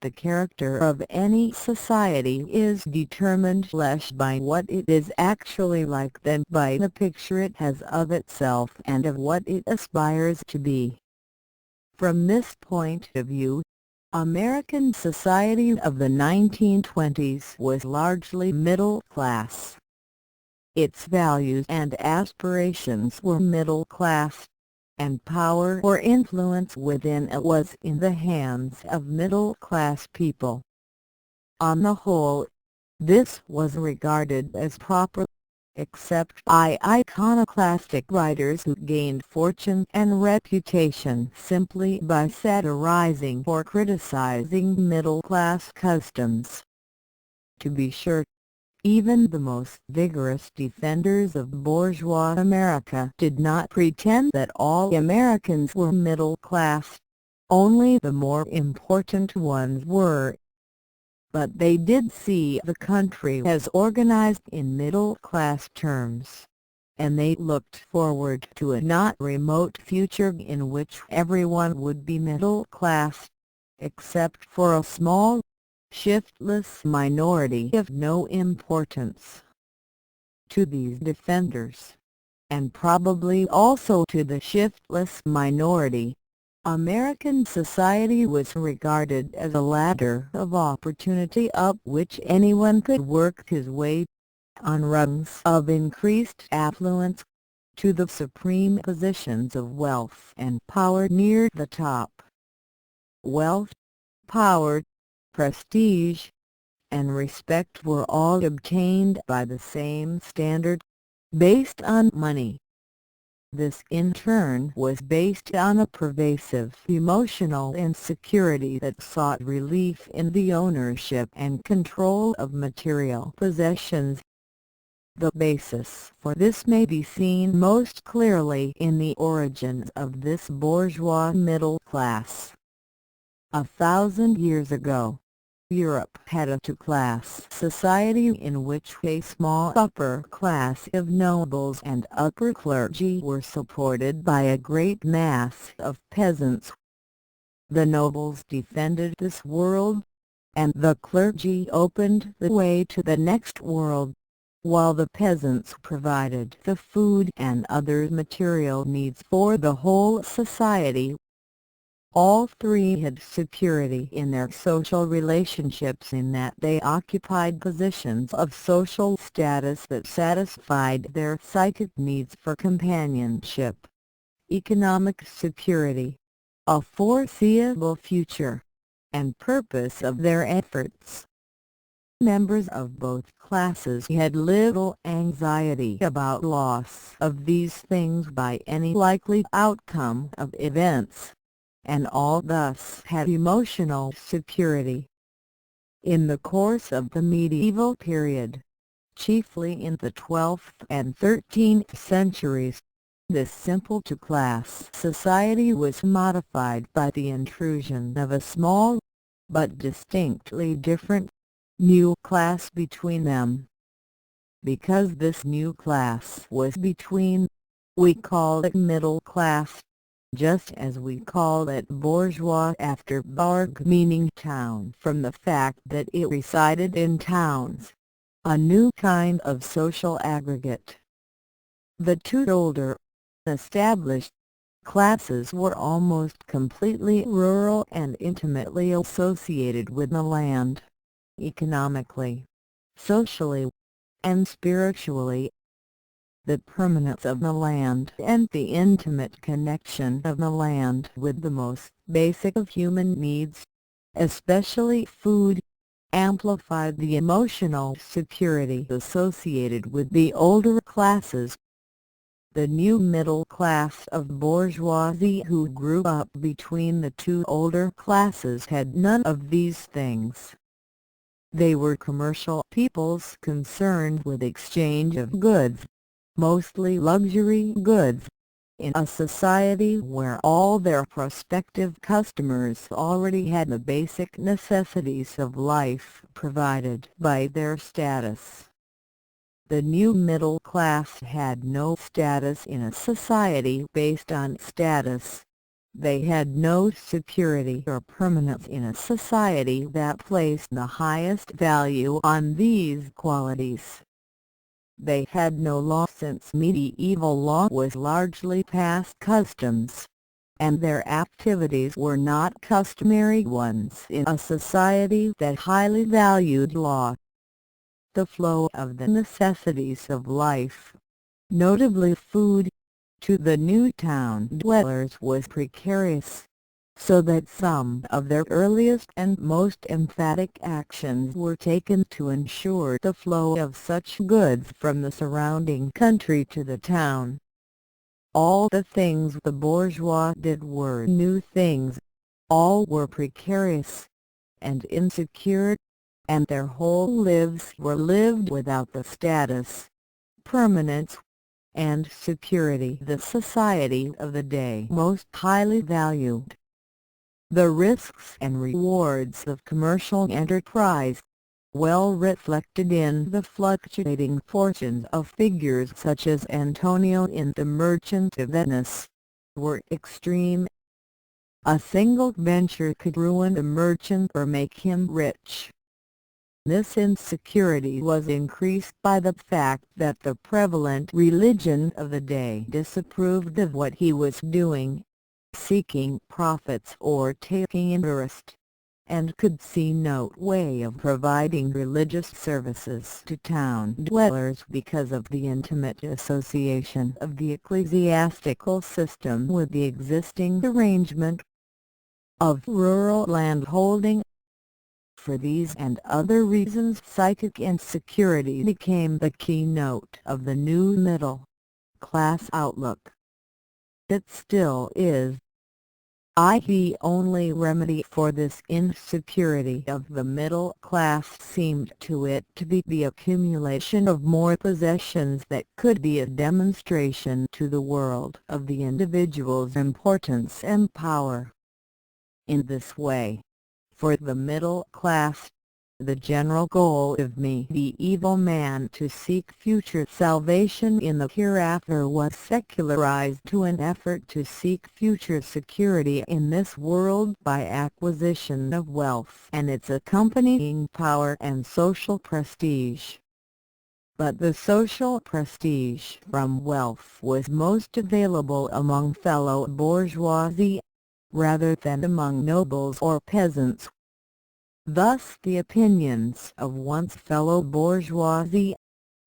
The character of any society is determined less by what it is actually like than by the picture it has of itself and of what it aspires to be. From this point of view, American society of the 1920s was largely middle class. Its values and aspirations were middle class, and power or influence within it was in the hands of middle-class people. On the whole, this was regarded as proper, except by iconoclastic writers who gained fortune and reputation simply by satirizing or criticizing middle-class customs. To be sure, even the most vigorous defenders of bourgeois America did not pretend that all Americans were middle class, only the more important ones were. But they did see the country as organized in middle-class terms, and they looked forward to a not remote future in which everyone would be middle class, except for a small, shiftless minority of no importance. To these defenders, and probably also to the shiftless minority, American society was regarded as a ladder of opportunity up which anyone could work his way, on rungs of increased affluence, to the supreme positions of wealth and power near the top. Wealth, power, prestige, and respect were all obtained by the same standard, based on money. This in turn was based on a pervasive emotional insecurity that sought relief in the ownership and control of material possessions. The basis for this may be seen most clearly in the origins of this bourgeois middle class. 1,000 years ago, Europe had a two-class society in which a small upper class of nobles and upper clergy were supported by a great mass of peasants. The nobles defended this world, and the clergy opened the way to the next world, while the peasants provided the food and other material needs for the whole society. All three had security in their social relationships in that they occupied positions of social status that satisfied their psychic needs for companionship, economic security, a foreseeable future, and purpose of their efforts. Members of both classes had little anxiety about loss of these things by any likely outcome of events, and all thus had emotional security. In the course of the medieval period, chiefly in the 12th and 13th centuries, this simple two-class society was modified by the intrusion of a small, but distinctly different, new class between them. Because this new class was between, we call it middle class, just as we call it bourgeois after bourg meaning town from the fact that it resided in towns, a new kind of social aggregate. The two older, established, classes were almost completely rural and intimately associated with the land, economically, socially, and spiritually. The permanence of the land and the intimate connection of the land with the most basic of human needs, especially food, amplified the emotional security associated with the older classes. The new middle class of bourgeoisie who grew up between the two older classes had none of these things. They were commercial peoples concerned with exchange of goods, mostly luxury goods, in a society where all their prospective customers already had the basic necessities of life provided by their status. The new middle class had no status in a society based on status, They had no security or permanence in a society that placed the highest value on these qualities. They had no law, since medieval law was largely past customs, and their activities were not customary ones in a society that highly valued law. The flow of the necessities of life, notably food, to the new town dwellers was precarious, so that some of their earliest and most emphatic actions were taken to ensure the flow of such goods from the surrounding country to the town. All the things the bourgeois did were new things, all were precarious and insecure, and their whole lives were lived without the status, permanence, and security the society of the day most highly valued. The risks and rewards of commercial enterprise, well reflected in the fluctuating fortunes of figures such as Antonio in The Merchant of Venice, were extreme. A single venture could ruin a merchant or make him rich. This insecurity was increased by the fact that the prevalent religion of the day disapproved of what he was doing, seeking profits or taking interest, and could see no way of providing religious services to town dwellers because of the intimate association of the ecclesiastical system with the existing arrangement of rural landholding. For these and other reasons, psychic insecurity became the keynote of the new middle-class outlook. It still is. The only remedy for this insecurity of the middle class seemed to it to be the accumulation of more possessions that could be a demonstration to the world of the individual's importance and power. In this way, for the middle class, the general goal of medieval man to seek future salvation in the hereafter was secularized to an effort to seek future security in this world by acquisition of wealth and its accompanying power and social prestige. But the social prestige from wealth was most available among fellow bourgeoisie, rather than among nobles or peasants. Thus the opinions of one's fellow bourgeoisie,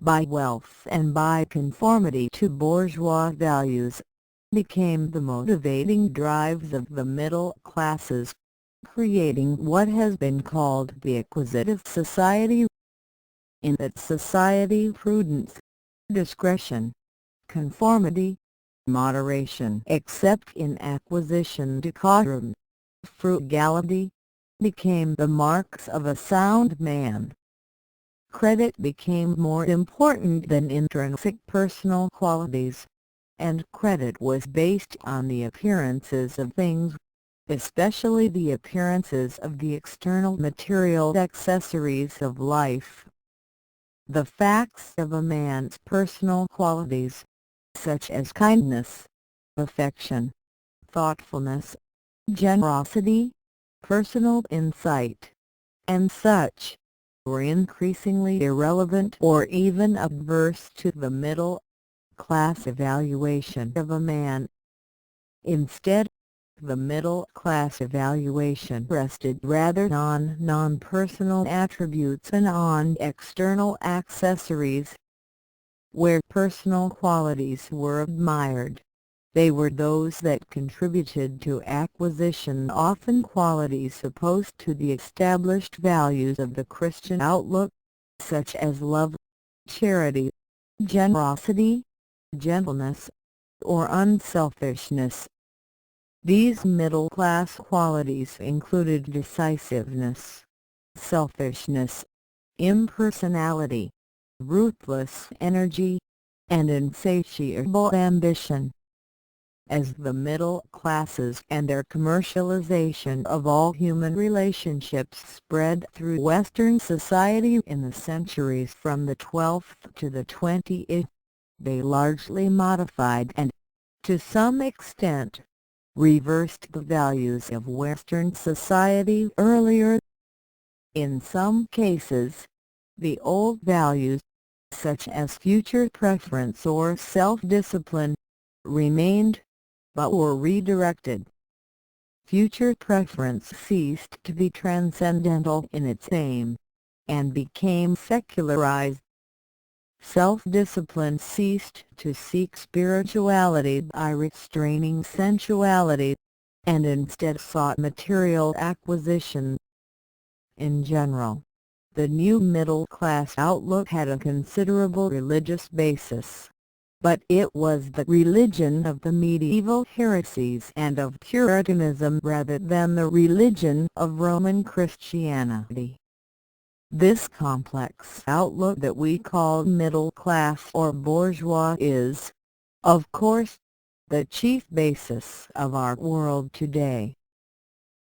by wealth and by conformity to bourgeois values, became the motivating drives of the middle classes, creating what has been called the acquisitive society. In that society prudence, discretion, conformity, moderation except in acquisition decorum, frugality, became the marks of a sound man. Credit became more important than intrinsic personal qualities, and credit was based on the appearances of things, especially the appearances of the external material accessories of life. The facts of a man's personal qualities, such as kindness, affection, thoughtfulness, generosity, personal insight, and such, were increasingly irrelevant or even adverse to the middle-class evaluation of a man. Instead, the middle-class evaluation rested rather on non-personal attributes and on external accessories. Where personal qualities were admired, they were those that contributed to acquisition, often qualities opposed to the established values of the Christian outlook, such as love, charity, generosity, gentleness, or unselfishness. These middle-class qualities included decisiveness, selfishness, impersonality, ruthless energy, and insatiable ambition. As the middle classes and their commercialization of all human relationships spread through Western society in the centuries from the 12th to the 20th, they largely modified and, to some extent, reversed the values of Western society earlier. In some cases, the old values, such as future preference or self-discipline, remained, but were redirected. Future preference ceased to be transcendental in its aim, and became secularized. Self-discipline ceased to seek spirituality by restraining sensuality, and instead sought material acquisition. In general, the new middle-class outlook had a considerable religious basis, but it was the religion of the medieval heresies and of Puritanism rather than the religion of Roman Christianity. This complex outlook that we call middle class or bourgeois is, of course, the chief basis of our world today.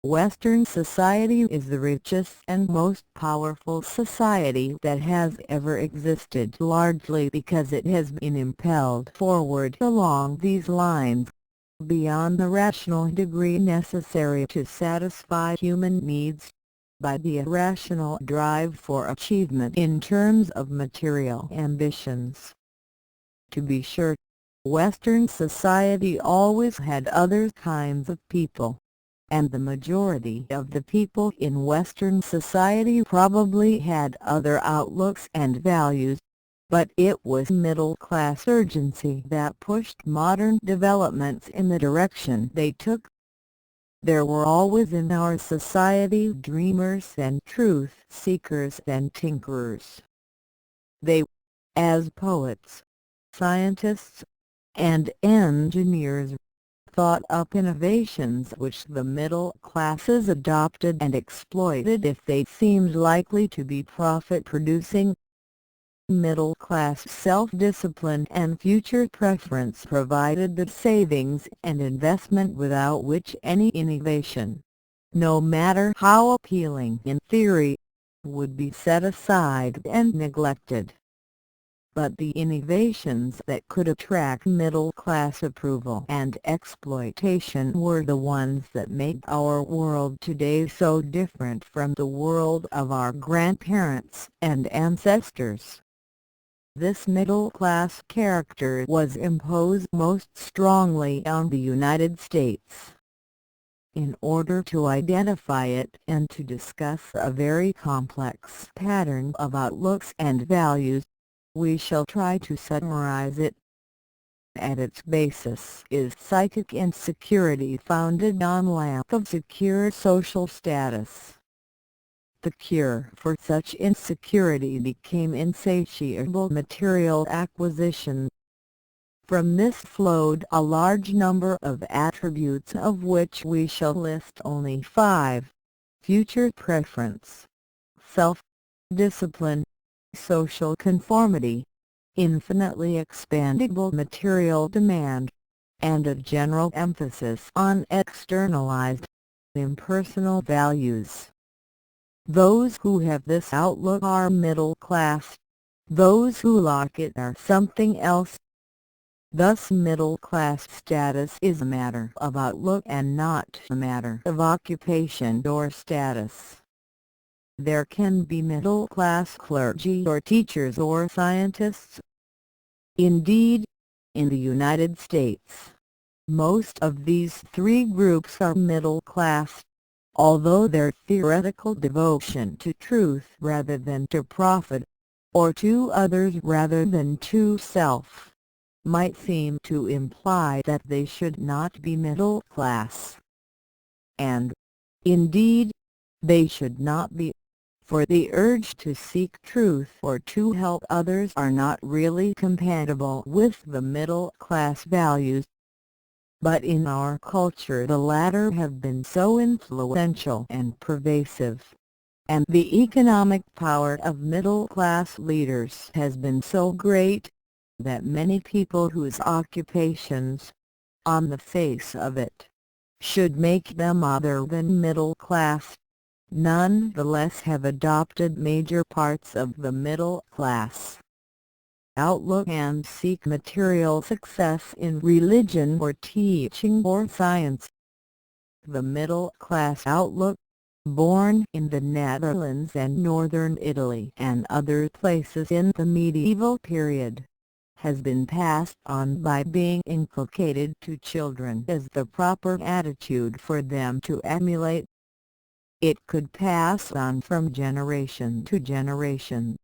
Western society is the richest and most powerful society that has ever existed, largely because it has been impelled forward along these lines, beyond the rational degree necessary to satisfy human needs, by the irrational drive for achievement in terms of material ambitions. To be sure, Western society always had other kinds of people, and the majority of the people in Western society probably had other outlooks and values, but it was middle-class urgency that pushed modern developments in the direction they took. There were always in our society dreamers and truth-seekers and tinkerers. They, as poets, scientists, and engineers, thought up innovations which the middle classes adopted and exploited if they seemed likely to be profit-producing. Middle-class self-discipline and future preference provided the savings and investment without which any innovation, no matter how appealing in theory, would be set aside and neglected. But the innovations that could attract middle-class approval and exploitation were the ones that made our world today so different from the world of our grandparents and ancestors. This middle-class character was imposed most strongly on the United States. In order to identify it and to discuss a very complex pattern of outlooks and values, we shall try to summarize it. At its basis is psychic insecurity founded on lack of secure social status. The cure for such insecurity became insatiable material acquisition. From this flowed a large number of attributes of which we shall list only 5: future preference, self-discipline, social conformity, infinitely expandable material demand, and a general emphasis on externalized, impersonal values. Those who have this outlook are middle class. Those who lack it are something else. Thus middle class status is a matter of outlook and not a matter of occupation or status. There can be middle-class clergy or teachers or scientists. Indeed, in the United States, most of these 3 groups are middle class, although their theoretical devotion to truth rather than to profit, or to others rather than to self, might seem to imply that they should not be middle class. And, indeed, they should not be, for the urge to seek truth or to help others are not really compatible with the middle-class values. But in our culture the latter have been so influential and pervasive, and the economic power of middle-class leaders has been so great, that many people whose occupations, on the face of it, should make them other than middle class, nonetheless have adopted major parts of the middle class outlook and seek material success in religion or teaching or science, the middle-class outlook, born in the Netherlands and northern Italy and other places in the medieval period, has been passed on by being inculcated to children as the proper attitude for them to emulate. It could pass on from generation to generation,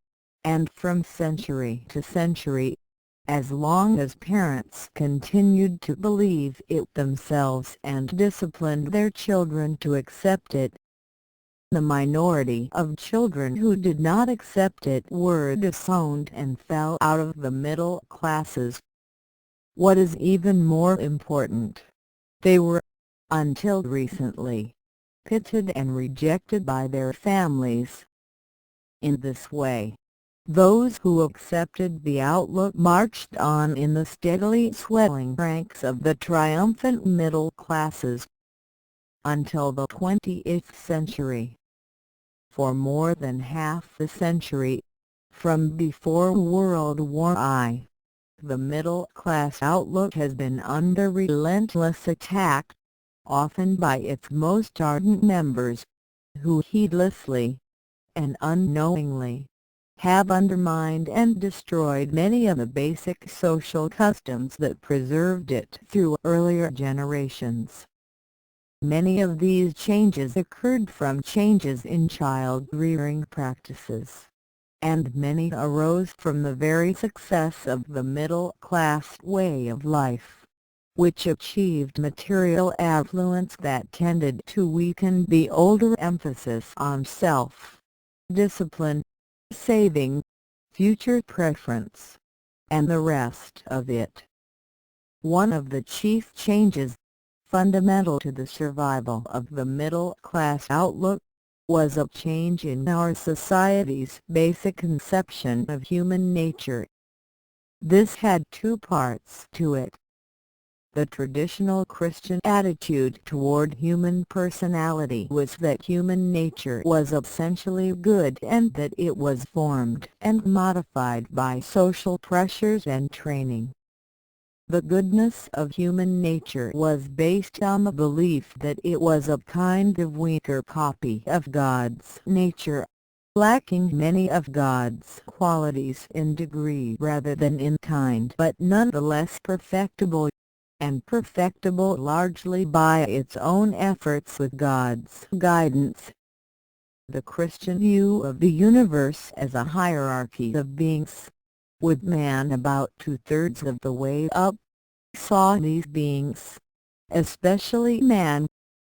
and from century to century, as long as parents continued to believe it themselves and disciplined their children to accept it. The minority of children who did not accept it were disowned and fell out of the middle classes. What is even more important, they were, until recently, pitted and rejected by their families. In this way, those who accepted the outlook marched on in the steadily swelling ranks of the triumphant middle classes, until the 20th century. For more than half a century, from before World War I, the middle-class outlook has been under relentless attack, often by its most ardent members, who heedlessly, and unknowingly, have undermined and destroyed many of the basic social customs that preserved it through earlier generations. Many of these changes occurred from changes in child-rearing practices, and many arose from the very success of the middle-class way of life, which achieved material affluence that tended to weaken the older emphasis on self-discipline, saving, future preference, and the rest of it. One of the chief changes, fundamental to the survival of the middle-class outlook, was a change in our society's basic conception of human nature. This had two parts to it. The traditional Christian attitude toward human personality was that human nature was essentially good and that it was formed and modified by social pressures and training. The goodness of human nature was based on the belief that it was a kind of weaker copy of God's nature, lacking many of God's qualities in degree rather than in kind, but nonetheless perfectible, and perfectible largely by its own efforts with God's guidance. The Christian view of the universe as a hierarchy of beings, with man about two-thirds of the way up, saw these beings, especially man,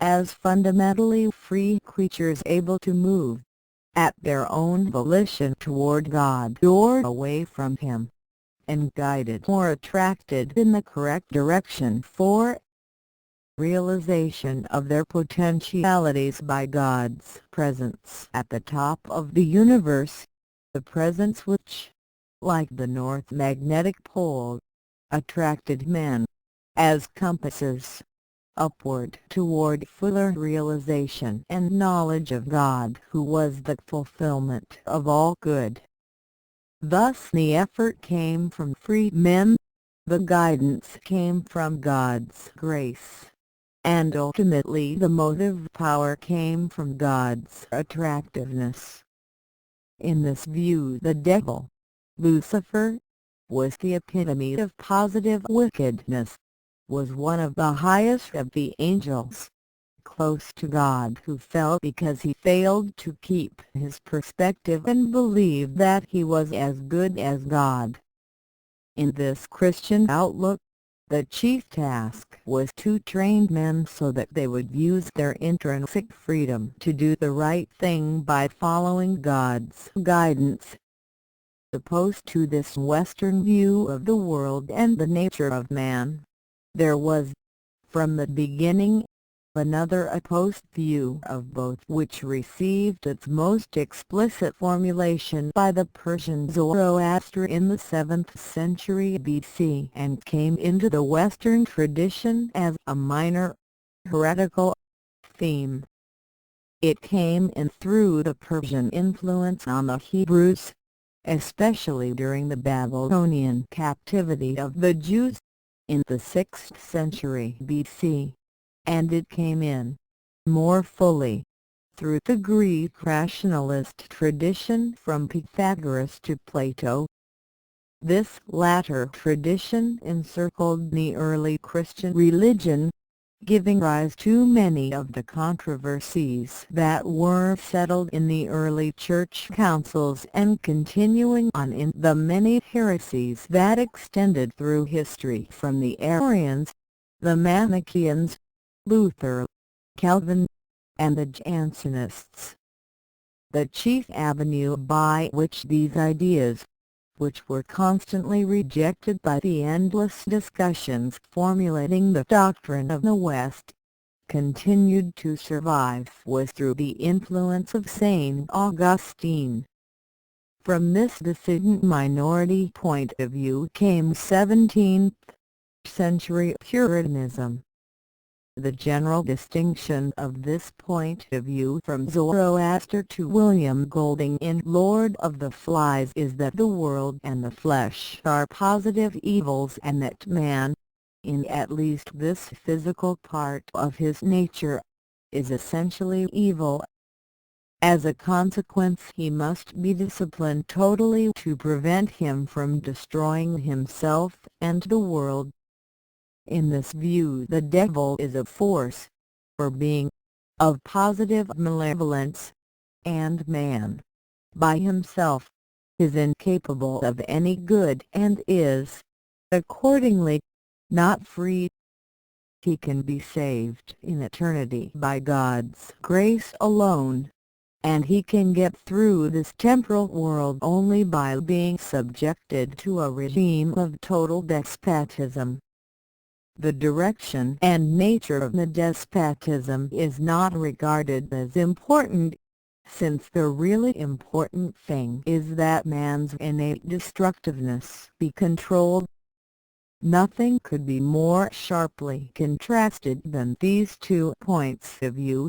as fundamentally free creatures able to move, at their own volition toward God or away from Him, and guided or attracted in the correct direction for realization of their potentialities by God's presence at the top of the universe, the presence which, like the North Magnetic Pole, attracted men, as compasses, upward toward fuller realization and knowledge of God who was the fulfillment of all good. Thus the effort came from free men, the guidance came from God's grace, and ultimately the motive power came from God's attractiveness. In this view the devil, Lucifer, was the epitome of positive wickedness, was one of the highest of the angels, close to God, who fell because he failed to keep his perspective and believed that he was as good as God. In this Christian outlook, the chief task was to train men so that they would use their intrinsic freedom to do the right thing by following God's guidance. Opposed to this Western view of the world and the nature of man, there was, from the beginning, another opposed view of both, which received its most explicit formulation by the Persian Zoroaster in the 7th century BC and came into the Western tradition as a minor, heretical theme. It came in through the Persian influence on the Hebrews, especially during the Babylonian captivity of the Jews, in the 6th century BC. and it came in, more fully, through the Greek rationalist tradition from Pythagoras to Plato. This latter tradition encircled the early Christian religion, giving rise to many of the controversies that were settled in the early church councils and continuing on in the many heresies that extended through history from the Arians, the Manichaeans, Luther, Calvin, and the Jansenists. The chief avenue by which these ideas, which were constantly rejected by the endless discussions formulating the doctrine of the West, continued to survive was through the influence of St. Augustine. From this dissident minority point of view came 17th-century Puritanism. The general distinction of this point of view from Zoroaster to William Golding in Lord of the Flies is that the world and the flesh are positive evils and that man, in at least this physical part of his nature, is essentially evil. As a consequence, he must be disciplined totally to prevent him from destroying himself and the world. In this view, the devil is a force, or being, of positive malevolence, and man, by himself, is incapable of any good and is, accordingly, not free. He can be saved in eternity by God's grace alone, and he can get through this temporal world only by being subjected to a regime of total despotism. The direction and nature of the despotism is not regarded as important, since the really important thing is that man's innate destructiveness be controlled. Nothing could be more sharply contrasted than these 2 points of view,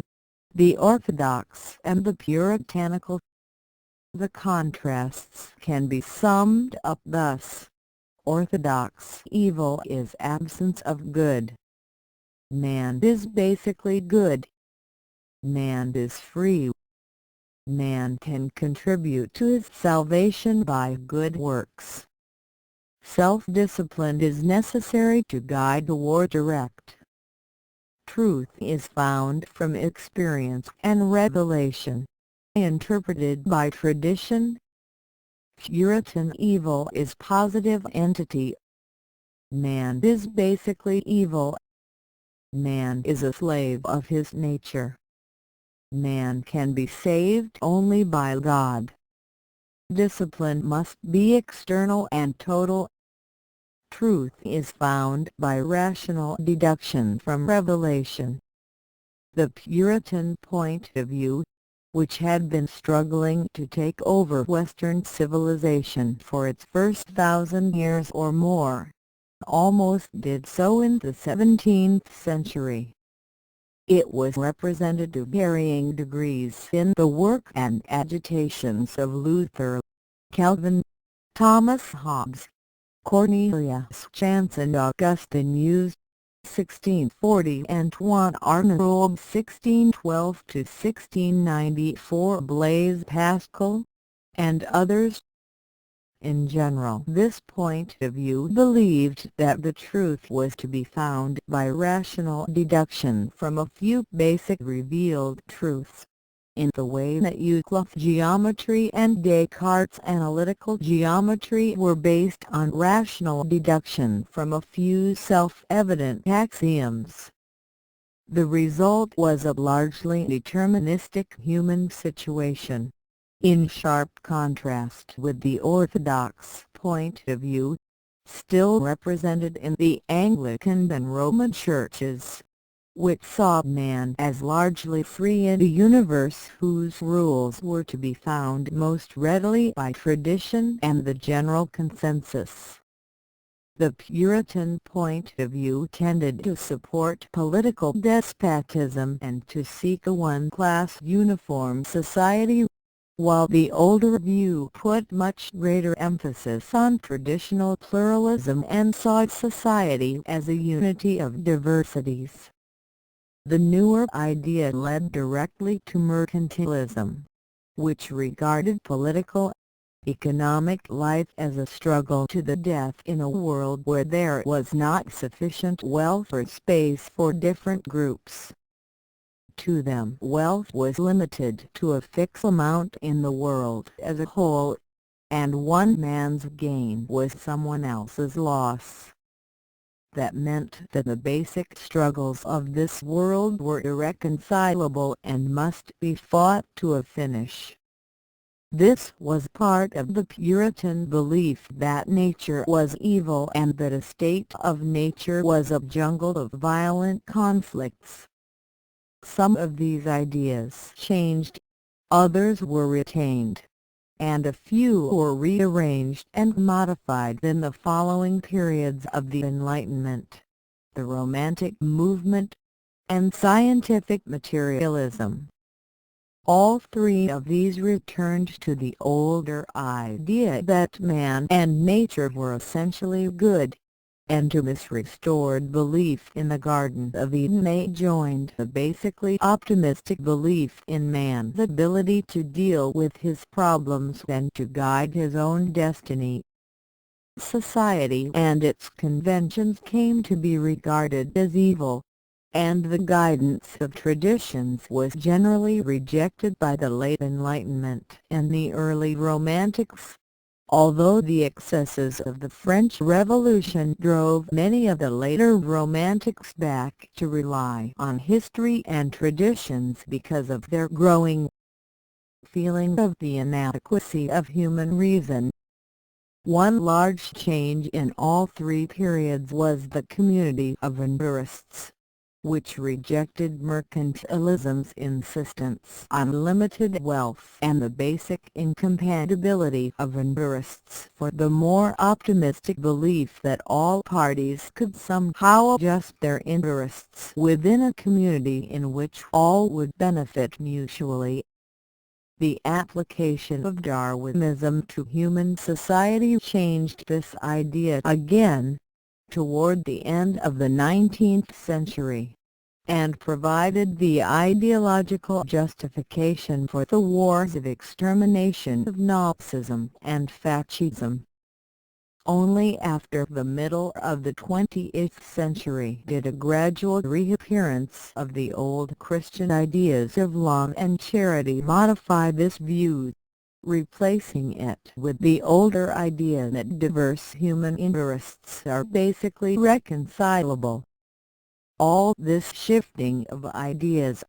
the orthodox and the puritanical. The contrasts can be summed up thus. Orthodox evil is absence of good. Man is basically good. Man is free. Man can contribute to his salvation by good works. Self-discipline is necessary to guide or direct. Truth is found from experience and revelation, interpreted by tradition. Puritan evil is positive entity. Man is basically evil. Man is a slave of his nature. Man can be saved only by God. Discipline must be external and total. Truth is found by rational deduction from revelation. The Puritan point of view, which had been struggling to take over Western civilization for its first 1,000 years or more, almost did so in the 17th century. It was represented to varying degrees in the work and agitations of Luther, Calvin, Thomas Hobbes, Cornelius Jansen, Augustine Hughes, 1640, Antoine Arnauld, 1612–1694, Blaise Pascal, and others. In general, this point of view believed that the truth was to be found by rational deduction from a few basic revealed truths, in the way that Euclid's geometry and Descartes' analytical geometry were based on rational deduction from a few self-evident axioms. The result was a largely deterministic human situation, in sharp contrast with the orthodox point of view, still represented in the Anglican and Roman churches, which saw man as largely free in a universe whose rules were to be found most readily by tradition and the general consensus. The Puritan point of view tended to support political despotism and to seek a one-class uniform society, while the older view put much greater emphasis on traditional pluralism and saw society as a unity of diversities. The newer idea led directly to mercantilism, which regarded political, economic life as a struggle to the death in a world where there was not sufficient wealth or space for different groups. To them, wealth was limited to a fixed amount in the world as a whole, and one man's gain was someone else's loss. That meant that the basic struggles of this world were irreconcilable and must be fought to a finish. This was part of the Puritan belief that nature was evil and that a state of nature was a jungle of violent conflicts. Some of these ideas changed, others were retained, and a few were rearranged and modified in the following periods of the Enlightenment, the Romantic movement, and scientific materialism. All three of these returned to the older idea that man and nature were essentially good, and to this restored belief in the Garden of Eden they joined a basically optimistic belief in man's ability to deal with his problems and to guide his own destiny. Society and its conventions came to be regarded as evil, and the guidance of traditions was generally rejected by the late Enlightenment and the early Romantics. Although the excesses of the French Revolution drove many of the later Romantics back to rely on history and traditions because of their growing feeling of the inadequacy of human reason. One large change in all three periods was the community of theorists, which rejected mercantilism's insistence on limited wealth and the basic incompatibility of theorists for the more optimistic belief that all parties could somehow adjust their interests within a community in which all would benefit mutually. The application of Darwinism to human society changed this idea again, toward the end of the 19th century, and provided the ideological justification for the wars of extermination of Nazism and fascism. Only after the middle of the 20th century did a gradual reappearance of the old Christian ideas of law and charity modify this view, replacing it with the older idea that diverse human interests are basically reconcilable. All this shifting of ideas,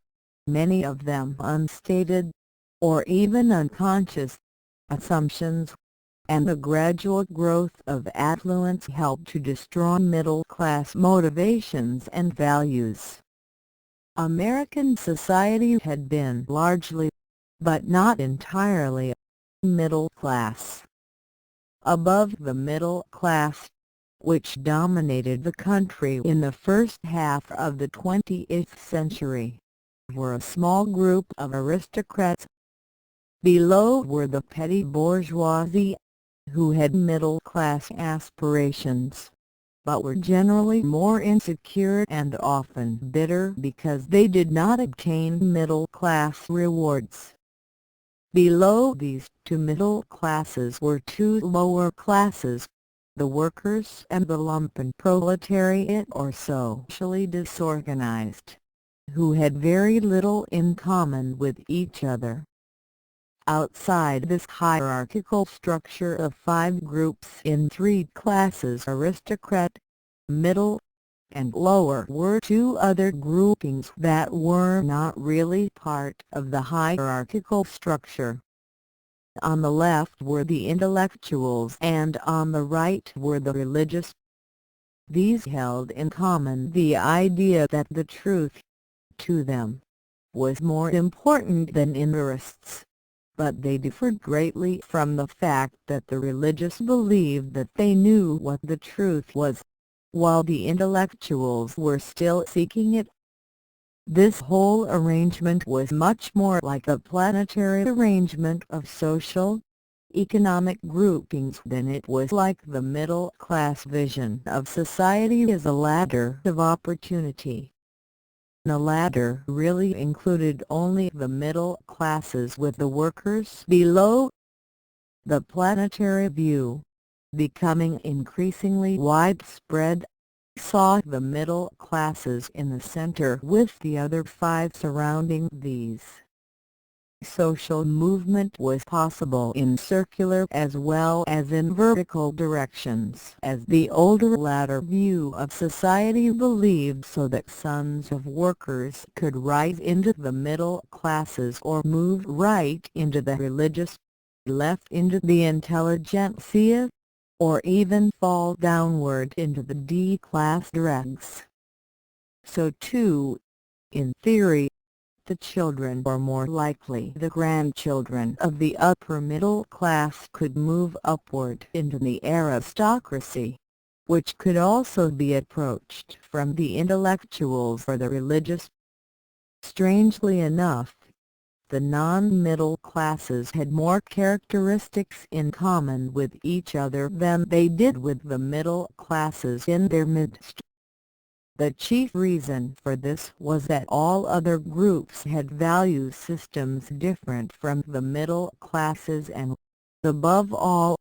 many of them unstated, or even unconscious, assumptions, and the gradual growth of affluence helped to destroy middle-class motivations and values. American society had been largely, but not entirely, middle class. Above the middle class, which dominated the country in the first half of the 20th century, were a small group of aristocrats. Below were the petty bourgeoisie, who had middle-class aspirations, but were generally more insecure and often bitter because they did not obtain middle-class rewards. Below these two middle classes were two lower classes, the workers and the lumpen proletariat, or socially disorganized, who had very little in common with each other. Outside this hierarchical structure of five groups in three classes, aristocrat, middle, and lower, were two other groupings that were not really part of the hierarchical structure. On the left were the intellectuals and on the right were the religious. These held in common the idea that the truth, to them, was more important than interests. But they differed greatly from the fact that the religious believed that they knew what the truth was, while the intellectuals were still seeking it. This whole arrangement was much more like a planetary arrangement of social, economic groupings than it was like the middle-class vision of society as a ladder of opportunity. The latter really included only the middle classes, with the workers below. The planetary view, becoming increasingly widespread, saw the middle classes in the center with the other five surrounding these. Social movement was possible in circular as well as in vertical directions, as the older latter view of society believed, so that sons of workers could rise into the middle classes or move right into the religious, left into the intelligentsia, or even fall downward into the D-class dregs. So too, in theory, the children, or more likely the grandchildren, of the upper middle class could move upward into the aristocracy, which could also be approached from the intellectuals or the religious. Strangely enough, the non-middle classes had more characteristics in common with each other than they did with the middle classes in their midst. The chief reason for this was that all other groups had value systems different from the middle classes and, above all,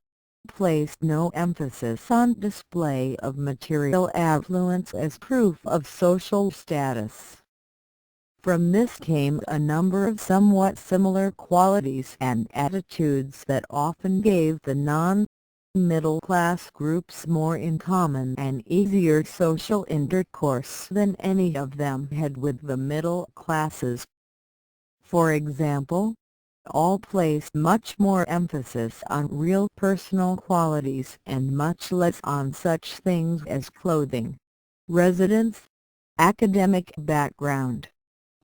placed no emphasis on display of material affluence as proof of social status. From this came a number of somewhat similar qualities and attitudes that often gave the non-middle class groups more in common and easier social intercourse than any of them had with the middle classes. For example, all placed much more emphasis on real personal qualities and much less on such things as clothing, residence, academic background,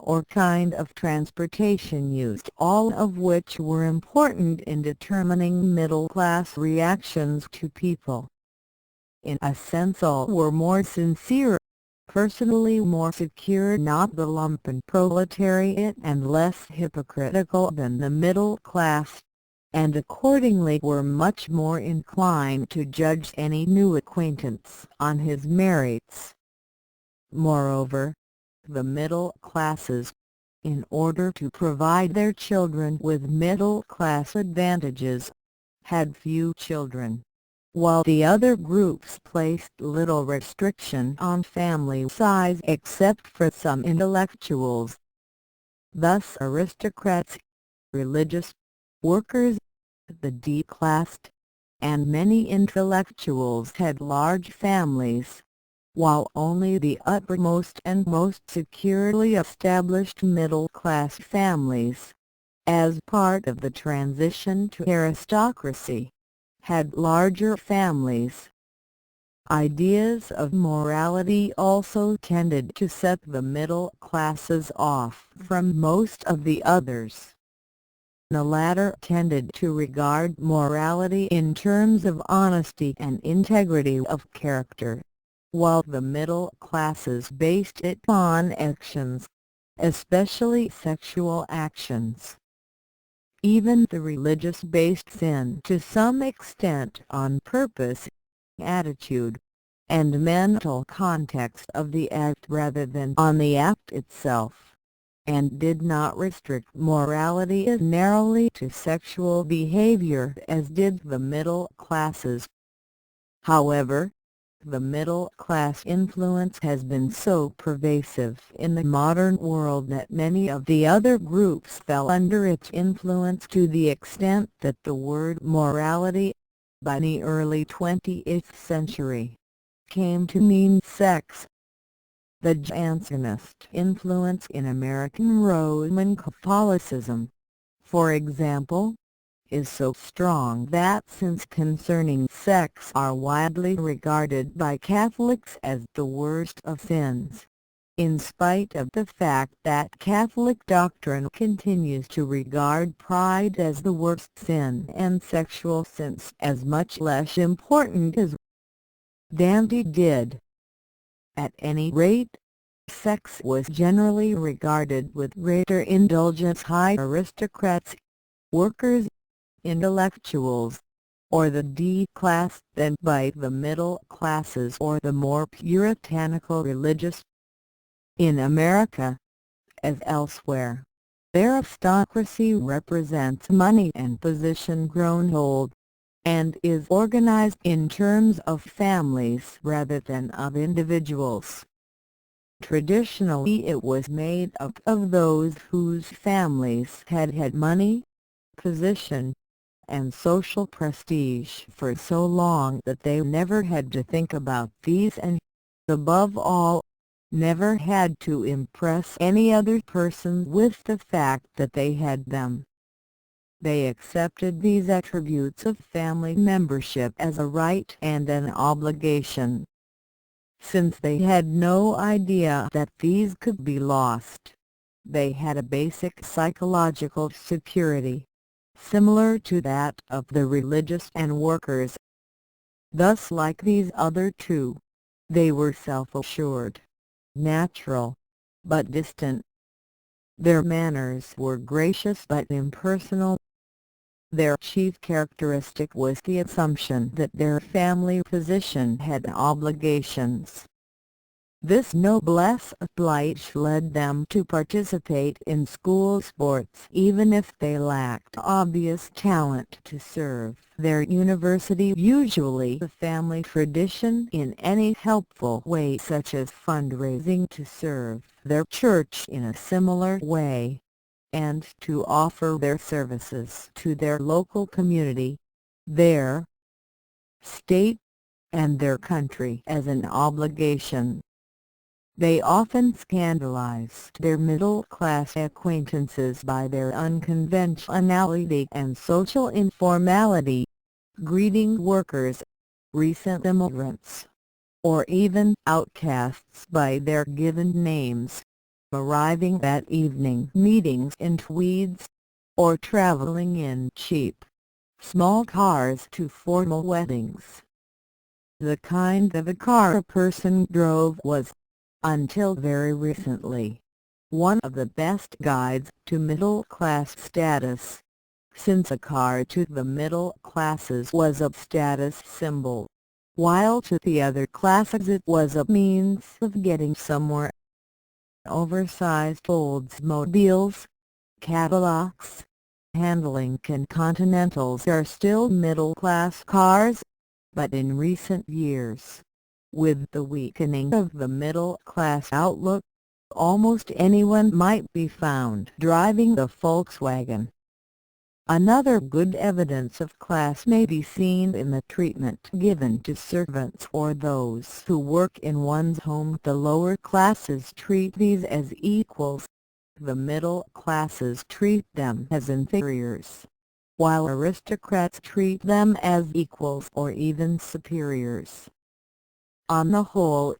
or kind of transportation used, all of which were important in determining middle-class reactions to people. In a sense, all were more sincere, personally more secure, not the lumpen proletariat, and less hypocritical than the middle class, and accordingly were much more inclined to judge any new acquaintance on his merits. Moreover, the middle classes, in order to provide their children with middle-class advantages, had few children, while the other groups placed little restriction on family size except for some intellectuals. Thus aristocrats, religious, workers, the D-class, and many intellectuals had large families, while only the uppermost and most securely established middle-class families, as part of the transition to aristocracy, had larger families. Ideas of morality also tended to set the middle classes off from most of the others. The latter tended to regard morality in terms of honesty and integrity of character, while the middle classes based it on actions, especially sexual actions. Even the religious based sin to some extent on purpose, attitude, and mental context of the act rather than on the act itself, and did not restrict morality as narrowly to sexual behavior as did the middle classes. However, the middle-class influence has been so pervasive in the modern world that many of the other groups fell under its influence to the extent that the word morality, by the early 20th century, came to mean sex. The Jansenist influence in American Roman Catholicism, for example, is so strong that sins concerning sex are widely regarded by Catholics as the worst of sins, in spite of the fact that Catholic doctrine continues to regard pride as the worst sin and sexual sins as much less important as Dante did. At any rate, sex was generally regarded with greater indulgence by aristocrats, workers, intellectuals, or the D-class than by the middle classes or the more puritanical religious. In America, as elsewhere, aristocracy represents money and position grown old, and is organized in terms of families rather than of individuals. Traditionally it was made up of those whose families had had money, position, and social prestige for so long that they never had to think about these and, above all, never had to impress any other person with the fact that they had them. They accepted these attributes of family membership as a right and an obligation. Since they had no idea that these could be lost, they had a basic psychological security, similar to that of the religious and workers. Thus, like these other two, they were self-assured, natural, but distant. Their manners were gracious but impersonal. Their chief characteristic was the assumption that their family position had obligations. This noblesse oblige led them to participate in school sports even if they lacked obvious talent to serve their university, usually the family tradition, in any helpful way, such as fundraising to serve their church in a similar way, and to offer their services to their local community, their state, and their country as an obligation. They often scandalized their middle-class acquaintances by their unconventionality and social informality, greeting workers, recent immigrants, or even outcasts by their given names, arriving at evening meetings in tweeds, or traveling in cheap, small cars to formal weddings. The kind of a car a person drove was, until very recently, one of the best guides to middle-class status, since a car to the middle classes was a status symbol, while to the other classes it was a means of getting somewhere. Oversized Oldsmobiles, Cadillacs, Lincoln Continentals are still middle-class cars, but in recent years, with the weakening of the middle-class outlook, almost anyone might be found driving a Volkswagen. Another good evidence of class may be seen in the treatment given to servants or those who work in one's home. The lower classes treat these as equals, the middle classes treat them as inferiors, while aristocrats treat them as equals or even superiors. On the whole,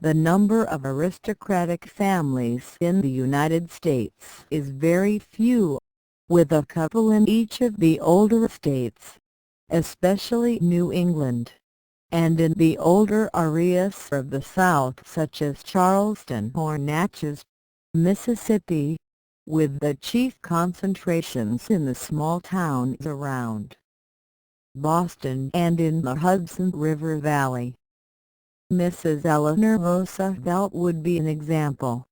the number of aristocratic families in the United States is very few, with a couple in each of the older states, especially New England, and in the older areas of the South such as Charleston or Natchez, Mississippi, with the chief concentrations in the small towns around Boston and in the Hudson River Valley. Mrs. Eleanor Roosevelt would be an example.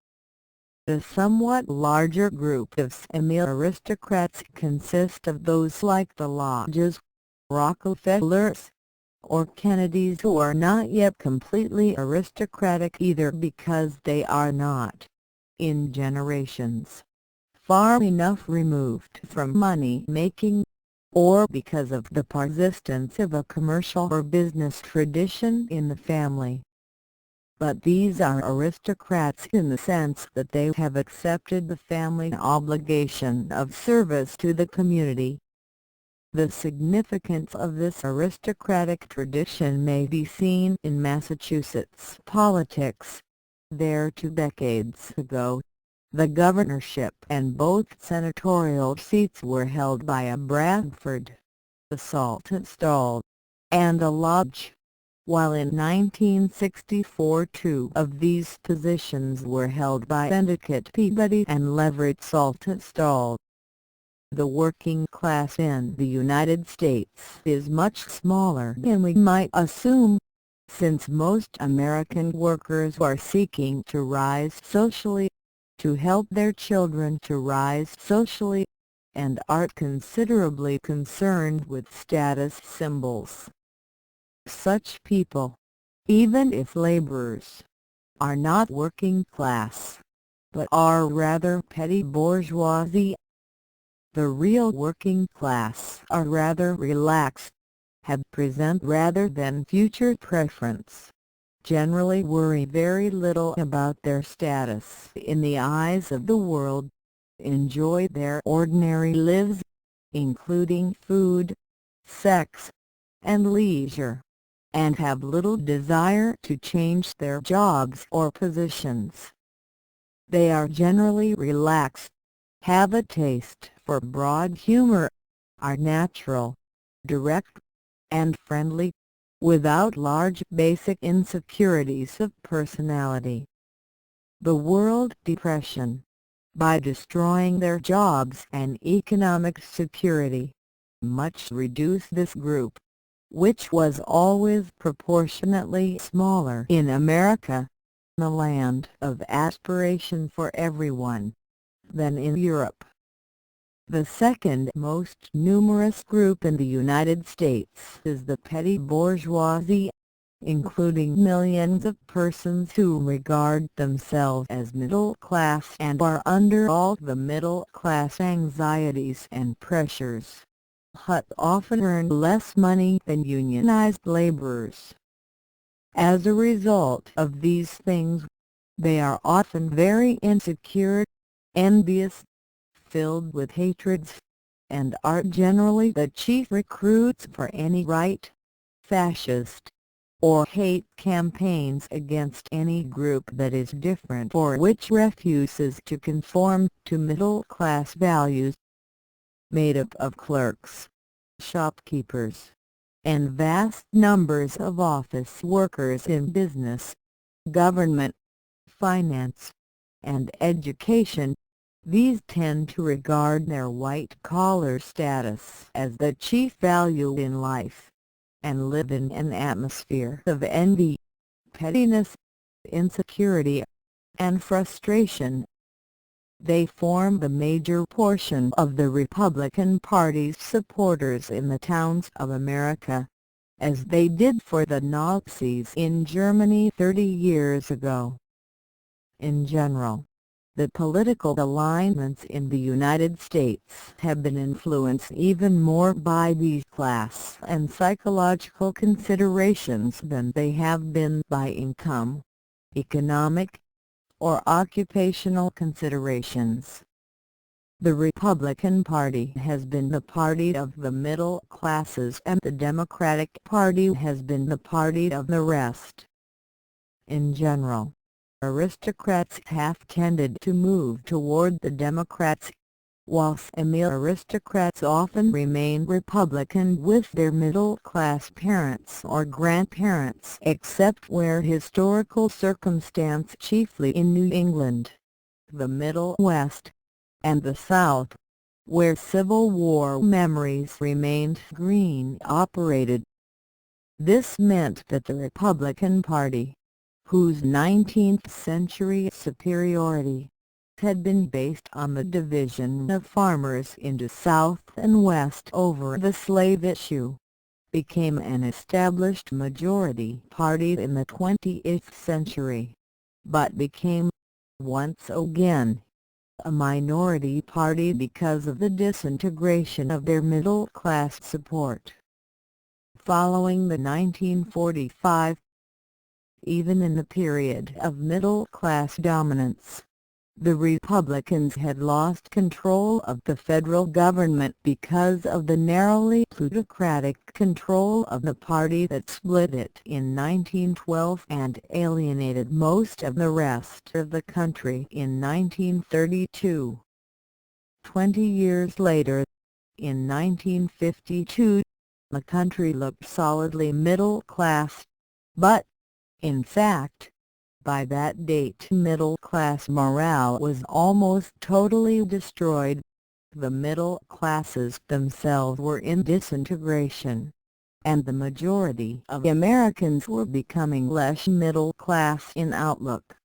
The somewhat larger group of semi-aristocrats consist of those like the Lodges, Rockefellers, or Kennedys, who are not yet completely aristocratic either because they are not, in generations, far enough removed from money-making, or because of the persistence of a commercial or business tradition in the family. But these are aristocrats in the sense that they have accepted the family obligation of service to the community. The significance of this aristocratic tradition may be seen in Massachusetts politics. There 2 decades ago, the governorship and both senatorial seats were held by a Bradford, a Saltonstall, and a Lodge, while in 1964 2 of these positions were held by Endicott Peabody and Leverett Saltonstall. The working class in the United States is much smaller than we might assume. since most American workers are seeking to rise socially, to help their children to rise socially, and are considerably concerned with status symbols. Such people, even if laborers, are not working class, but are rather petty bourgeoisie. The real working class are rather relaxed, have present rather than future preference, generally worry very little about their status in the eyes of the world, enjoy their ordinary lives, including food, sex, and leisure, and have little desire to change their jobs or positions. They are generally relaxed, have a taste for broad humor, are natural, direct, and friendly, without large basic insecurities of personality. The World Depression, by destroying their jobs and economic security, much reduced this group, which was always proportionately smaller in America, the land of aspiration for everyone, than in Europe. The second most numerous group in the United States is the petty bourgeoisie, including millions of persons who regard themselves as middle class and are under all the middle class anxieties and pressures, but often earn less money than unionized laborers. As a result of these things, they are often very insecure, envious, filled with hatreds, and are generally the chief recruits for any right, fascist, or hate campaigns against any group that is different or which refuses to conform to middle-class values. Made up of clerks, shopkeepers, and vast numbers of office workers in business, government, finance, and education, these tend to regard their white-collar status as the chief value in life, and live in an atmosphere of envy, pettiness, insecurity, and frustration. They form the major portion of the Republican Party's supporters in the towns of America, as they did for the Nazis in Germany 30 years ago. In general, the political alignments in the United States have been influenced even more by these class and psychological considerations than they have been by income, economic, or occupational considerations. The Republican Party has been the party of the middle classes and the Democratic Party has been the party of the rest. In general, aristocrats have tended to move toward the Democrats, while semi-aristocrats often remain Republican with their middle-class parents or grandparents except where historical circumstance, chiefly in New England, the Middle West, and the South, where Civil War memories remained green, operated. This meant that the Republican Party, whose 19th-century superiority had been based on the division of farmers into South and West over the slave issue, became an established majority party in the 20th century, but became, once again, a minority party because of the disintegration of their middle-class support. Following the 1945, even in the period of middle-class dominance, the Republicans had lost control of the federal government because of the narrowly plutocratic control of the party that split it in 1912 and alienated most of the rest of the country in 1932. 20 years later, in 1952, the country looked solidly middle class, but, in fact, by that date middle-class morale was almost totally destroyed. The middle classes themselves were in disintegration, and the majority of Americans were becoming less middle class in outlook.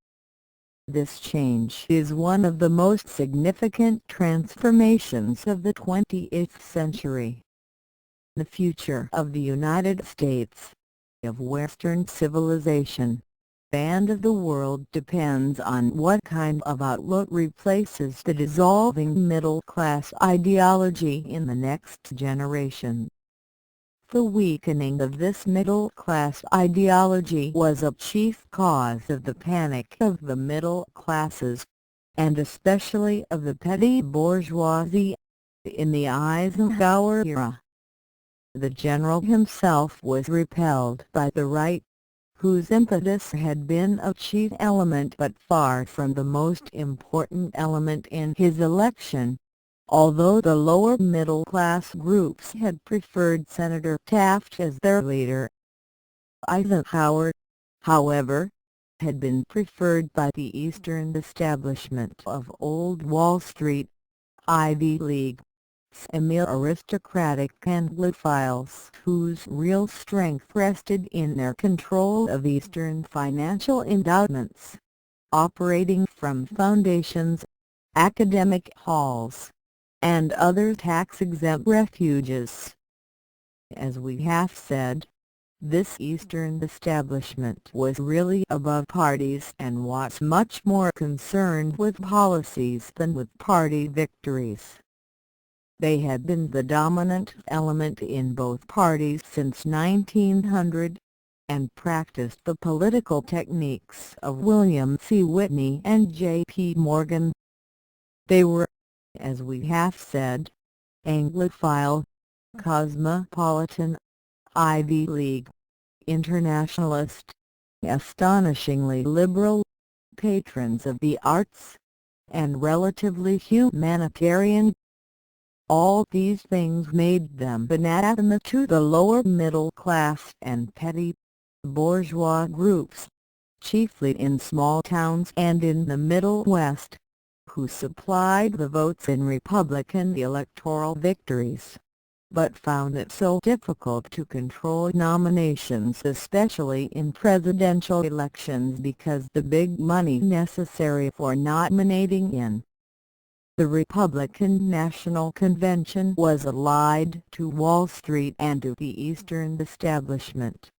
This change is one of the most significant transformations of the 20th century. The future of the United States, of Western civilization, and of the world depends on what kind of outlook replaces the dissolving middle-class ideology in the next generation. The weakening of this middle-class ideology was a chief cause of the panic of the middle classes, and especially of the petty bourgeoisie, in the Eisenhower era. The general himself was repelled by the right, whose impetus had been a chief element but far from the most important element in his election, although the lower middle-class groups had preferred Senator Taft as their leader. Eisenhower, however, had been preferred by the Eastern establishment of Old Wall Street, Ivy League, semi-aristocratic Anglophiles whose real strength rested in their control of Eastern financial endowments, operating from foundations, academic halls, and other tax-exempt refuges. As we have said, this Eastern establishment was really above parties and was much more concerned with policies than with party victories. They had been the dominant element in both parties since 1900, and practiced the political techniques of William C. Whitney and J.P. Morgan. They were, as we have said, Anglophile, cosmopolitan, Ivy League, internationalist, astonishingly liberal, patrons of the arts, and relatively humanitarian. All these things made them anathema to the lower middle class and petty bourgeois groups, chiefly in small towns and in the Middle West, who supplied the votes in Republican electoral victories, but found it so difficult to control nominations, especially in presidential elections, because the big money necessary for nominating in the Republican National Convention was allied to Wall Street and to the Eastern establishment.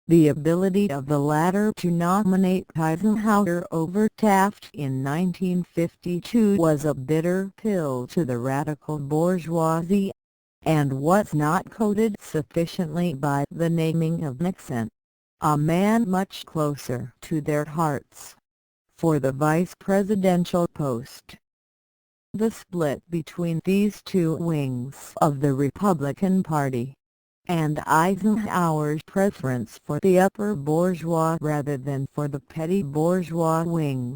The ability of the latter to nominate Eisenhower over Taft in 1952 was a bitter pill to the radical bourgeoisie, and was not coated sufficiently by the naming of Nixon, a man much closer to their hearts, for the vice presidential post. The split between these two wings of the Republican Party, and Eisenhower's preference for the upper bourgeois rather than for the petty bourgeois wing,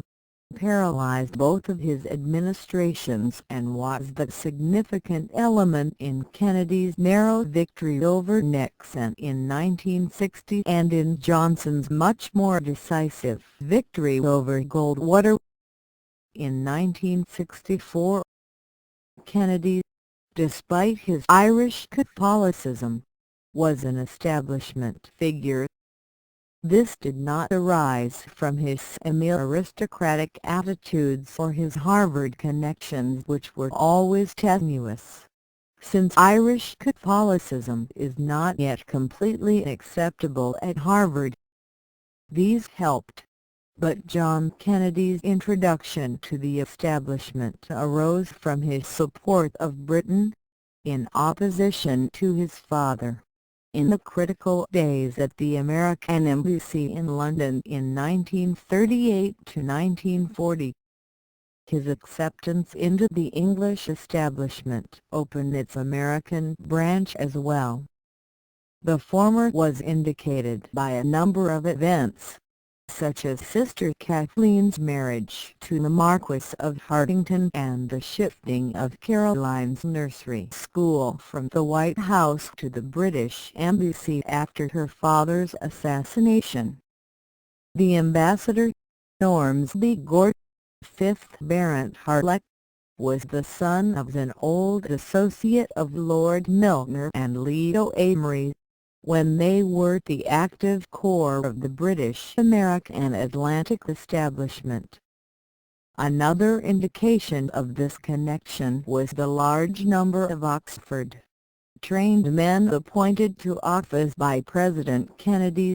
paralyzed both of his administrations and was the significant element in Kennedy's narrow victory over Nixon in 1960 and in Johnson's much more decisive victory over Goldwater in 1964. Kennedy, despite his Irish Catholicism, was an establishment figure. This did not arise from his semi-aristocratic attitudes or his Harvard connections, which were always tenuous, since Irish Catholicism is not yet completely acceptable at Harvard. These helped, but John Kennedy's introduction to the establishment arose from his support of Britain, in opposition to his father, in the critical days at the American Embassy in London in 1938 to 1940. His acceptance into the English establishment opened its American branch as well. The former was indicated by a number of events, such as Sister Kathleen's marriage to the Marquess of Hartington and the shifting of Caroline's nursery school from the White House to the British Embassy after her father's assassination. The ambassador, Ormsby Gort, 5th Baron Harlech, was the son of an old associate of Lord Milner and Leo Amory, when they were the active core of the British American Atlantic establishment. Another indication of this connection was the large number of Oxford-trained men appointed to office by President Kennedy.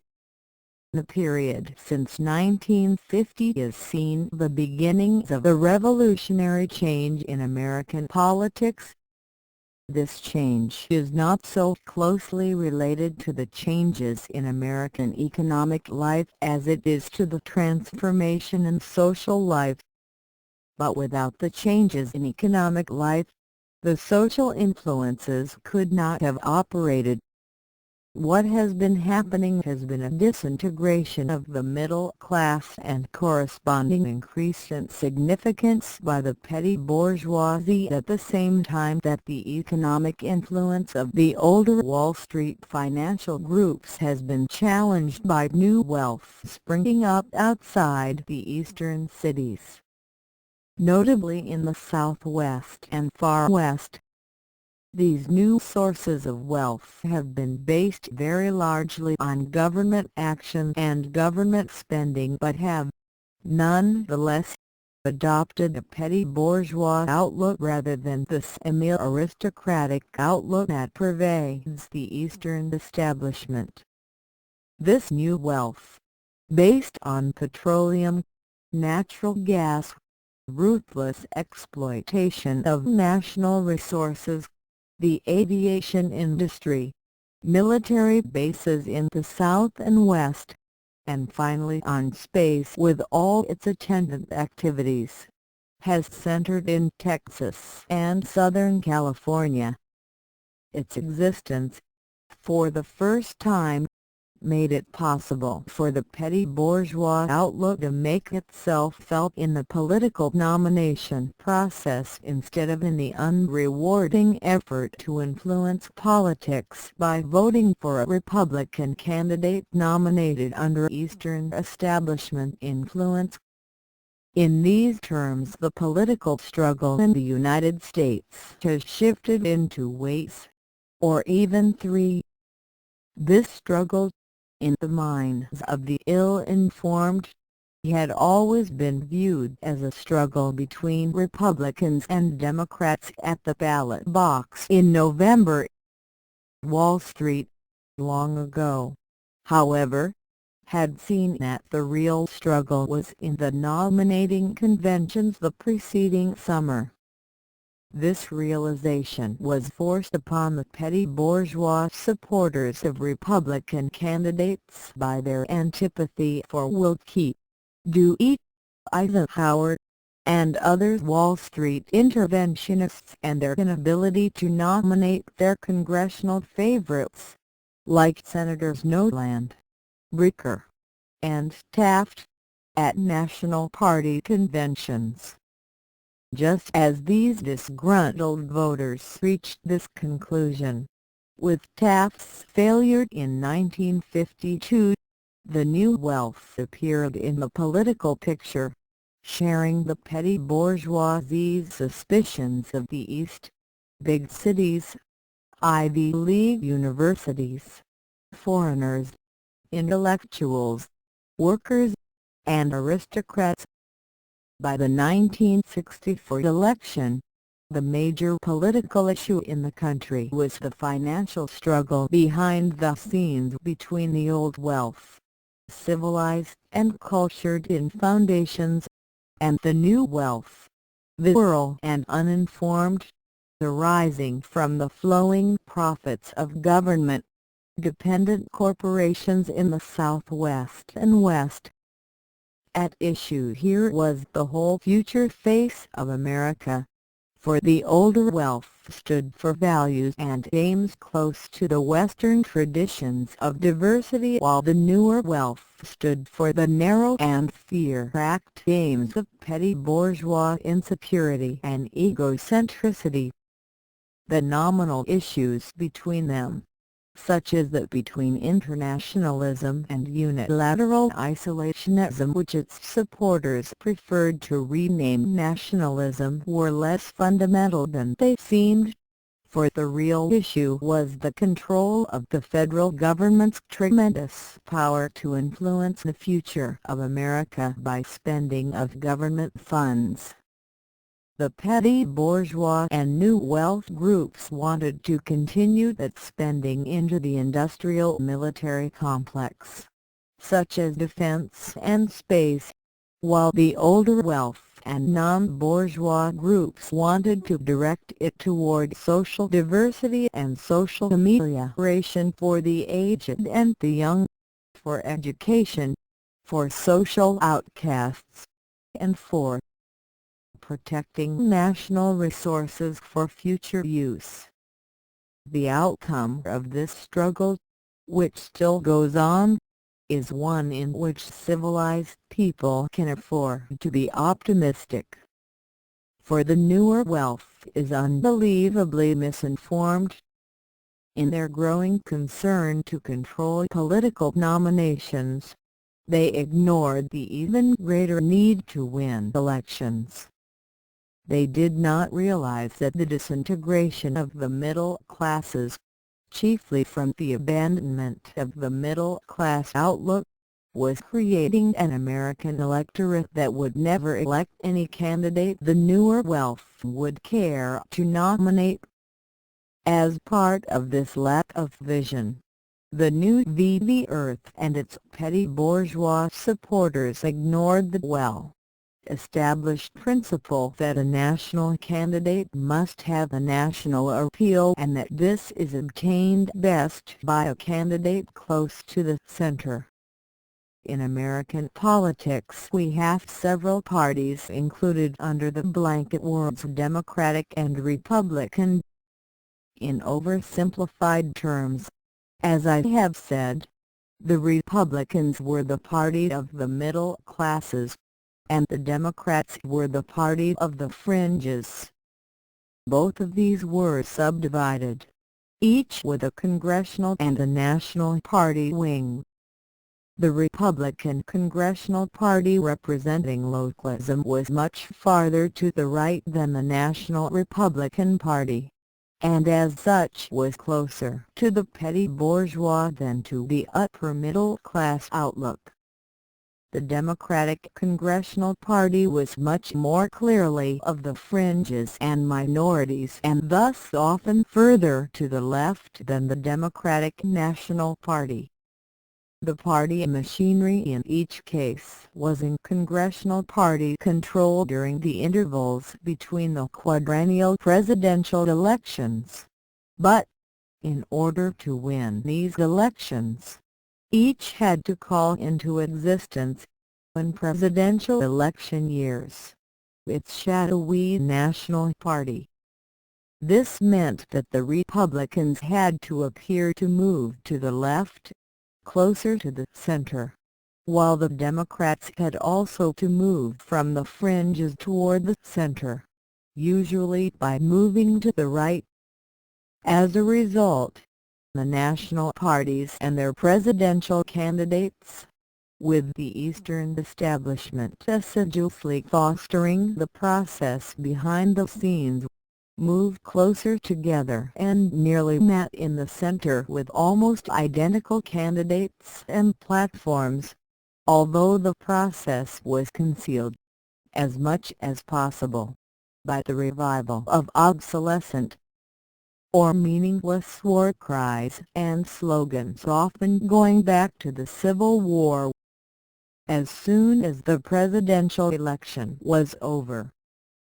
The period since 1950 has seen the beginnings of a revolutionary change in American politics. This change is not so closely related to the changes in American economic life as it is to the transformation in social life. But without the changes in economic life, the social influences could not have operated. What has been happening has been a disintegration of the middle class and corresponding increase in significance by the petty bourgeoisie at the same time that the economic influence of the older Wall Street financial groups has been challenged by new wealth springing up outside the eastern cities, notably in the Southwest and Far West. These new sources of wealth have been based very largely on government action and government spending but have, nonetheless, adopted a petty bourgeois outlook rather than the semi-aristocratic outlook that pervades the Eastern establishment. This new wealth, based on petroleum, natural gas, ruthless exploitation of national resources, the aviation industry, military bases in the South and West, and finally on space with all its attendant activities, has centered in Texas and Southern California. Its existence, for the first time, made it possible for the petty bourgeois outlook to make itself felt in the political nomination process instead of in the unrewarding effort to influence politics by voting for a Republican candidate nominated under Eastern establishment influence. In these terms, the political struggle in the United States has shifted in 2 ways, or even 3. This struggle, in the minds of the ill-informed, had always been viewed as a struggle between Republicans and Democrats at the ballot box in November. Wall Street, long ago, however, had seen that the real struggle was in the nominating conventions the preceding summer. This realization was forced upon the petty bourgeois supporters of Republican candidates by their antipathy for Willkie, Dewey, Eisenhower, and other Wall Street interventionists and their inability to nominate their congressional favorites, like Senators Noland, Bricker, and Taft, at national party conventions. Just as these disgruntled voters reached this conclusion, with Taft's failure in 1952, the new wealth appeared in the political picture, sharing the petty bourgeoisie's suspicions of the East, big cities, Ivy League universities, foreigners, intellectuals, workers, and aristocrats. By the 1964 election, the major political issue in the country was the financial struggle behind the scenes between the old wealth, civilized and cultured in foundations, and the new wealth, the rural and uninformed, arising from the flowing profits of government-dependent corporations in the Southwest and West. At issue here was the whole future face of America, for the older wealth stood for values and aims close to the Western traditions of diversity, while the newer wealth stood for the narrow and fear-racked aims of petty bourgeois insecurity and egocentricity. The nominal issues between them, such as that between internationalism and unilateral isolationism, which its supporters preferred to rename nationalism, were less fundamental than they seemed. for the real issue was the control of the federal government's tremendous power to influence the future of America by spending of government funds. The petty bourgeois and new wealth groups wanted to continue that spending into the industrial military complex, such as defense and space, while the older wealth and non-bourgeois groups wanted to direct it toward social diversity and social amelioration for the aged and the young, for education, for social outcasts, and for protecting national resources for future use. The outcome of this struggle, which still goes on, is one in which civilized people can afford to be optimistic. For the newer wealth is unbelievably misinformed. In their growing concern to control political nominations, they ignored the even greater need to win elections. They did not realize that the disintegration of the middle classes, chiefly from the abandonment of the middle-class outlook, was creating an American electorate that would never elect any candidate the newer wealth would care to nominate. As part of this lack of vision, the new the Earth and its petty bourgeois supporters ignored the well-established principle that a national candidate must have a national appeal and that this is obtained best by a candidate close to the center. In American politics we have several parties included under the blanket words Democratic and Republican. In oversimplified terms, as I have said, the Republicans were the party of the middle classes, and the Democrats were the party of the fringes. Both of these were subdivided, each with a congressional and a national party wing. The Republican Congressional Party representing localism was much farther to the right than the National Republican Party, and as such was closer to the petty bourgeois than to the upper middle class outlook. The Democratic Congressional Party was much more clearly of the fringes and minorities and thus often further to the left than the Democratic National Party. The party machinery in each case was in congressional party control during the intervals between the quadrennial presidential elections. But, in order to win these elections, each had to call into existence, in presidential election years, its shadowy national party. This meant that the Republicans had to appear to move to the left, closer to the center, while the Democrats had also to move from the fringes toward the center, usually by moving to the right. As a result, the national parties and their presidential candidates, with the Eastern establishment assiduously fostering the process behind the scenes, moved closer together and nearly met in the center with almost identical candidates and platforms, although the process was concealed, as much as possible, by the revival of obsolescent or meaningless war cries and slogans often going back to the Civil War. As soon as the presidential election was over,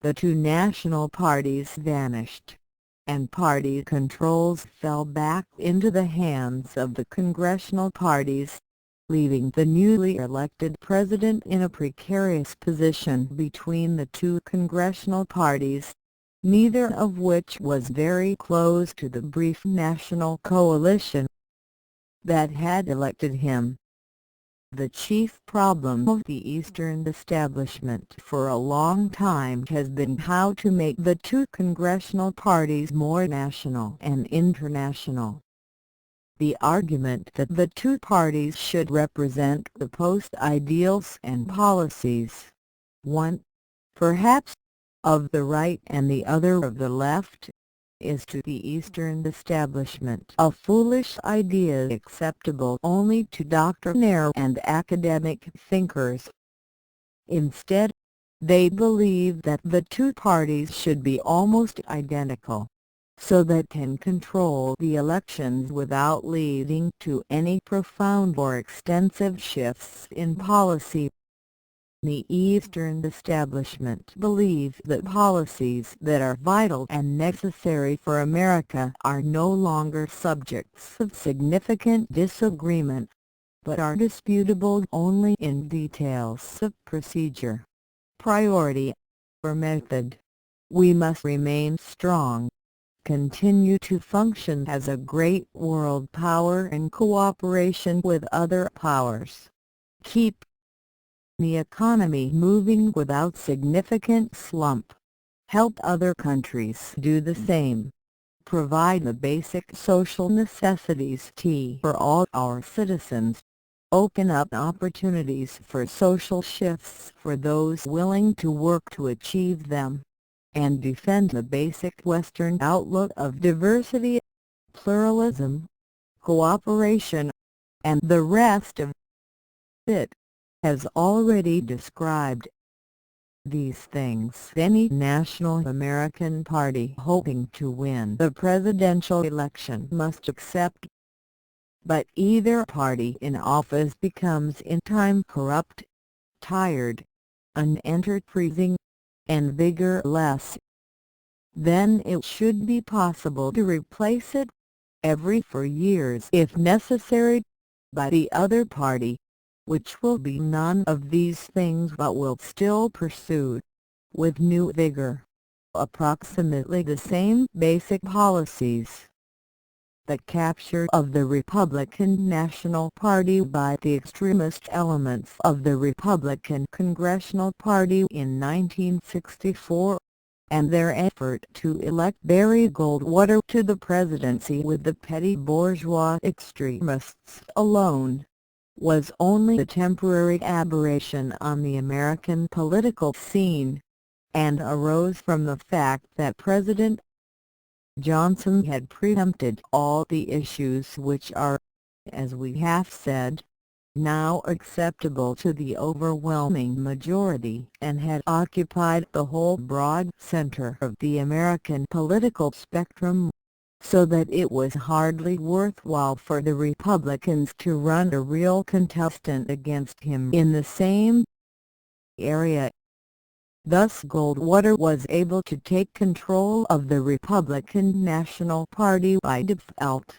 the two national parties vanished, and party controls fell back into the hands of the congressional parties, leaving the newly elected president in a precarious position between the two congressional parties, neither of which was very close to the brief national coalition that had elected him. The chief problem of the Eastern establishment for a long time has been how to make the two congressional parties more national and international. The argument that the two parties should represent the opposed ideals and policies, one, perhaps, of the right and the other of the left, is to the Eastern establishment a foolish idea acceptable only to doctrinaire and academic thinkers. Instead, they believe that the two parties should be almost identical, so that can control the elections without leading to any profound or extensive shifts in policy. The Eastern establishment believe that policies that are vital and necessary for America are no longer subjects of significant disagreement, but are disputable only in details of procedure, priority, or method. We must remain strong, continue to function as a great world power in cooperation with other powers, keep the economy moving without significant slump, help other countries do the same, provide the basic social necessities for all our citizens, open up opportunities for social shifts for those willing to work to achieve them, and defend the basic Western outlook of diversity, pluralism, cooperation, and the rest of it, as already described. These things any national American party hoping to win the presidential election must accept. But either party in office becomes in time corrupt, tired, unenterprising, and vigorless. Then it should be possible to replace it, every 4 years if necessary, by the other party, which will be none of these things but will still pursue, with new vigor, approximately the same basic policies. The capture of the Republican National Party by the extremist elements of the Republican Congressional Party in 1964, and their effort to elect Barry Goldwater to the presidency with the petty bourgeois extremists alone, was only a temporary aberration on the American political scene, and arose from the fact that President Johnson had preempted all the issues which are, as we have said, now acceptable to the overwhelming majority and had occupied the whole broad center of the American political spectrum, so that it was hardly worthwhile for the Republicans to run a real contestant against him in the same area. Thus Goldwater was able to take control of the Republican National Party by default.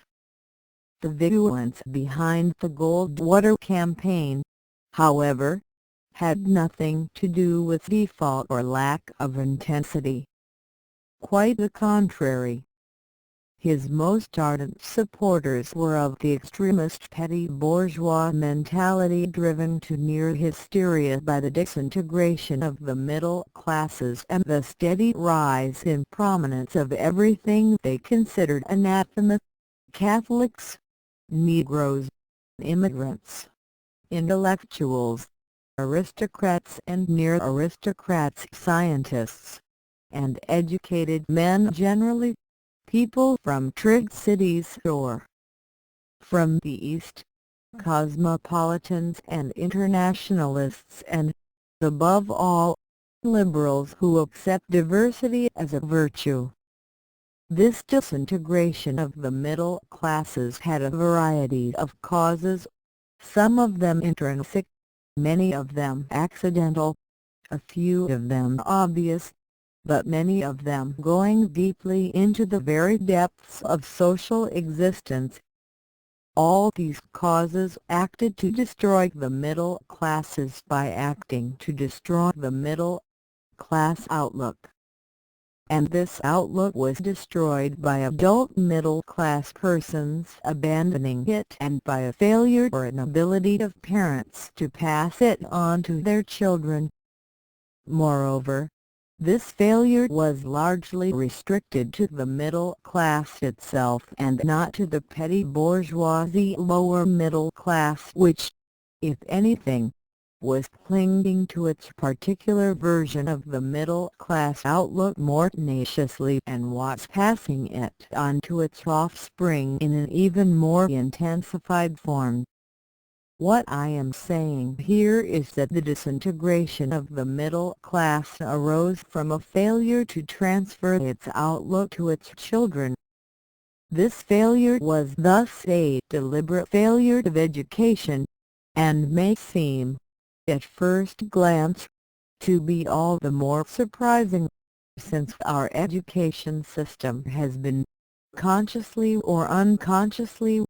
The vigilance behind the Goldwater campaign, however, had nothing to do with default or lack of intensity. Quite the contrary. His most ardent supporters were of the extremist petty bourgeois mentality driven to near hysteria by the disintegration of the middle classes and the steady rise in prominence of everything they considered anathema: Catholics, Negroes, immigrants, intellectuals, aristocrats and near-aristocrats, scientists, and educated men generally, people from trig cities or from the East, cosmopolitans and internationalists, and, above all, liberals who accept diversity as a virtue. This disintegration of the middle classes had a variety of causes, some of them intrinsic, many of them accidental, a few of them obvious, but many of them going deeply into the very depths of social existence. All these causes acted to destroy the middle classes by acting to destroy the middle class outlook. And this outlook was destroyed by adult middle-class persons abandoning it and by a failure or inability of parents to pass it on to their children. Moreover, this failure was largely restricted to the middle class itself and not to the petty bourgeoisie lower middle class which, if anything, was clinging to its particular version of the middle-class outlook more tenaciously and was passing it on to its offspring in an even more intensified form. What I am saying here is that the disintegration of the middle class arose from a failure to transfer its outlook to its children. This failure was thus a deliberate failure of education, and may seem, at first glance, to be all the more surprising, since our education system has been, consciously or unconsciously,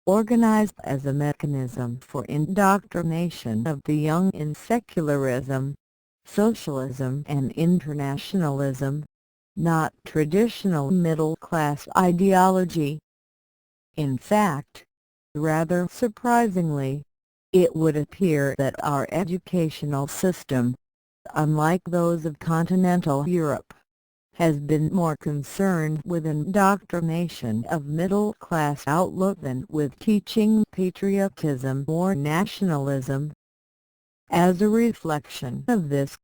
organized as a mechanism for indoctrination of the young in secularism, socialism and internationalism, not traditional middle-class ideology. In fact, rather surprisingly, it would appear that our educational system, unlike those of continental Europe, has been more concerned with indoctrination of middle-class outlook than with teaching patriotism or nationalism. As a reflection of this,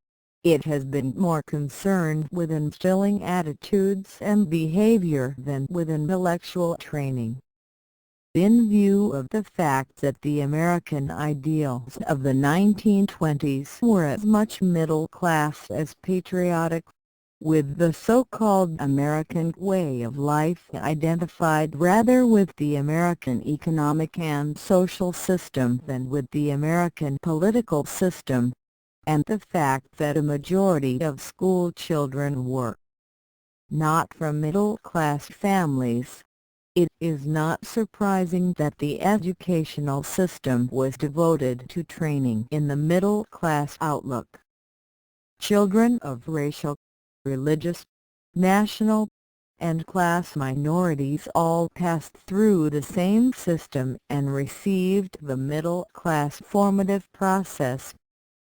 it has been more concerned with instilling attitudes and behavior than with intellectual training. In view of the fact that the American ideals of the 1920s were as much middle class as patriotic, with the so-called American way of life identified rather with the American economic and social system than with the American political system, and the fact that a majority of school children were not from middle-class families, it is not surprising that the educational system was devoted to training in the middle-class outlook. Children of racial, religious, national, and class minorities all passed through the same system and received the middle-class formative process,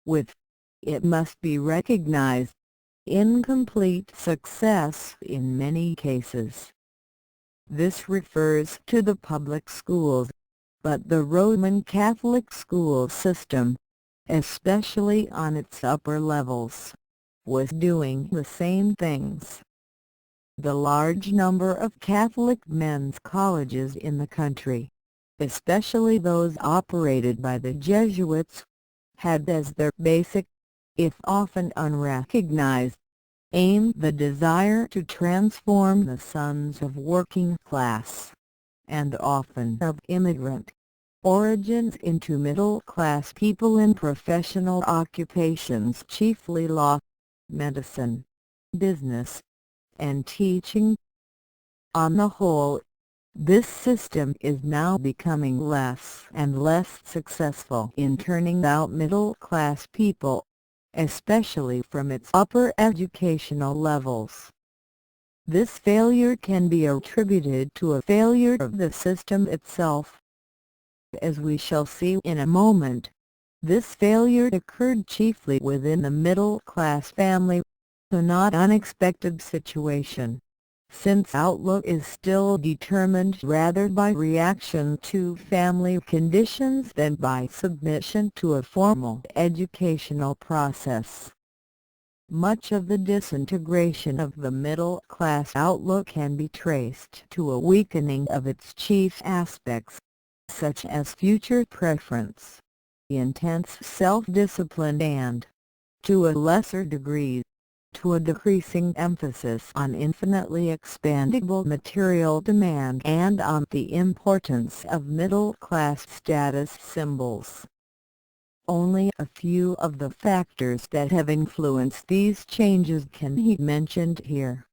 with, it must be recognized, incomplete success in many cases. This refers to the public schools, but the Roman Catholic school system, especially on its upper levels, was doing the same things. The large number of Catholic men's colleges in the country, especially those operated by the Jesuits, had as their basic, if often unrecognized, aim the desire to transform the sons of working class, and often of immigrant, origins into middle-class people in professional occupations, chiefly law, medicine, business, and teaching. On the whole, this system is now becoming less and less successful in turning out middle-class people, especially from its upper educational levels. This failure can be attributed to a failure of the system itself. As we shall see in a moment, this failure occurred chiefly within the middle-class family, a not unexpected situation, since outlook is still determined rather by reaction to family conditions than by submission to a formal educational process. Much of the disintegration of the middle-class outlook can be traced to a weakening of its chief aspects, such as future preference, intense self-discipline and, to a lesser degree, to a decreasing emphasis on infinitely expandable material demand and on the importance of middle-class status symbols. Only a few of the factors that have influenced these changes can be mentioned here.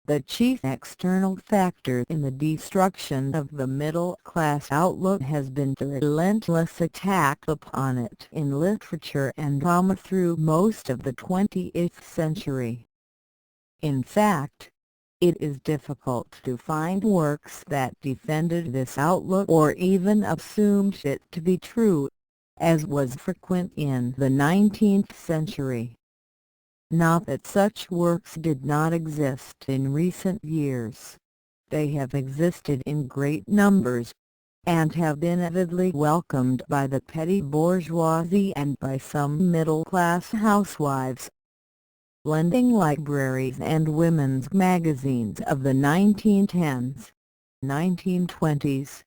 The chief external factor in the destruction of the middle-class outlook has been the relentless attack upon it in literature and drama through most of the 20th century. In fact, it is difficult to find works that defended this outlook or even assumed it to be true, as was frequent in the 19th century. Not that such works did not exist in recent years. They have existed in great numbers, and have been avidly welcomed by the petty bourgeoisie and by some middle-class housewives. Lending libraries and women's magazines of the 1910s, 1920s,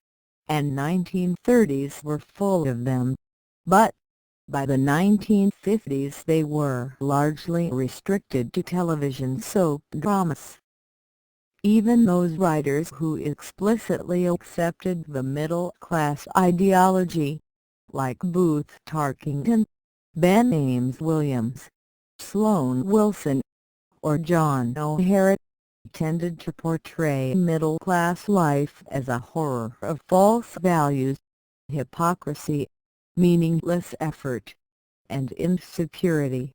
and 1930s were full of them, but by the 1950s they were largely restricted to television soap dramas. Even those writers who explicitly accepted the middle-class ideology, like Booth Tarkington, Ben Ames Williams, Sloane Wilson, or John O'Hara, tended to portray middle-class life as a horror of false values, hypocrisy, meaningless effort, and insecurity.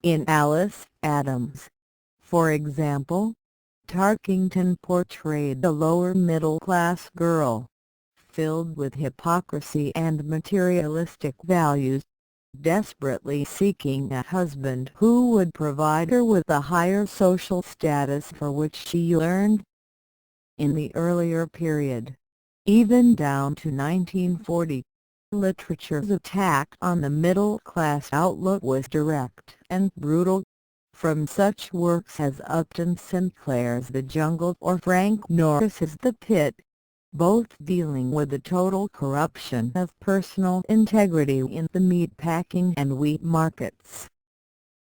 In Alice Adams, for example, Tarkington portrayed a lower-middle-class girl, filled with hypocrisy and materialistic values, desperately seeking a husband who would provide her with the higher social status for which she yearned. In the earlier period, even down to 1940, literature's attack on the middle-class outlook was direct and brutal, from such works as Upton Sinclair's The Jungle or Frank Norris's The Pit, both dealing with the total corruption of personal integrity in the meatpacking and wheat markets.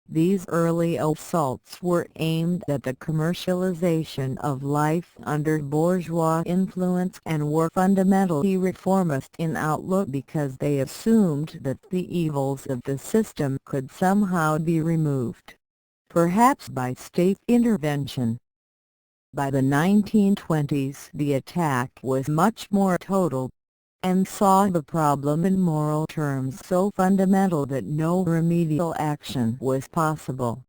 These early assaults were aimed at the commercialization of life under bourgeois influence and were fundamentally reformist in outlook because they assumed that the evils of the system could somehow be removed, perhaps by state intervention. By the 1920s the attack was much more total, and saw the problem in moral terms so fundamental that no remedial action was possible.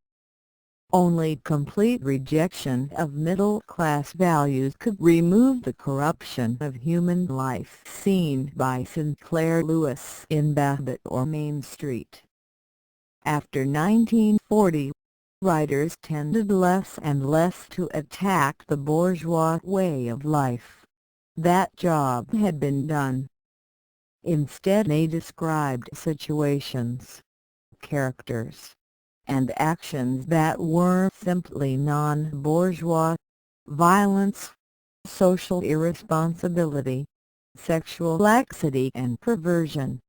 Only complete rejection of middle-class values could remove the corruption of human life seen by Sinclair Lewis in Babbitt or Main Street. After 1940, writers tended less and less to attack the bourgeois way of life. That job had been done. Instead they described situations, characters, and actions that were simply non-bourgeois: violence, social irresponsibility, sexual laxity and perversion,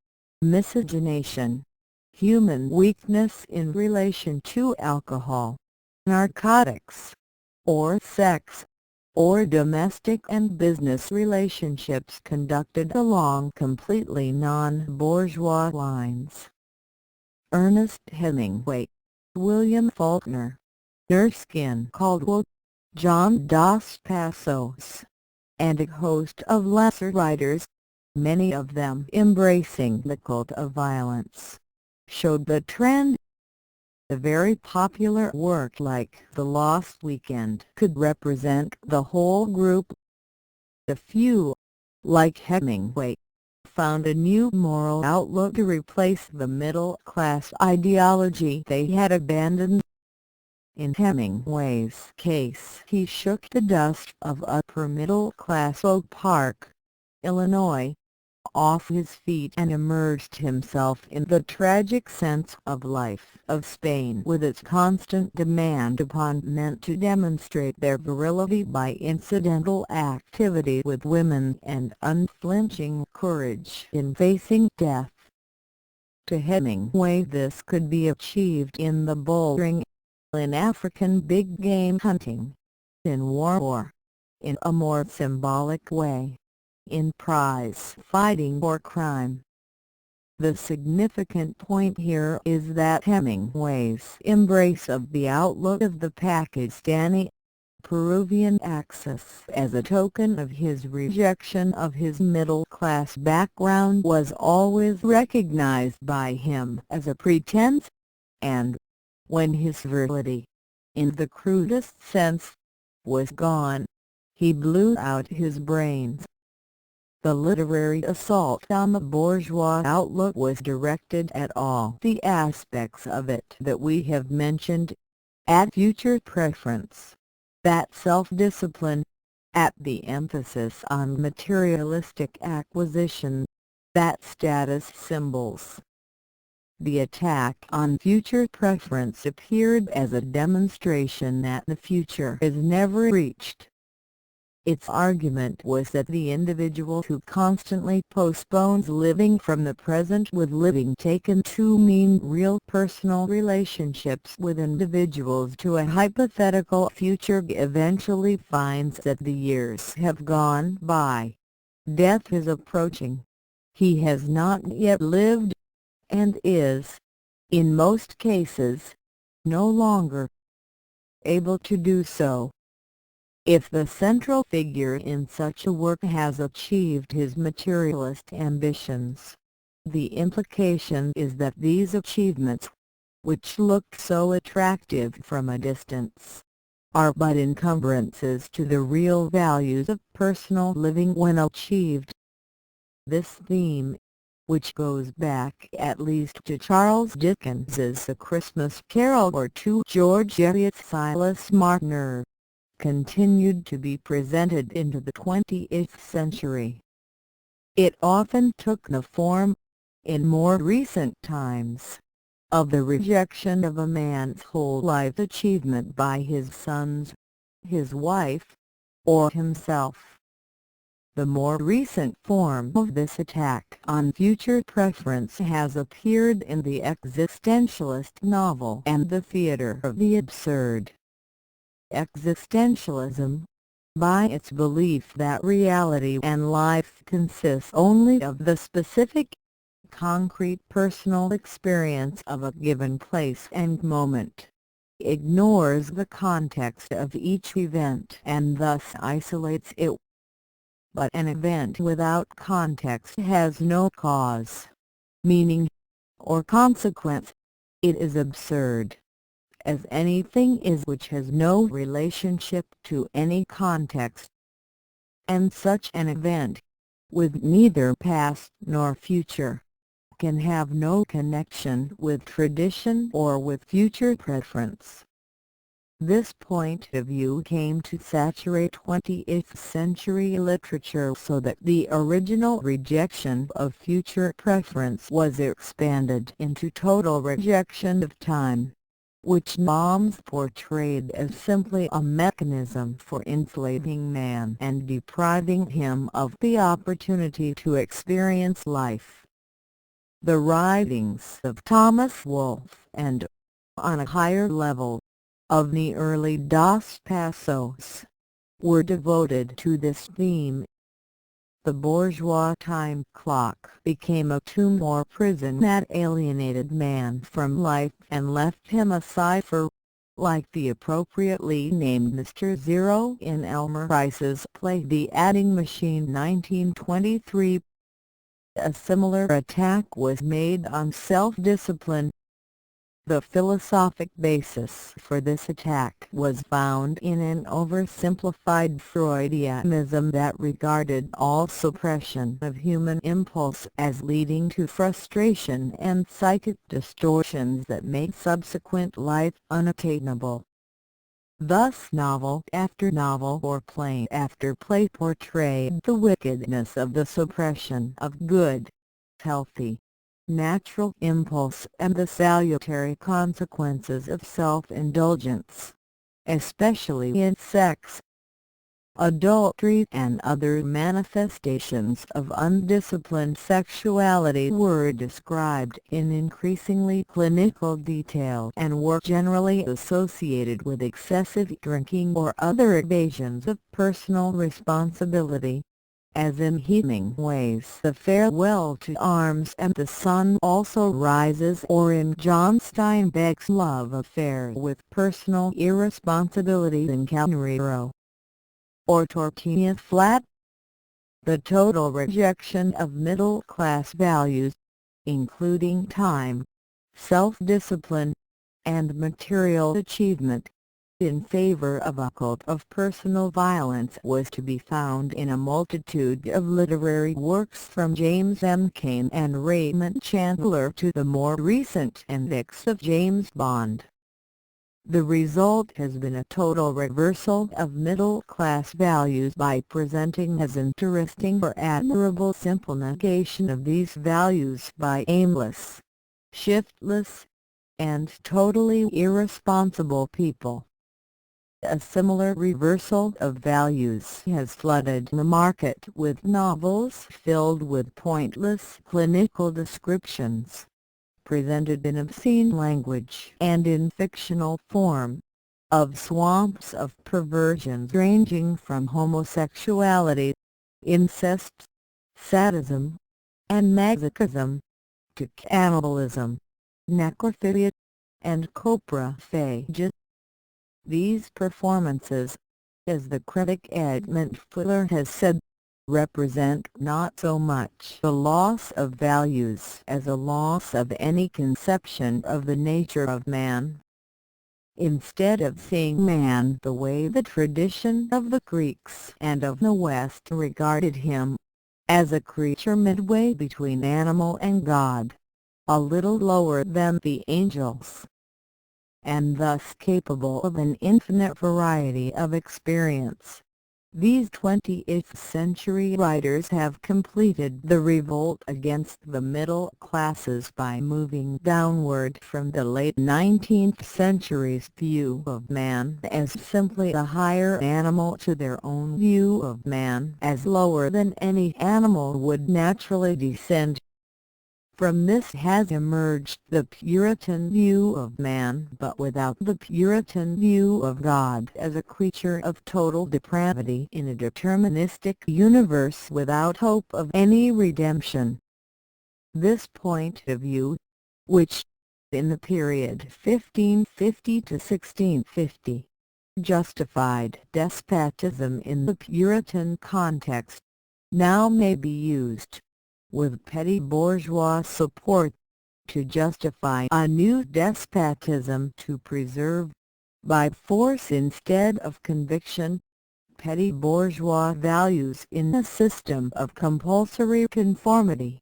miscegenation, human weakness in relation to alcohol, narcotics, or sex, or domestic and business relationships conducted along completely non-bourgeois lines. Ernest Hemingway, William Faulkner, Erskine Caldwell, John Dos Passos, and a host of lesser writers, many of them embracing the cult of violence, showed the trend. A very popular work like The Lost Weekend could represent the whole group. A few, like Hemingway, found a new moral outlook to replace the middle-class ideology they had abandoned. In Hemingway's case, he shook the dust of upper-middle-class Oak Park, Illinois, off his feet and immersed himself in the tragic sense of life of Spain with its constant demand upon men to demonstrate their virility by incidental activity with women and unflinching courage in facing death. To Hemingway this could be achieved in the bull ring, in African big game hunting, in war or, in a more symbolic way, in prize fighting or crime. The significant point here is that Hemingway's embrace of the outlook of the Pakistani, Peruvian Axis as a token of his rejection of his middle-class background was always recognized by him as a pretense, and, when his virility, in the crudest sense, was gone, he blew out his brains. The literary assault on the bourgeois outlook was directed at all the aspects of it that we have mentioned, at future preference, that self-discipline, at the emphasis on materialistic acquisition, that status symbols. The attack on future preference appeared as a demonstration that the future is never reached. Its argument was that the individual who constantly postpones living from the present with living taken to mean real personal relationships with individuals to a hypothetical future eventually finds that the years have gone by. Death is approaching. He has not yet lived, and is, in most cases, no longer able to do so. If the central figure in such a work has achieved his materialist ambitions, the implication is that these achievements, which look so attractive from a distance, are but encumbrances to the real values of personal living when achieved. This theme, which goes back at least to Charles Dickens's A Christmas Carol or to George Eliot's Silas Marner, continued to be presented into the 20th century. It often took the form, in more recent times, of the rejection of a man's whole life achievement by his sons, his wife, or himself. The more recent form of this attack on future preference has appeared in the existentialist novel and the theatre of the absurd. Existentialism, by its belief that reality and life consists only of the specific, concrete personal experience of a given place and moment, ignores the context of each event and thus isolates it. But an event without context has no cause, meaning, or consequence. It is absurd, as anything is which has no relationship to any context. And such an event, with neither past nor future, can have no connection with tradition or with future preference. This point of view came to saturate 20th century literature so that the original rejection of future preference was expanded into total rejection of time, which Moms portrayed as simply a mechanism for enslaving man and depriving him of the opportunity to experience life. The writings of Thomas Wolfe and, on a higher level, of the early Dos Passos, were devoted to this theme. The bourgeois time clock became a tomb or prison that alienated man from life and left him a cipher, like the appropriately named Mr. Zero in Elmer Price's play The Adding Machine 1923. A similar attack was made on self-discipline. The philosophic basis for this attack was found in an oversimplified Freudianism that regarded all suppression of human impulse as leading to frustration and psychic distortions that made subsequent life unattainable. Thus novel after novel or play after play portrayed the wickedness of the suppression of good, healthy, natural impulse and the salutary consequences of self-indulgence, especially in sex. Adultery and other manifestations of undisciplined sexuality were described in increasingly clinical detail and were generally associated with excessive drinking or other evasions of personal responsibility, as in Hemingway's The Farewell to Arms and the Sun Also Rises, or in John Steinbeck's love affair with personal irresponsibility in Camarero or Tortilla Flat. The total rejection of middle-class values, including time, self-discipline, and material achievement, in favor of a cult of personal violence was to be found in a multitude of literary works from James M. Cain and Raymond Chandler to the more recent antics of James Bond. The result has been a total reversal of middle-class values by presenting as interesting or admirable simple negation of these values by aimless, shiftless, and totally irresponsible people. A similar reversal of values has flooded the market with novels filled with pointless clinical descriptions, presented in obscene language and in fictional form, of swamps of perversions ranging from homosexuality, incest, sadism, and masochism, to cannibalism, necrophilia, and coprophagia. These performances, as the critic Edmund Fuller has said, represent not so much the loss of values as a loss of any conception of the nature of man. Instead of seeing man the way the tradition of the Greeks and of the West regarded him, as a creature midway between animal and God, a little lower than the angels, and thus capable of an infinite variety of experience, these 20th century writers have completed the revolt against the middle classes by moving downward from the late 19th century's view of man as simply a higher animal to their own view of man as lower than any animal would naturally descend. From this has emerged the Puritan view of man, but without the Puritan view of God as a creature of total depravity in a deterministic universe without hope of any redemption. This point of view, which, in the period 1550 to 1650, justified despotism in the Puritan context, now may be used, with petty bourgeois support, to justify a new despotism to preserve, by force instead of conviction, petty bourgeois values in a system of compulsory conformity.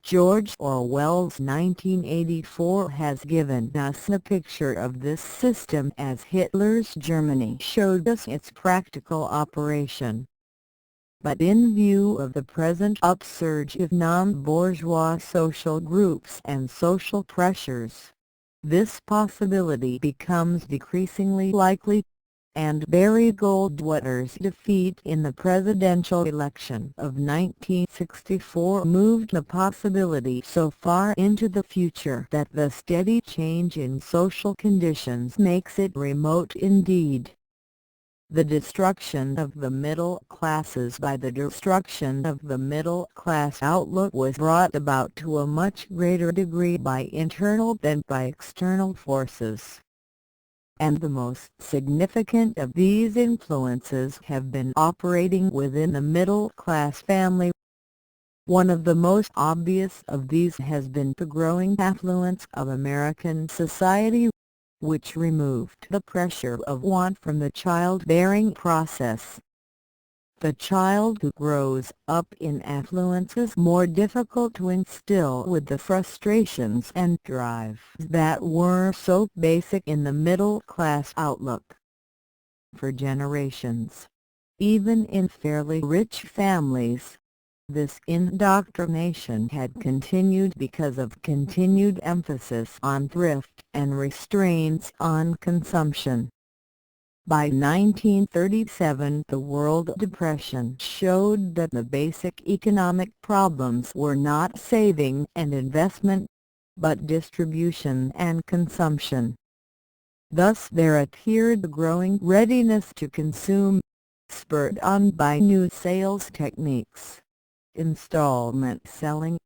George Orwell's 1984 has given us a picture of this system as Hitler's Germany showed us its practical operation. But in view of the present upsurge of non-bourgeois social groups and social pressures, this possibility becomes decreasingly likely, and Barry Goldwater's defeat in the presidential election of 1964 moved the possibility so far into the future that the steady change in social conditions makes it remote indeed. The destruction of the middle classes by the destruction of the middle class outlook was brought about to a much greater degree by internal than by external forces. And the most significant of these influences have been operating within the middle class family. One of the most obvious of these has been the growing affluence of American society, which removed the pressure of want from the childbearing process. The child who grows up in affluence is more difficult to instill with the frustrations and drives that were so basic in the middle-class outlook. For generations, even in fairly rich families, this indoctrination had continued because of continued emphasis on thrift and restraints on consumption. By 1937 the World Depression showed that the basic economic problems were not saving and investment, but distribution and consumption. Thus there appeared the growing readiness to consume, spurred on by new sales techniques, installment selling,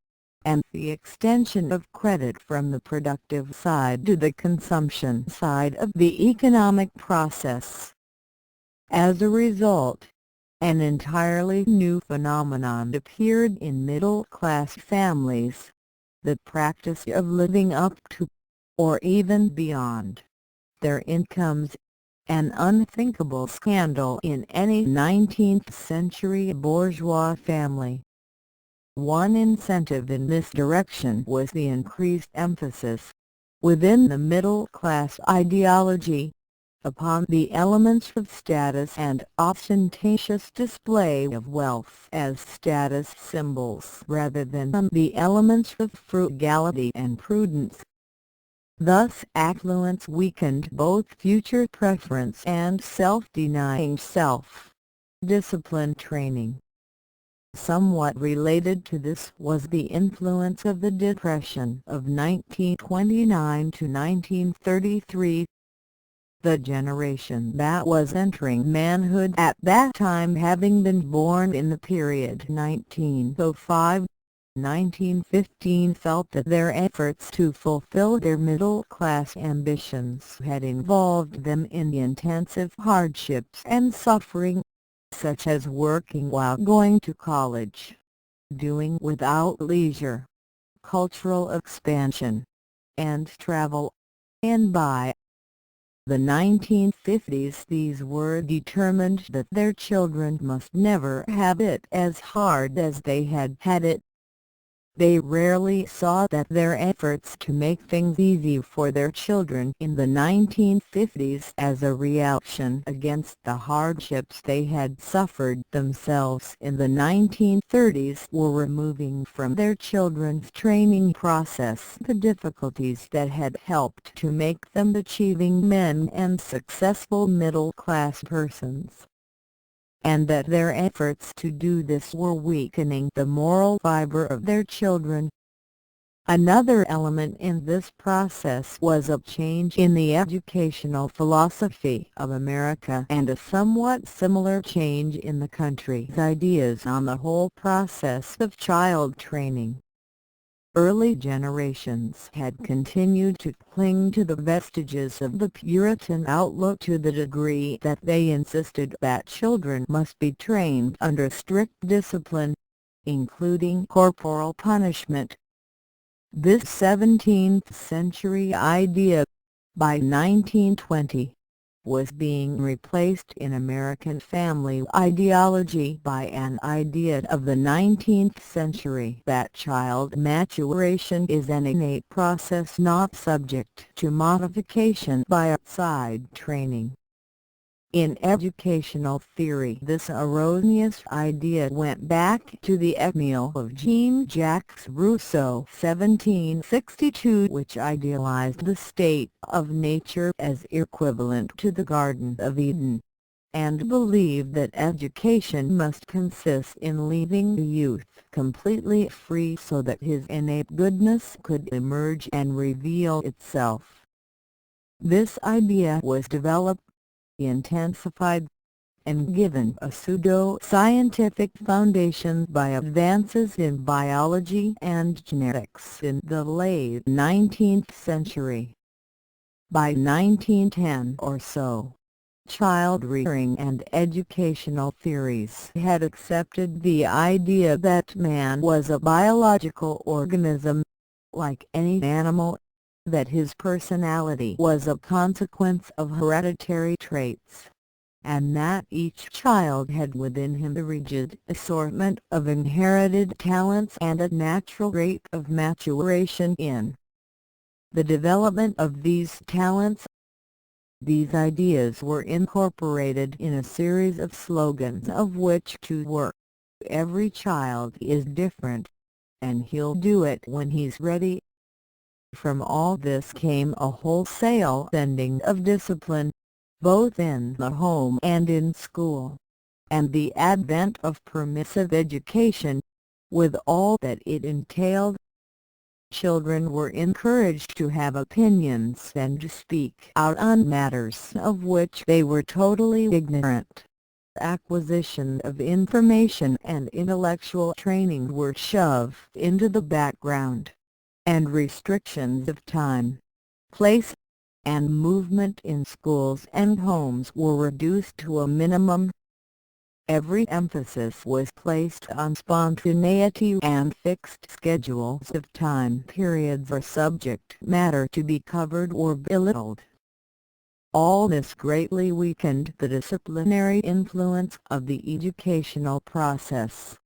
and the extension of credit from the productive side to the consumption side of the economic process. As a result, an entirely new phenomenon appeared in middle-class families: the practice of living up to, or even beyond, their incomes, an unthinkable scandal in any 19th-century bourgeois family. One incentive in this direction was the increased emphasis, within the middle-class ideology, upon the elements of status and ostentatious display of wealth as status symbols rather than on the elements of frugality and prudence. Thus affluence weakened both future preference and self-denying self-discipline training. Somewhat related to this was the influence of the Depression of 1929 to 1933. The generation that was entering manhood at that time, having been born in the period 1905-1915, felt that their efforts to fulfill their middle-class ambitions had involved them in intensive hardships and suffering, such as working while going to college, doing without leisure, cultural expansion, and travel, and by the 1950s these were determined that their children must never have it as hard as they had had it. They rarely saw that their efforts to make things easy for their children in the 1950s as a reaction against the hardships they had suffered themselves in the 1930s were removing from their children's training process the difficulties that had helped to make them achieving men and successful middle-class persons, and that their efforts to do this were weakening the moral fiber of their children. Another element in this process was a change in the educational philosophy of America and a somewhat similar change in the country's ideas on the whole process of child training. Early generations had continued to cling to the vestiges of the Puritan outlook to the degree that they insisted that children must be trained under strict discipline, including corporal punishment. This 17th-century idea, by 1920, was being replaced in American family ideology by an idea of the 19th century that child maturation is an innate process not subject to modification by outside training. In educational theory, this erroneous idea went back to the Emile of Jean-Jacques Rousseau 1762, which idealized the state of nature as equivalent to the Garden of Eden, and believed that education must consist in leaving the youth completely free so that his innate goodness could emerge and reveal itself. This idea was developed, intensified, and given a pseudo-scientific foundation by advances in biology and genetics in the late 19th century. By 1910 or so, child-rearing and educational theories had accepted the idea that man was a biological organism, like any animal, that his personality was a consequence of hereditary traits, and that each child had within him a rigid assortment of inherited talents and a natural rate of maturation in the development of these talents. These ideas were incorporated in a series of slogans of which two were, "Every child is different," and "He'll do it when he's ready." From all this came a wholesale ending of discipline, both in the home and in school, and the advent of permissive education, with all that it entailed. Children were encouraged to have opinions and to speak out on matters of which they were totally ignorant. Acquisition of information and intellectual training were shoved into the background, and restrictions of time, place, and movement in schools and homes were reduced to a minimum. Every emphasis was placed on spontaneity and fixed schedules of time periods or subject matter to be covered or belittled. All this greatly weakened the disciplinary influence of the educational process,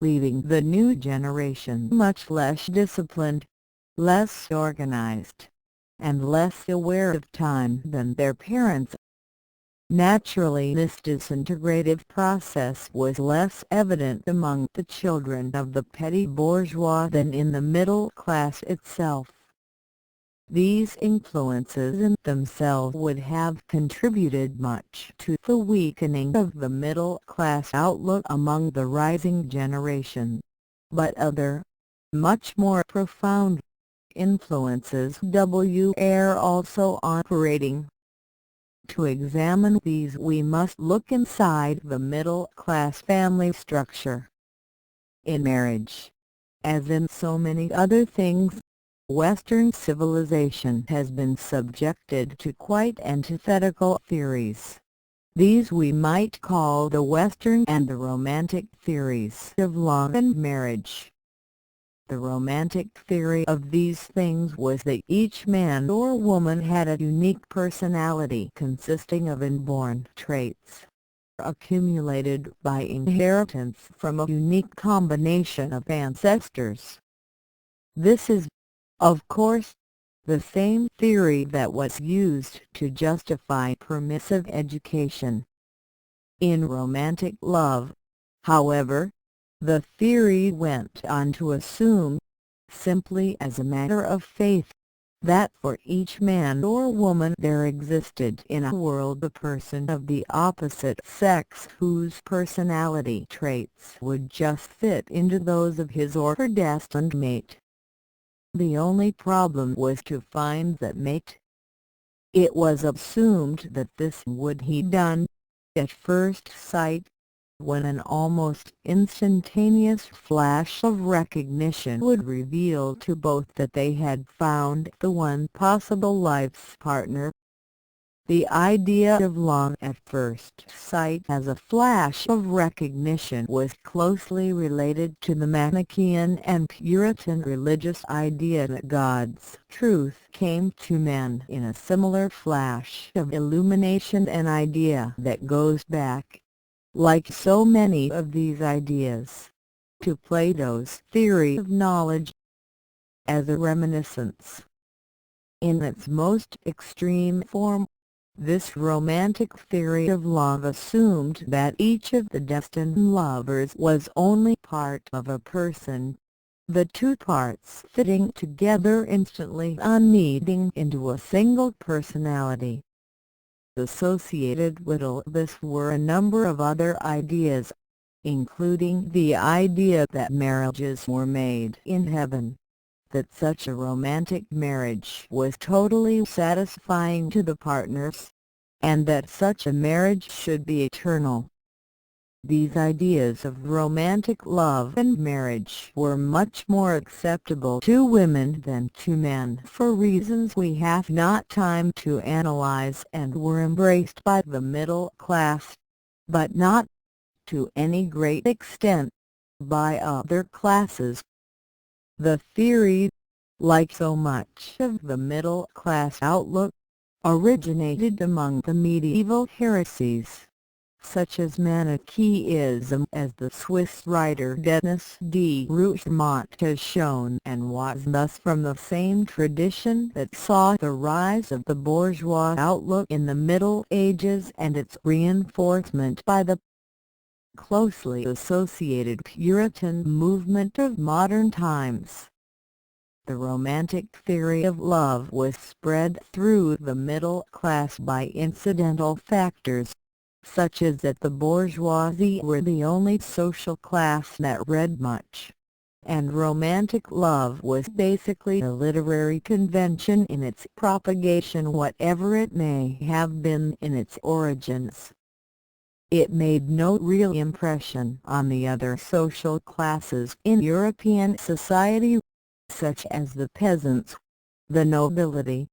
leaving the new generation much less disciplined, less organized, and less aware of time than their parents. Naturally, this disintegrative process was less evident among the children of the petty bourgeois than in the middle class itself. These influences in themselves would have contributed much to the weakening of the middle-class outlook among the rising generation, but other, much more profound, influences were also operating. To examine these we must look inside the middle-class family structure. In marriage, as in so many other things, Western civilization has been subjected to quite antithetical theories. These we might call the Western and the Romantic theories of love and marriage. The Romantic theory of these things was that each man or woman had a unique personality consisting of inborn traits, accumulated by inheritance from a unique combination of ancestors. This is, of course, the same theory that was used to justify permissive education. In romantic love, however, the theory went on to assume, simply as a matter of faith, that for each man or woman there existed in a world a person of the opposite sex whose personality traits would just fit into those of his or her destined mate. The only problem was to find that mate. It was assumed that this would be done, at first sight, when an almost instantaneous flash of recognition would reveal to both that they had found the one possible life's partner. The idea of love at first sight as a flash of recognition was closely related to the Manichaean and Puritan religious idea that God's truth came to men in a similar flash of illumination, an idea that goes back, like so many of these ideas, to Plato's theory of knowledge. As a reminiscence, in its most extreme form, this romantic theory of love assumed that each of the destined lovers was only part of a person, the two parts fitting together instantly on meeting into a single personality. Associated with all this were a number of other ideas, including the idea that marriages were made in heaven, that such a romantic marriage was totally satisfying to the partners, and that such a marriage should be eternal. These ideas of romantic love and marriage were much more acceptable to women than to men for reasons we have not time to analyze, and were embraced by the middle class, but not, to any great extent, by other classes. The theory, like so much of the middle-class outlook, originated among the medieval heresies, such as Manichaeism, as the Swiss writer Denis de Rougemont has shown, and was thus from the same tradition that saw the rise of the bourgeois outlook in the Middle Ages and its reinforcement by the closely associated Puritan movement of modern times. The Romantic theory of love was spread through the middle class by incidental factors, such as that the bourgeoisie were the only social class that read much, and romantic love was basically a literary convention in its propagation, whatever it may have been in its origins. It made no real impression on the other social classes in European society, such as the peasants, the nobility,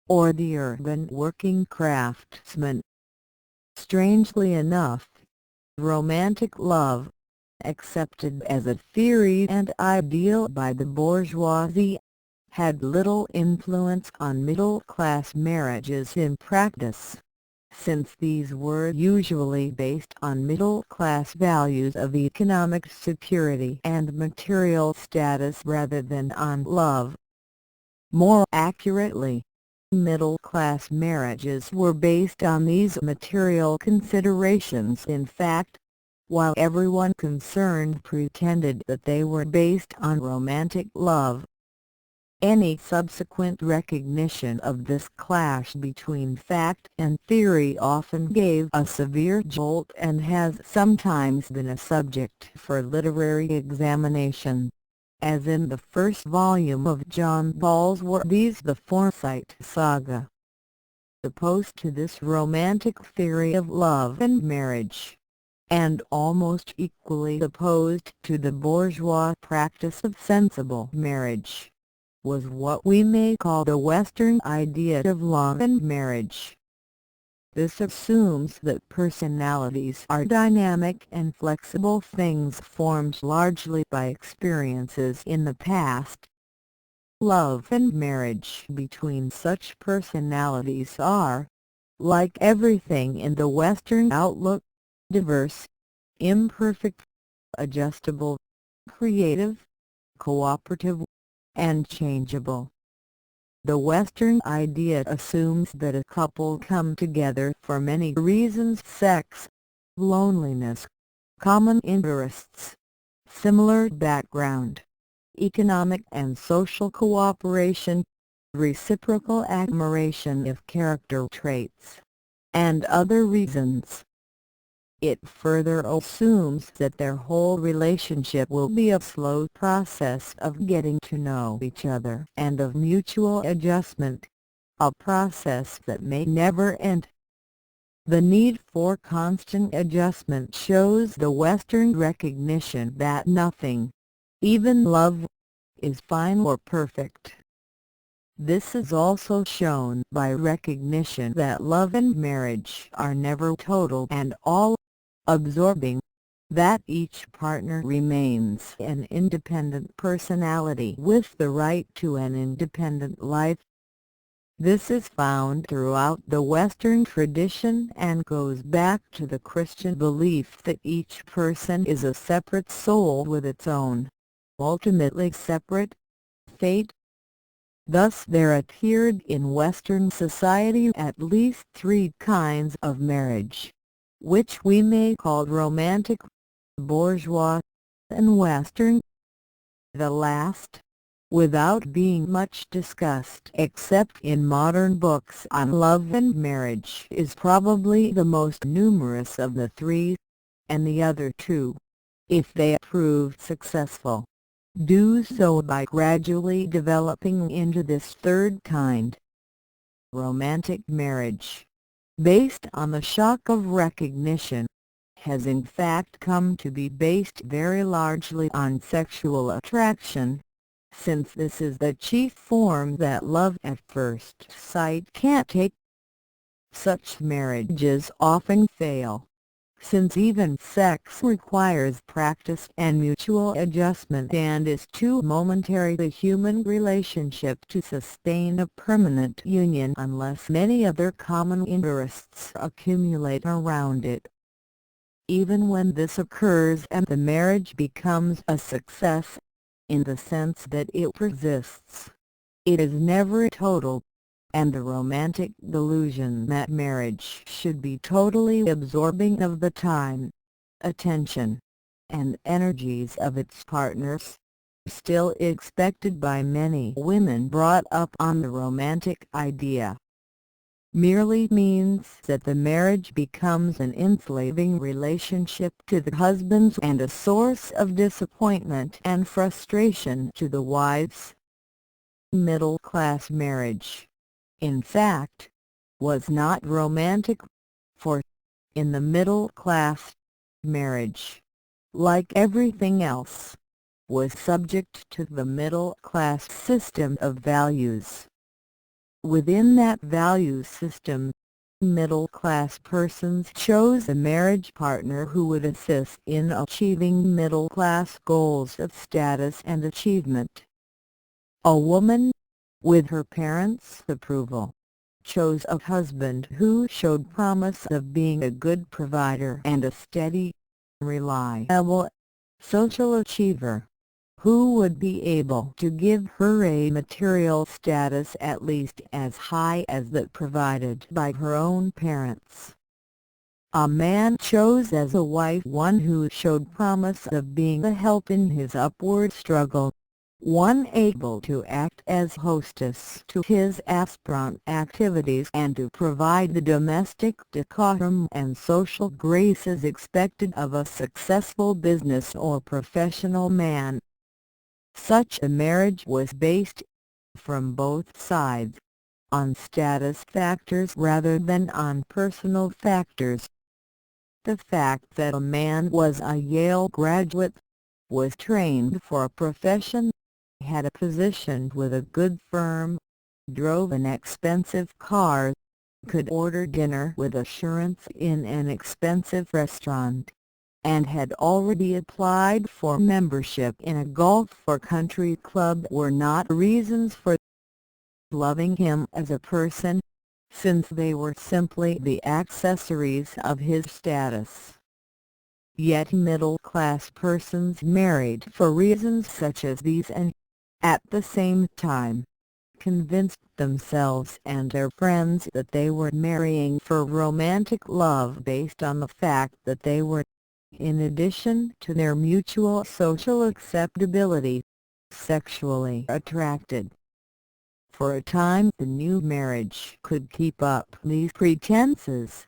or the urban working craftsmen. Strangely enough, romantic love, accepted as a theory and ideal by the bourgeoisie, had little influence on middle-class marriages in practice, since these were usually based on middle-class values of economic security and material status rather than on love. More accurately, Middle-class marriages were based on these material considerations in fact, while everyone concerned pretended that they were based on romantic love. Any subsequent recognition of this clash between fact and theory often gave a severe jolt and has sometimes been a subject for literary examination, as in the first volume of John Galsworthy's The Forsyte Saga. Opposed to this romantic theory of love and marriage, and almost equally opposed to the bourgeois practice of sensible marriage, was what we may call the Western idea of love and marriage. This assumes that personalities are dynamic and flexible things formed largely by experiences in the past. Love and marriage between such personalities are, like everything in the Western outlook, diverse, imperfect, adjustable, creative, cooperative, and changeable. The Western idea assumes that a couple come together for many reasons: sex, loneliness, common interests, similar background, economic and social cooperation, reciprocal admiration of character traits, and other reasons. It further assumes that their whole relationship will be a slow process of getting to know each other and of mutual adjustment, a process that may never end. The need for constant adjustment shows the Western recognition that nothing, even love, is fine or perfect. This is also shown by recognition that love and marriage are never total and all-absorbing, that each partner remains an independent personality with the right to an independent life. This is found throughout the Western tradition and goes back to the Christian belief that each person is a separate soul with its own, ultimately separate, fate. Thus there appeared in Western society at least three kinds of marriage, which we may call romantic, bourgeois, and Western. The last, without being much discussed except in modern books on love and marriage, is probably the most numerous of the three, and the other two, if they prove successful, do so by gradually developing into this third kind. Romantic marriage, based on the shock of recognition, has in fact come to be based very largely on sexual attraction, since this is the chief form that love at first sight can't take. Such marriages often fail, since even sex requires practice and mutual adjustment and is too momentary a human relationship to sustain a permanent union unless many other common interests accumulate around it. Even when this occurs and the marriage becomes a success, in the sense that it persists, it is never total, and the romantic delusion that marriage should be totally absorbing of the time, attention, and energies of its partners, still expected by many women brought up on the romantic idea, merely means that the marriage becomes an enslaving relationship to the husbands and a source of disappointment and frustration to the wives. Middle-class marriage, in fact, was not romantic, for, in the middle class, marriage, like everything else, was subject to the middle-class system of values. Within that value system, middle-class persons chose a marriage partner who would assist in achieving middle-class goals of status and achievement. A woman, with her parents' approval, chose a husband who showed promise of being a good provider and a steady, reliable, social achiever, who would be able to give her a material status at least as high as that provided by her own parents. A man chose as a wife one who showed promise of being a help in his upward struggle, one able to act as hostess to his aspirant activities and to provide the domestic decorum and social graces expected of a successful business or professional man. Such a marriage was based, from both sides, on status factors rather than on personal factors. The fact that a man was a Yale graduate, was trained for a profession, had a position with a good firm, drove an expensive car, could order dinner with assurance in an expensive restaurant, and had already applied for membership in a golf or country club were not reasons for loving him as a person, since they were simply the accessories of his status. Yet middle-class persons married for reasons such as these and, at the same time, convinced themselves and their friends that they were marrying for romantic love based on the fact that they were, in addition to their mutual social acceptability, sexually attracted. For a time the new marriage could keep up these pretenses,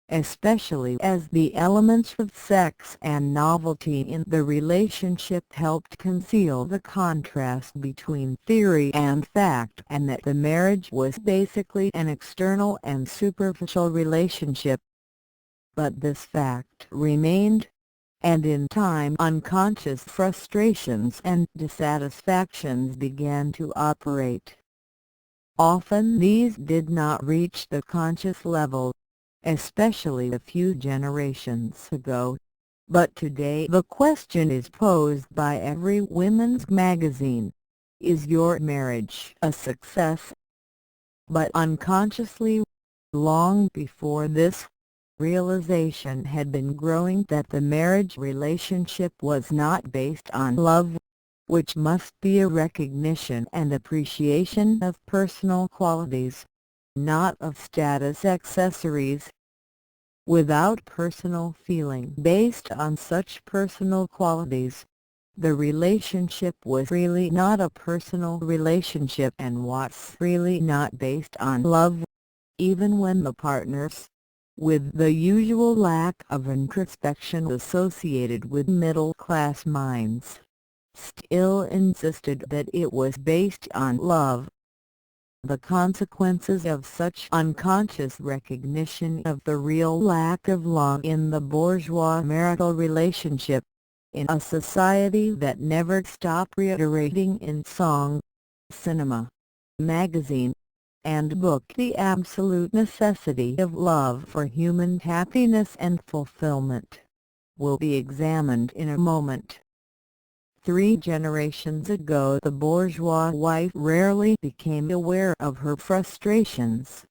especially as the elements of sex and novelty in the relationship helped conceal the contrast between theory and fact and that the marriage was basically an external and superficial relationship. But this fact remained, and in time unconscious frustrations and dissatisfactions began to operate. Often these did not reach the conscious level, especially a few generations ago, but today the question is posed by every women's magazine: is your marriage a success? But unconsciously, long before this, realization had been growing that the marriage relationship was not based on love, which must be a recognition and appreciation of personal qualities, not of status accessories. Without personal feeling based on such personal qualities, the relationship was really not a personal relationship and was really not based on love, even when the partners, with the usual lack of introspection associated with middle-class minds, still insisted that it was based on love. The consequences of such unconscious recognition of the real lack of love in the bourgeois marital relationship, in a society that never stopped reiterating in song, cinema, magazine, and book the absolute necessity of love for human happiness and fulfillment, will be examined in a moment. 3 generations ago the bourgeois wife rarely became aware of her frustrations.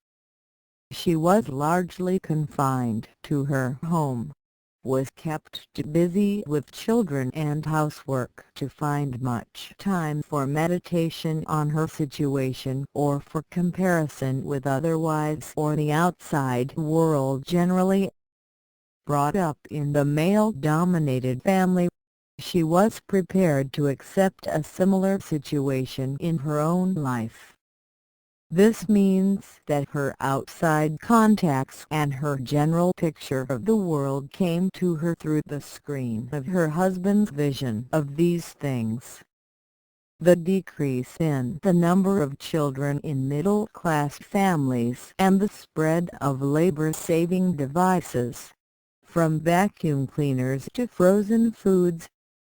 She was largely confined to her home, was kept too busy with children and housework to find much time for meditation on her situation or for comparison with other wives or the outside world generally. Brought up in the male-dominated family, she was prepared to accept a similar situation in her own life. This means that her outside contacts and her general picture of the world came to her through the screen of her husband's vision of these things. The decrease in the number of children in middle-class families and the spread of labor-saving devices, from vacuum cleaners to frozen foods,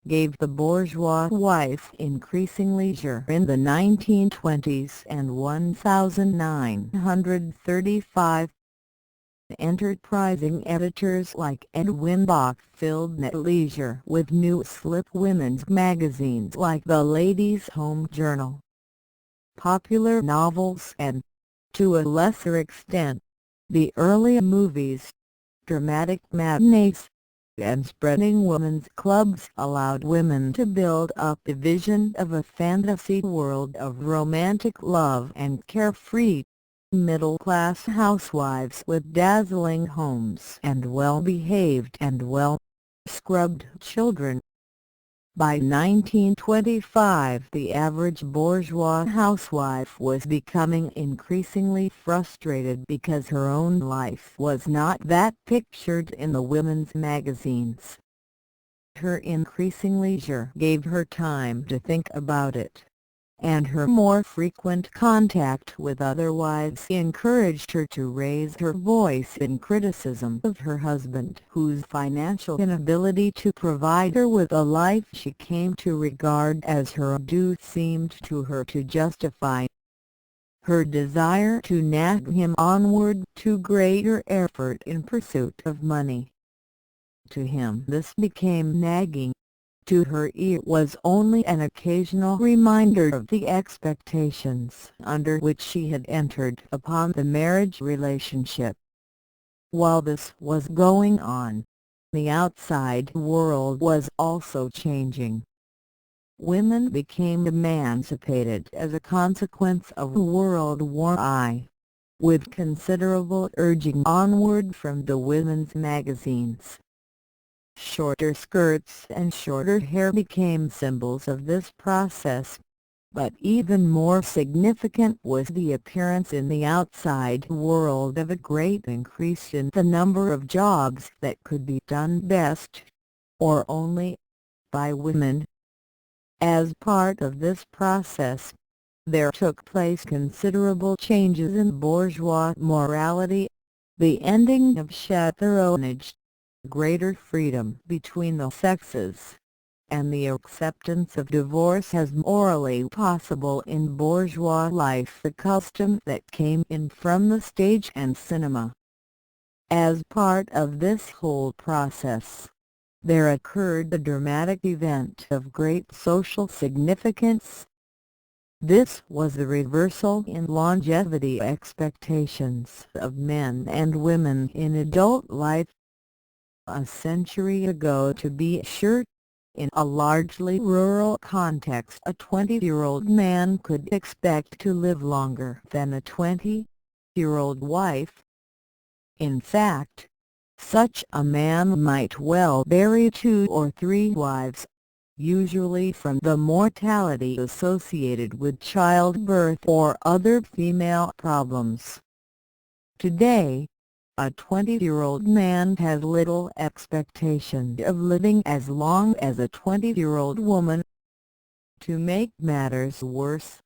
gave the bourgeois wife increasing leisure in the 1920s and 1935. Enterprising editors like Edwin Bok filled that leisure with new slip women's magazines like the Ladies' Home Journal. Popular novels and, to a lesser extent, the early movies, dramatic matinees, and spreading women's clubs allowed women to build up a vision of a fantasy world of romantic love and carefree, middle-class housewives with dazzling homes and well-behaved and well-scrubbed children. By 1925, the average bourgeois housewife was becoming increasingly frustrated because her own life was not that pictured in the women's magazines. Her increasing leisure gave her time to think about it, and her more frequent contact with other wives encouraged her to raise her voice in criticism of her husband, whose financial inability to provide her with a life she came to regard as her due seemed to her to justify her desire to nag him onward to greater effort in pursuit of money. To him this became nagging. To her it was only an occasional reminder of the expectations under which she had entered upon the marriage relationship. While this was going on, the outside world was also changing. Women became emancipated as a consequence of World War I, with considerable urging onward from the women's magazines. Shorter skirts and shorter hair became symbols of this process, but even more significant was the appearance in the outside world of a great increase in the number of jobs that could be done best, or only, by women. As part of this process, there took place considerable changes in bourgeois morality, the ending of chaperonage, greater freedom between the sexes, and the acceptance of divorce as morally possible in bourgeois life, a custom that came in from the stage and cinema. As part of this whole process, there occurred a dramatic event of great social significance. This was the reversal in longevity expectations of men and women in adult life. A century ago, to be sure, in a largely rural context, a 20-year-old man could expect to live longer than a 20-year-old wife. In fact, such a man might well marry 2 or 3 wives, usually from the mortality associated with childbirth or other female problems. Today, a 20-year-old man has little expectation of living as long as a 20-year-old woman. To make matters worse,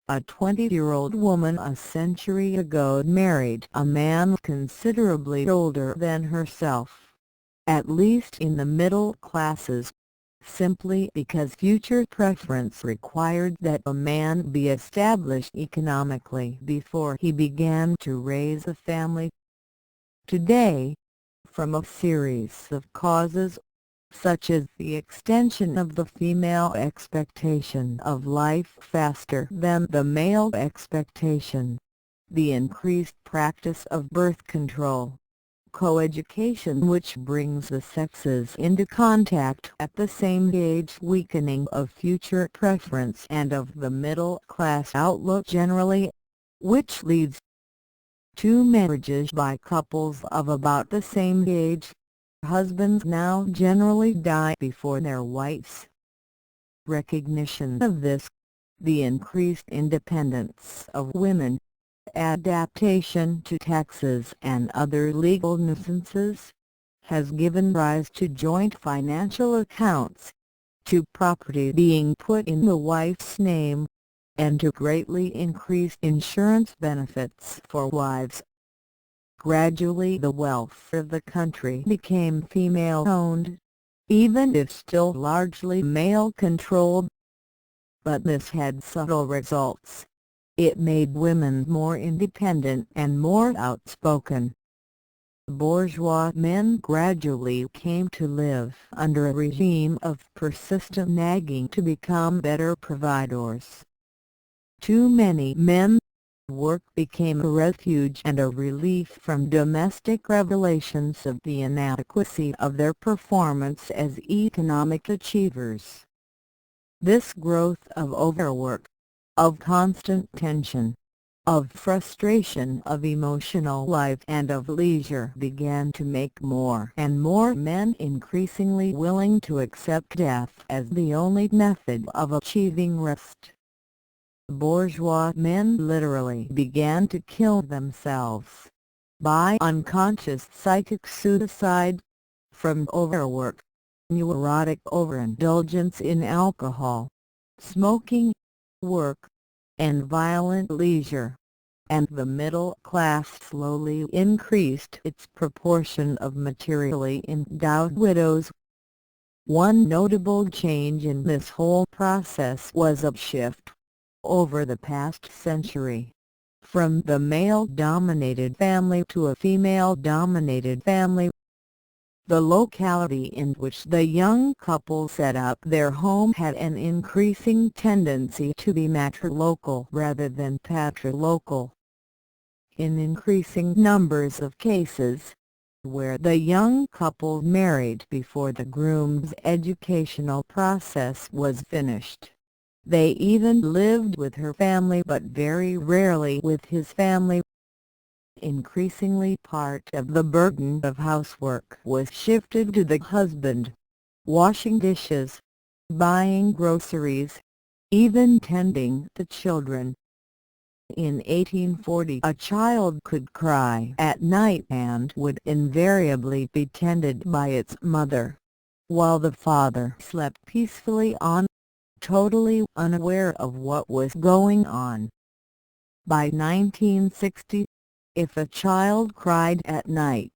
a 20-year-old woman a century ago married a man considerably older than herself, at least in the middle classes, simply because future preference required that a man be established economically before he began to raise a family. Today, from a series of causes, such as the extension of the female expectation of life faster than the male expectation, the increased practice of birth control, coeducation which brings the sexes into contact at the same age, weakening of future preference and of the middle class outlook generally, which leads to marriages by couples of about the same age. Husbands now generally die before their wives. Recognition of this, the increased independence of women, adaptation to taxes and other legal nuisances, has given rise to joint financial accounts, to property being put in the wife's name, and to greatly increased insurance benefits for wives. Gradually the wealth of the country became female-owned, even if still largely male-controlled. But this had subtle results. It made women more independent and more outspoken. Bourgeois men gradually came to live under a regime of persistent nagging to become better providers. Too many men, work became a refuge and a relief from domestic revelations of the inadequacy of their performance as economic achievers. This growth of overwork, of constant tension, of frustration of emotional life and of leisure began to make more and more men increasingly willing to accept death as the only method of achieving rest. Bourgeois men literally began to kill themselves by unconscious psychic suicide, from overwork, neurotic overindulgence in alcohol, smoking, work, and violent leisure, and the middle class slowly increased its proportion of materially endowed widows. One notable change in this whole process was a shift, over the past century, from the male-dominated family to a female-dominated family. The locality in which the young couple set up their home had an increasing tendency to be matrilocal rather than patrilocal. In increasing numbers of cases, where the young couple married before the groom's educational process was finished, they even lived with her family but very rarely with his family. Increasingly part of the burden of housework was shifted to the husband, washing dishes, buying groceries, even tending the children. In 1840 a child could cry at night and would invariably be tended by its mother, while the father slept peacefully on, totally unaware of what was going on. By 1960, if a child cried at night,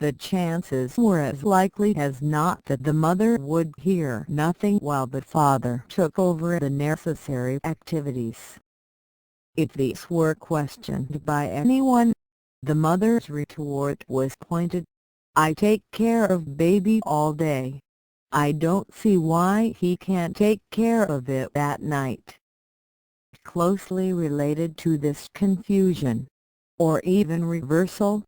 the chances were as likely as not that the mother would hear nothing while the father took over the necessary activities. If these were questioned by anyone, the mother's retort was pointed: "I take care of baby all day. I don't see why he can't take care of it at night." Closely related to this confusion, or even reversal,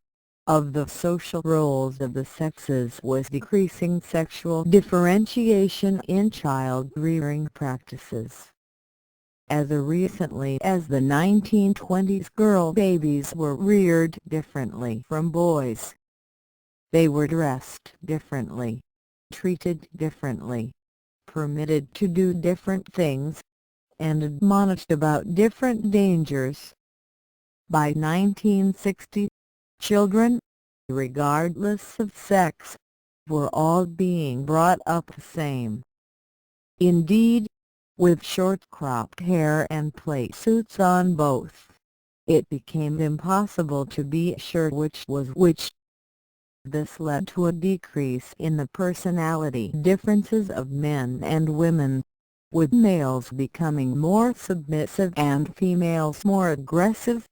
of the social roles of the sexes was decreasing sexual differentiation in child-rearing practices. As recently as the 1920s, girl babies were reared differently from boys. They were dressed differently, treated differently, permitted to do different things, and admonished about different dangers. By 1960, children, regardless of sex, were all being brought up the same. Indeed, with short-cropped hair and play suits on both, it became impossible to be sure which was which. This led to a decrease in the personality differences of men and women, with males becoming more submissive and females more aggressive.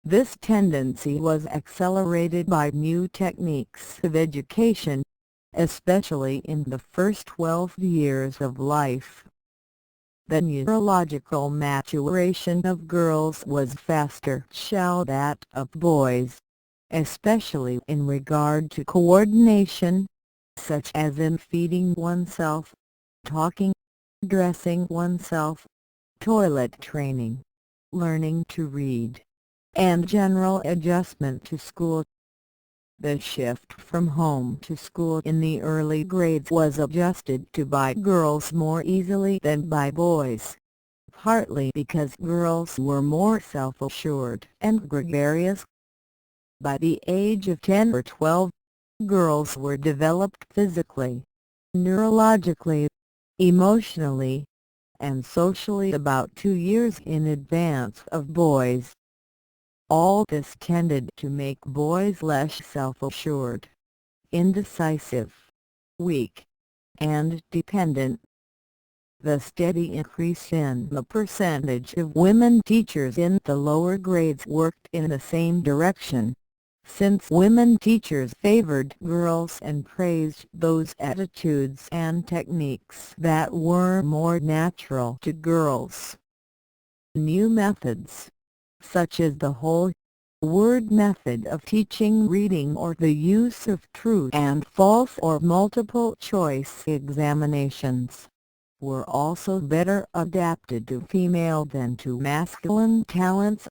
This tendency was accelerated by new techniques of education, especially in the first 12 years of life. The neurological maturation of girls was faster than that of boys, especially in regard to coordination, such as in feeding oneself, talking, dressing oneself, toilet training, learning to read, and general adjustment to school. The shift from home to school in the early grades was adjusted to by girls more easily than by boys, partly because girls were more self-assured and gregarious. By the age of 10 or 12, girls were developed physically, neurologically, emotionally, and socially about 2 years in advance of boys. All this tended to make boys less self-assured, indecisive, weak, and dependent. The steady increase in the percentage of women teachers in the lower grades worked in the same direction, since women teachers favored girls and praised those attitudes and techniques that were more natural to girls. New methods, such as the whole word method of teaching reading or the use of true and false or multiple choice examinations, were also better adapted to female than to masculine talents.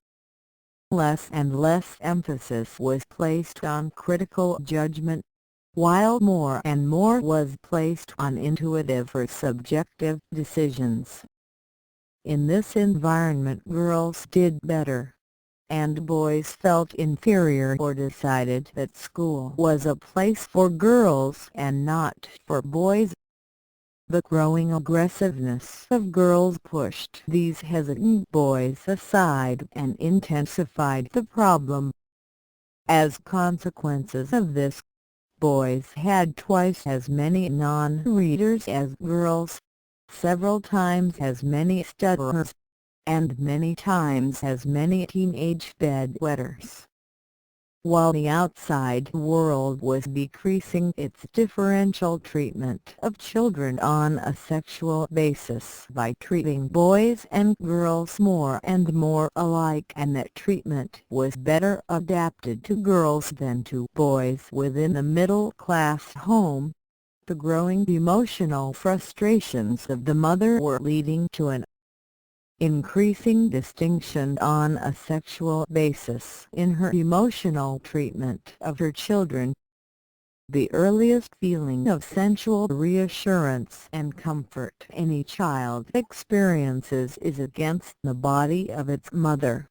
Less and less emphasis was placed on critical judgment, while more and more was placed on intuitive or subjective decisions. In this environment girls did better, and boys felt inferior or decided that school was a place for girls and not for boys. The growing aggressiveness of girls pushed these hesitant boys aside and intensified the problem. As consequences of this, boys had twice as many non-readers as girls, several times as many stutterers, and many times as many teenage bedwetters. While the outside world was decreasing its differential treatment of children on a sexual basis by treating boys and girls more and more alike, and that treatment was better adapted to girls than to boys within the middle-class home, the growing emotional frustrations of the mother were leading to an increasing distinction on a sexual basis in her emotional treatment of her children. The earliest feeling of sensual reassurance and comfort any child experiences is against the body of its mother.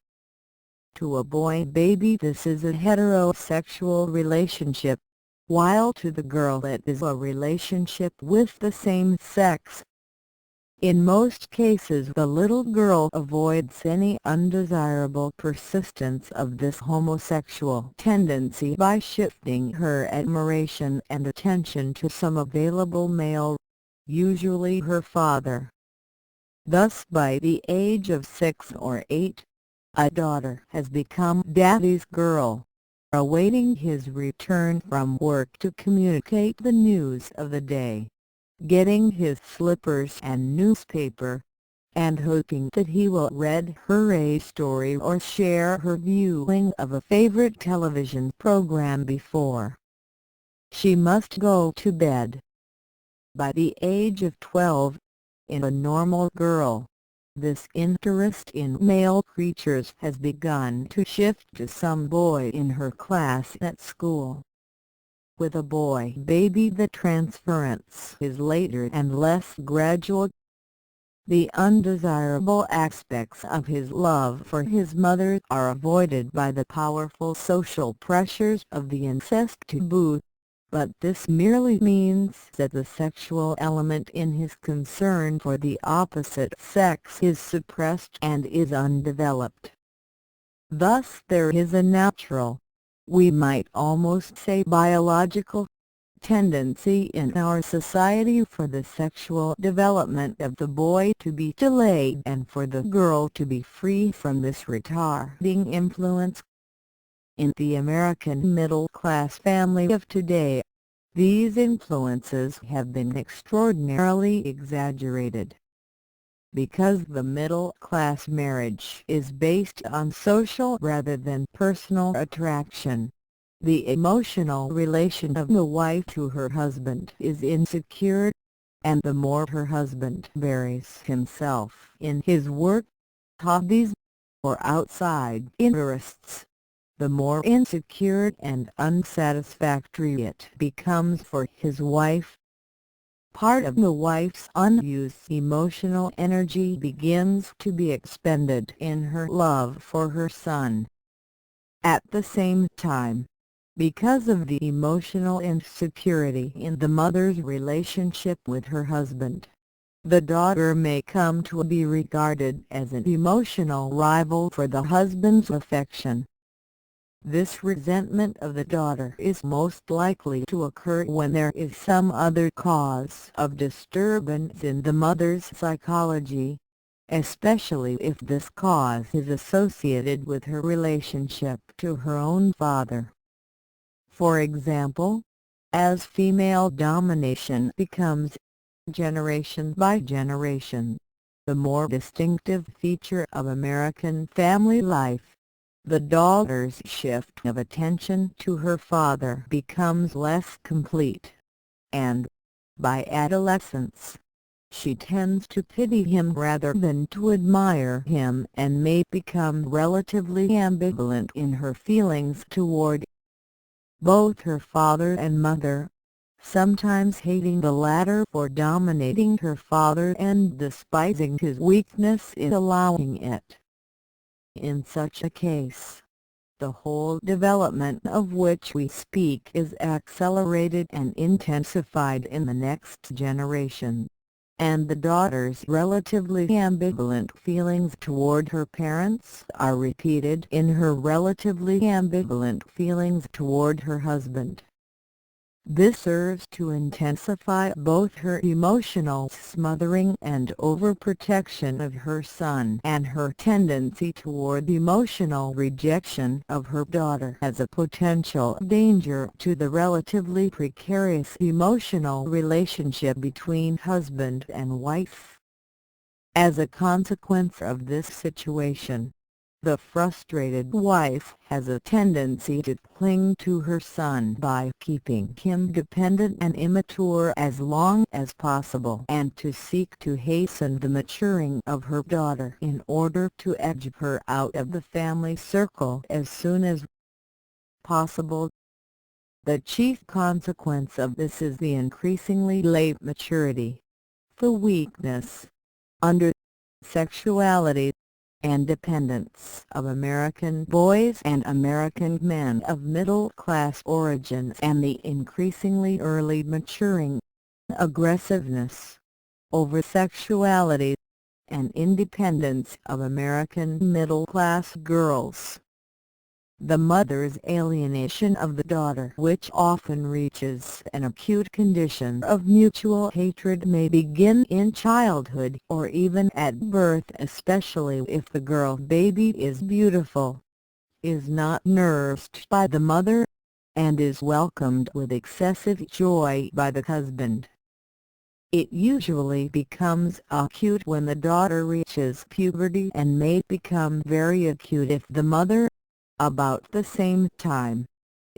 To a boy baby this is a heterosexual relationship, while to the girl it is a relationship with the same sex. In most cases the little girl avoids any undesirable persistence of this homosexual tendency by shifting her admiration and attention to some available male, usually her father. Thus by the age of 6 or 8, a daughter has become daddy's girl, awaiting his return from work to communicate the news of the day, getting his slippers and newspaper, and hoping that he will read her a story or share her viewing of a favorite television program before she must go to bed. By the age of 12, in a normal girl, this interest in male creatures has begun to shift to some boy in her class at school. With a boy baby the transference is later and less gradual. The undesirable aspects of his love for his mother are avoided by the powerful social pressures of the incest taboo, but this merely means that the sexual element in his concern for the opposite sex is suppressed and is undeveloped. Thus there is a natural, we might almost say biological, tendency in our society for the sexual development of the boy to be delayed and for the girl to be free from this retarding influence. In the American middle-class family of today, these influences have been extraordinarily exaggerated. Because the middle-class marriage is based on social rather than personal attraction, the emotional relation of the wife to her husband is insecure, and the more her husband buries himself in his work, hobbies, or outside interests, the more insecure and unsatisfactory it becomes for his wife. Part of the wife's unused emotional energy begins to be expended in her love for her son. At the same time, because of the emotional insecurity in the mother's relationship with her husband, the daughter may come to be regarded as an emotional rival for the husband's affection. This resentment of the daughter is most likely to occur when there is some other cause of disturbance in the mother's psychology, especially if this cause is associated with her relationship to her own father. For example, as female domination becomes, generation by generation, the more distinctive feature of American family life, the daughter's shift of attention to her father becomes less complete, and, by adolescence, she tends to pity him rather than to admire him and may become relatively ambivalent in her feelings toward both her father and mother, sometimes hating the latter for dominating her father and despising his weakness in allowing it. In such a case, the whole development of which we speak is accelerated and intensified in the next generation, and the daughter's relatively ambivalent feelings toward her parents are repeated in her relatively ambivalent feelings toward her husband. This serves to intensify both her emotional smothering and overprotection of her son and her tendency toward emotional rejection of her daughter as a potential danger to the relatively precarious emotional relationship between husband and wife. As a consequence of this situation, the frustrated wife has a tendency to cling to her son by keeping him dependent and immature as long as possible and to seek to hasten the maturing of her daughter in order to edge her out of the family circle as soon as possible. The chief consequence of this is the increasingly late maturity, the weakness, under sexuality, and dependence of American boys and American men of middle-class origins and the increasingly early maturing aggressiveness, over-sexuality, and independence of American middle-class girls. The mother's alienation of the daughter, which often reaches an acute condition of mutual hatred, may begin in childhood or even at birth, especially if the girl baby is beautiful, is not nursed by the mother, and is welcomed with excessive joy by the husband. It usually becomes acute when the daughter reaches puberty and may become very acute if the mother, about the same time,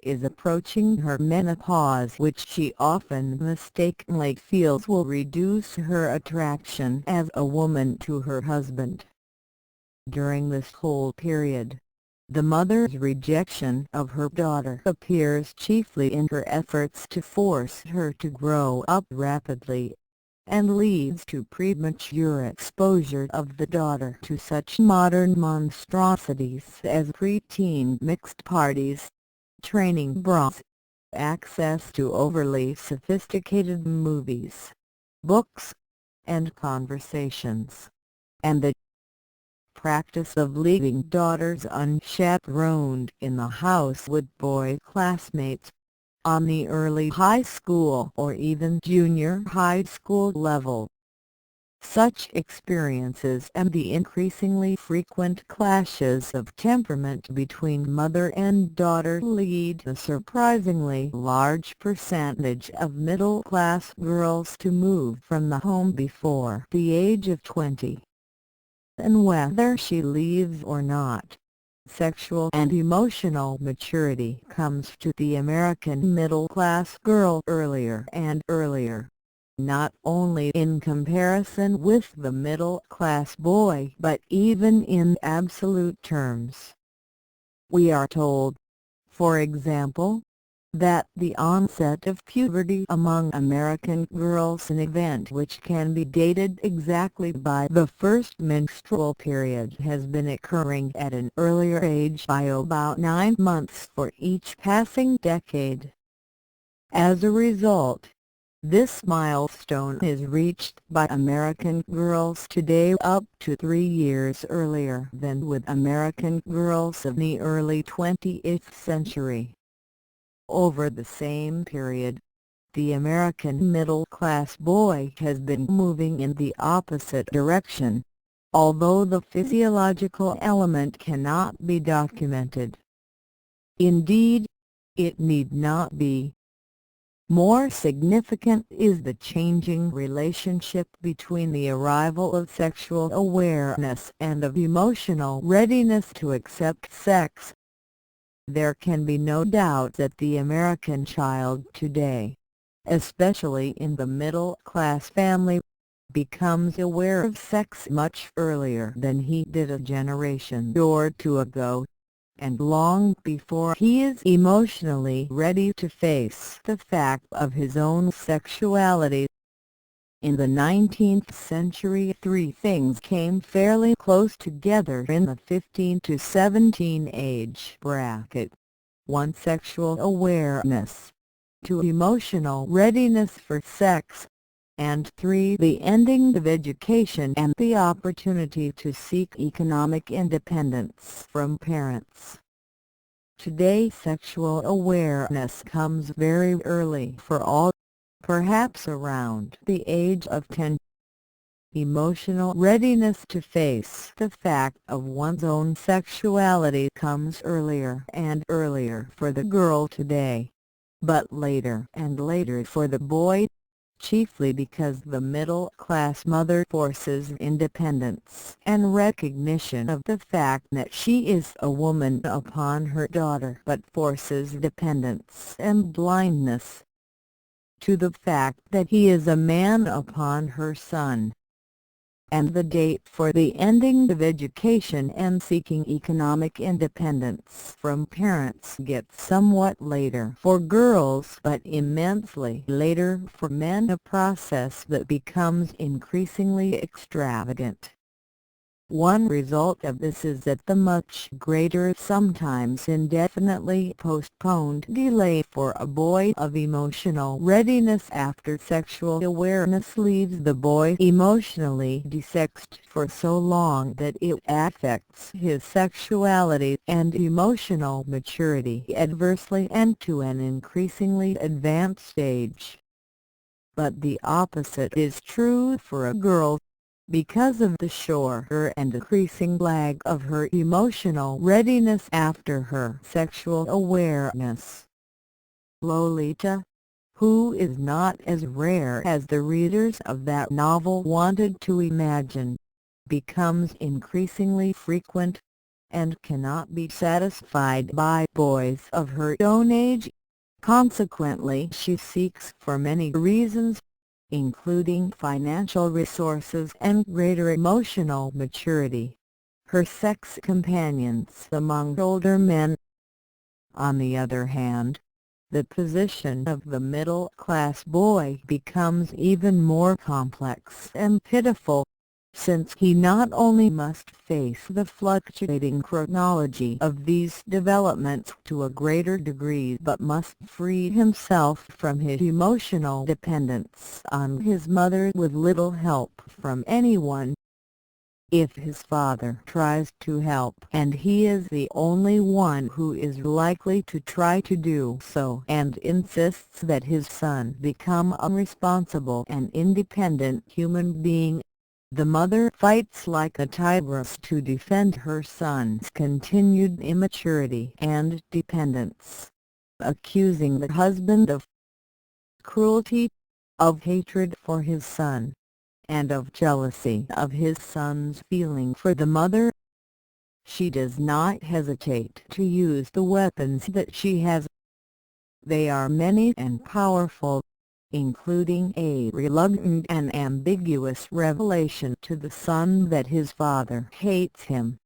is approaching her menopause, which she often mistakenly feels will reduce her attraction as a woman to her husband. During this whole period, the mother's rejection of her daughter appears chiefly in her efforts to force her to grow up rapidly, and leads to premature exposure of the daughter to such modern monstrosities as preteen mixed parties, training bras, access to overly sophisticated movies, books, and conversations, and the practice of leaving daughters unchaperoned in the house with boy classmates, on the early high school or even junior high school level. Such experiences and the increasingly frequent clashes of temperament between mother and daughter lead a surprisingly large percentage of middle-class girls to move from the home before the age of 20. And whether she leaves or not, sexual and emotional maturity comes to the American middle-class girl earlier and earlier, not only in comparison with the middle-class boy but even in absolute terms. We are told, for example, that the onset of puberty among American girls, an event which can be dated exactly by the first menstrual period, has been occurring at an earlier age by about 9 months for each passing decade. As a result, this milestone is reached by American girls today up to 3 years earlier than with American girls of the early 20th century. Over the same period, the American middle-class boy has been moving in the opposite direction, although the physiological element cannot be documented. Indeed, it need not be. More significant is the changing relationship between the arrival of sexual awareness and of emotional readiness to accept sex. There can be no doubt that the American child today, especially in the middle-class family, becomes aware of sex much earlier than he did a generation or two ago, and long before he is emotionally ready to face the fact of his own sexuality. In the 19th century, three things came fairly close together in the 15 to 17 age bracket. 1. Sexual awareness. 2. Emotional readiness for sex. And 3. The ending of education and the opportunity to seek economic independence from parents. Today sexual awareness comes very early for all, perhaps around the age of 10. Emotional readiness to face the fact of one's own sexuality comes earlier and earlier for the girl today, but later and later for the boy, chiefly because the middle-class mother forces independence and recognition of the fact that she is a woman upon her daughter, but forces dependence and blindness to the fact that he is a man upon her son. And the date for the ending of education and seeking economic independence from parents gets somewhat later for girls but immensely later for men, a process that becomes increasingly extravagant. One result of this is that the much greater, sometimes indefinitely postponed delay for a boy of emotional readiness after sexual awareness leaves the boy emotionally desexed for so long that it affects his sexuality and emotional maturity adversely and to an increasingly advanced age. But the opposite is true for a girl, because of the shorter and increasing lag of her emotional readiness after her sexual awareness. Lolita, who is not as rare as the readers of that novel wanted to imagine, becomes increasingly frequent, and cannot be satisfied by boys of her own age. Consequently she seeks for many reasons, including financial resources and greater emotional maturity, her sex companions among older men. On the other hand, the position of the middle-class boy becomes even more complex and pitiful, since he not only must face the fluctuating chronology of these developments to a greater degree but must free himself from his emotional dependence on his mother with little help from anyone. If his father tries to help, and he is the only one who is likely to try to do so, and insists that his son become a responsible and independent human being, the mother fights like a tigress to defend her son's continued immaturity and dependence, accusing the husband of cruelty, of hatred for his son, and of jealousy of his son's feeling for the mother. She does not hesitate to use the weapons that she has. They are many and powerful, including a reluctant and ambiguous revelation to the son that his father hates him.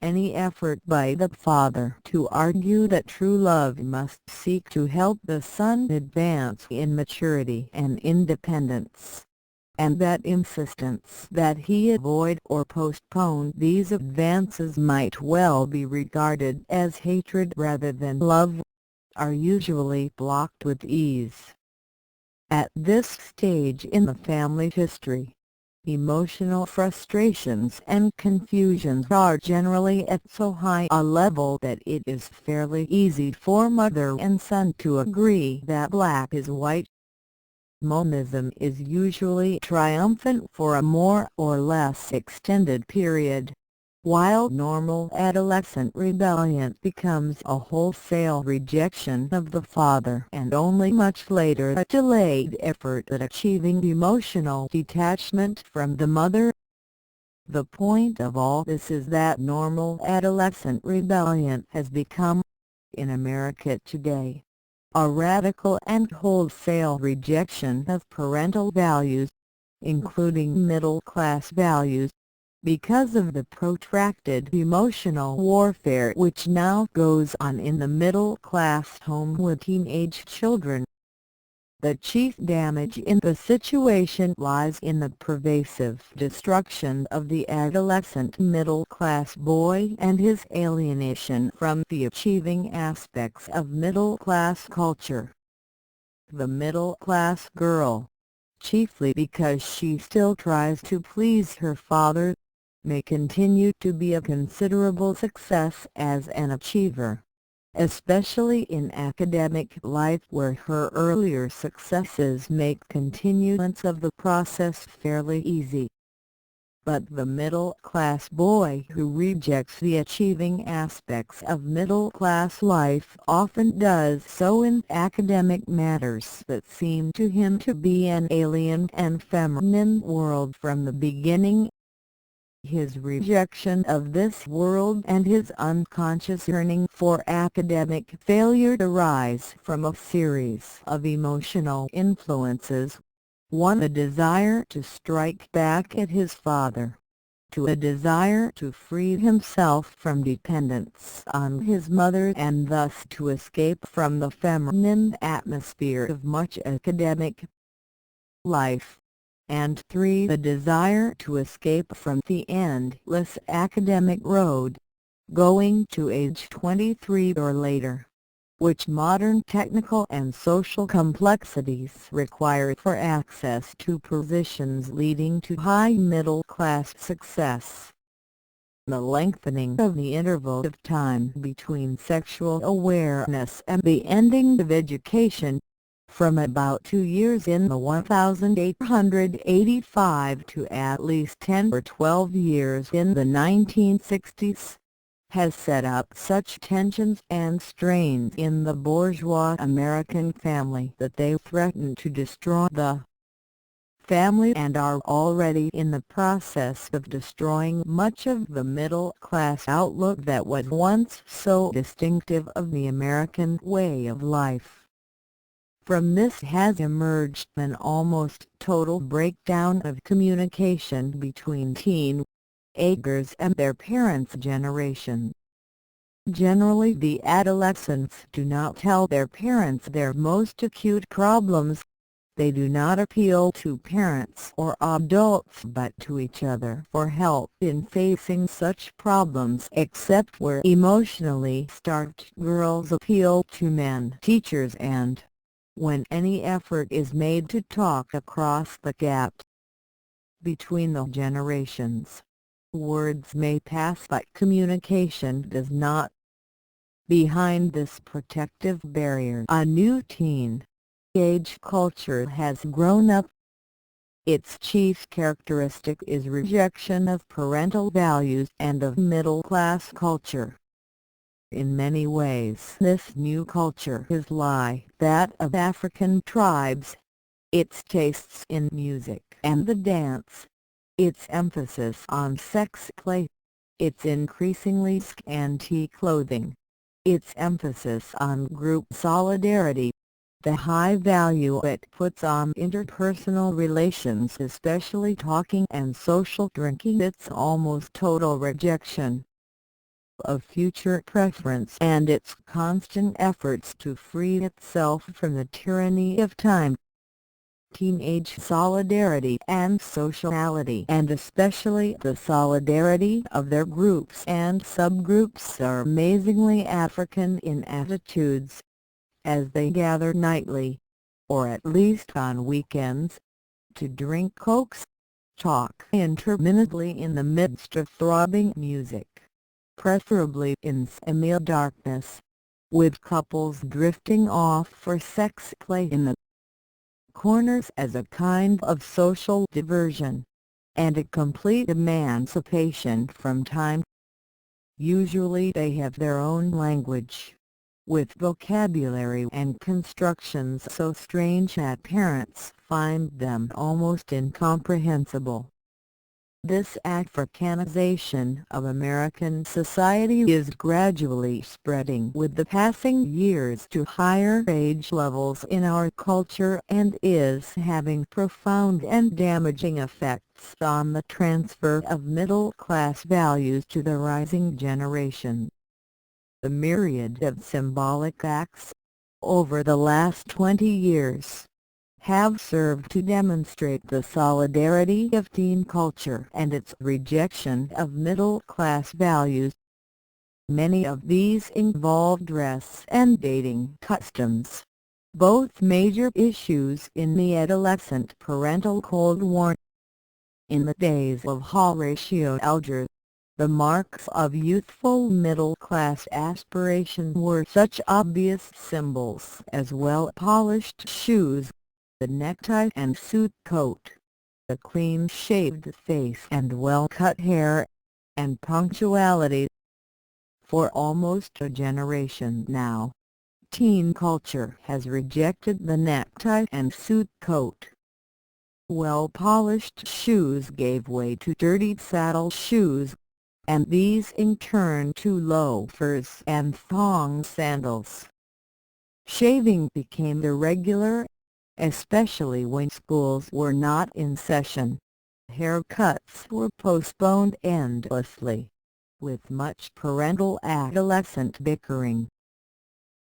Any effort by the father to argue that true love must seek to help the son advance in maturity and independence, and that insistence that he avoid or postpone these advances might well be regarded as hatred rather than love, are usually blocked with ease. At this stage in the family history, emotional frustrations and confusions are generally at so high a level that it is fairly easy for mother and son to agree that black is white. Monism is usually triumphant for a more or less extended period, while normal adolescent rebellion becomes a wholesale rejection of the father and only much later a delayed effort at achieving emotional detachment from the mother. The point of all this is that normal adolescent rebellion has become, in America today, a radical and wholesale rejection of parental values, including middle-class values, because of the protracted emotional warfare which now goes on in the middle-class home with teenage children. The chief damage in the situation lies in the pervasive destruction of the adolescent middle-class boy and his alienation from the achieving aspects of middle-class culture. The middle-class girl, chiefly because she still tries to please her father, may continue to be a considerable success as an achiever, especially in academic life where her earlier successes make continuance of the process fairly easy. But the middle-class boy who rejects the achieving aspects of middle-class life often does so in academic matters that seem to him to be an alien and feminine world from the beginning. His rejection of this world and his unconscious yearning for academic failure arise from a series of emotional influences. 1. A desire to strike back at his father. 2. A desire to free himself from dependence on his mother and thus to escape from the feminine atmosphere of much academic life. And 3. The desire to escape from the endless academic road, going to age 23 or later, which modern technical and social complexities require for access to positions leading to high middle-class success. The lengthening of the interval of time between sexual awareness and the ending of education, from about 2 years in the 1885 to at least 10 or 12 years in the 1960s, has set up such tensions and strains in the bourgeois American family that they threaten to destroy the family and are already in the process of destroying much of the middle-class outlook that was once so distinctive of the American way of life. From this has emerged an almost total breakdown of communication between teenagers and their parents' generation. Generally, the adolescents do not tell their parents their most acute problems. They do not appeal to parents or adults but to each other for help in facing such problems, except where emotionally starved girls appeal to men, teachers, and when any effort is made to talk across the gap between the generations. Words may pass but communication does not. Behind this protective barrier a new teen-age culture has grown up. Its chief characteristic is rejection of parental values and of middle-class culture. In many ways this new culture is like that of African tribes. Its tastes in music and the dance, its emphasis on sex play, its increasingly scanty clothing, its emphasis on group solidarity, the high value it puts on interpersonal relations, especially talking and social drinking, its almost total rejection of future preference, and its constant efforts to free itself from the tyranny of time. Teenage solidarity and sociality, and especially the solidarity of their groups and subgroups, are amazingly African in attitudes. As they gather nightly, or at least on weekends, to drink cokes, talk intermittently in the midst of throbbing music, preferably in semi-darkness, with couples drifting off for sex play in the corners as a kind of social diversion, and a complete emancipation from time. Usually they have their own language, with vocabulary and constructions so strange that parents find them almost incomprehensible. This Africanization of American society is gradually spreading with the passing years to higher age levels in our culture and is having profound and damaging effects on the transfer of middle-class values to the rising generation. The myriad of symbolic acts, over the last 20 years, have served to demonstrate the solidarity of teen culture and its rejection of middle-class values. Many of these involve dress and dating customs, both major issues in the adolescent parental Cold War. In the days of Horatio Alger, the marks of youthful middle-class aspiration were such obvious symbols as well-polished shoes, the necktie and suit coat, the clean-shaved face and well-cut hair, and punctuality. For almost a generation now, teen culture has rejected the necktie and suit coat. Well-polished shoes gave way to dirty saddle shoes, and these in turn to loafers and thong sandals. Shaving became irregular, especially when schools were not in session. Haircuts were postponed endlessly, with much parental adolescent bickering.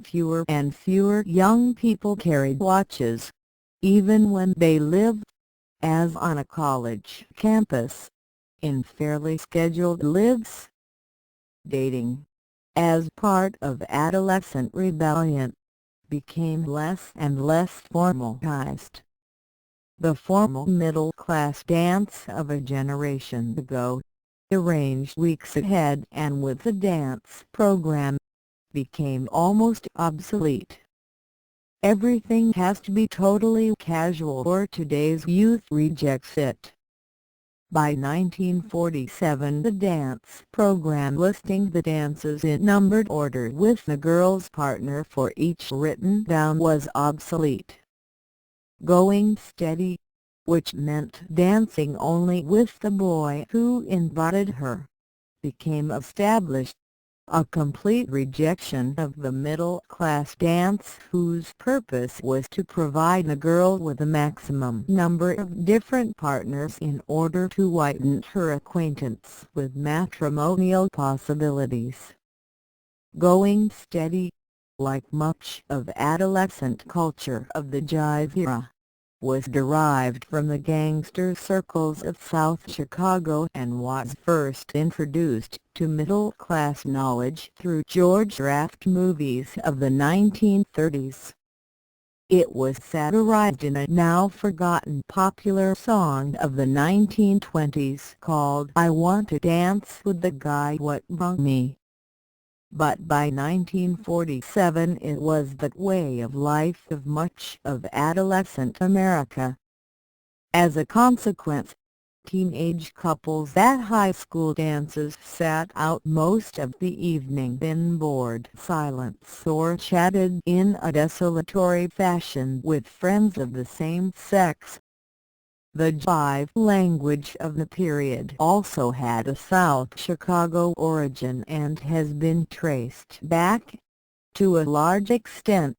Fewer and fewer young people carried watches, even when they lived, as on a college campus, in fairly scheduled lives. Dating, as part of adolescent rebellion, became less and less formalized. The formal middle-class dance of a generation ago, arranged weeks ahead and with a dance program, became almost obsolete. Everything has to be totally casual or today's youth rejects it. By 1947 the dance program listing the dances in numbered order with the girl's partner for each written down was obsolete. Going steady, which meant dancing only with the boy who invited her, became established. A complete rejection of the middle-class dance whose purpose was to provide the girl with a maximum number of different partners in order to widen her acquaintance with matrimonial possibilities. Going steady, like much of adolescent culture of the jive era, was derived from the gangster circles of South Chicago and was first introduced to middle-class knowledge through George Raft movies of the 1930s. It was satirized in a now-forgotten popular song of the 1920s called "I Want to Dance with the Guy What Brung Me." But by 1947 it was the way of life of much of adolescent America. As a consequence, teenage couples at high school dances sat out most of the evening in bored silence or chatted in a desultory fashion with friends of the same sex. The jive language of the period also had a South Chicago origin and has been traced back, to a large extent,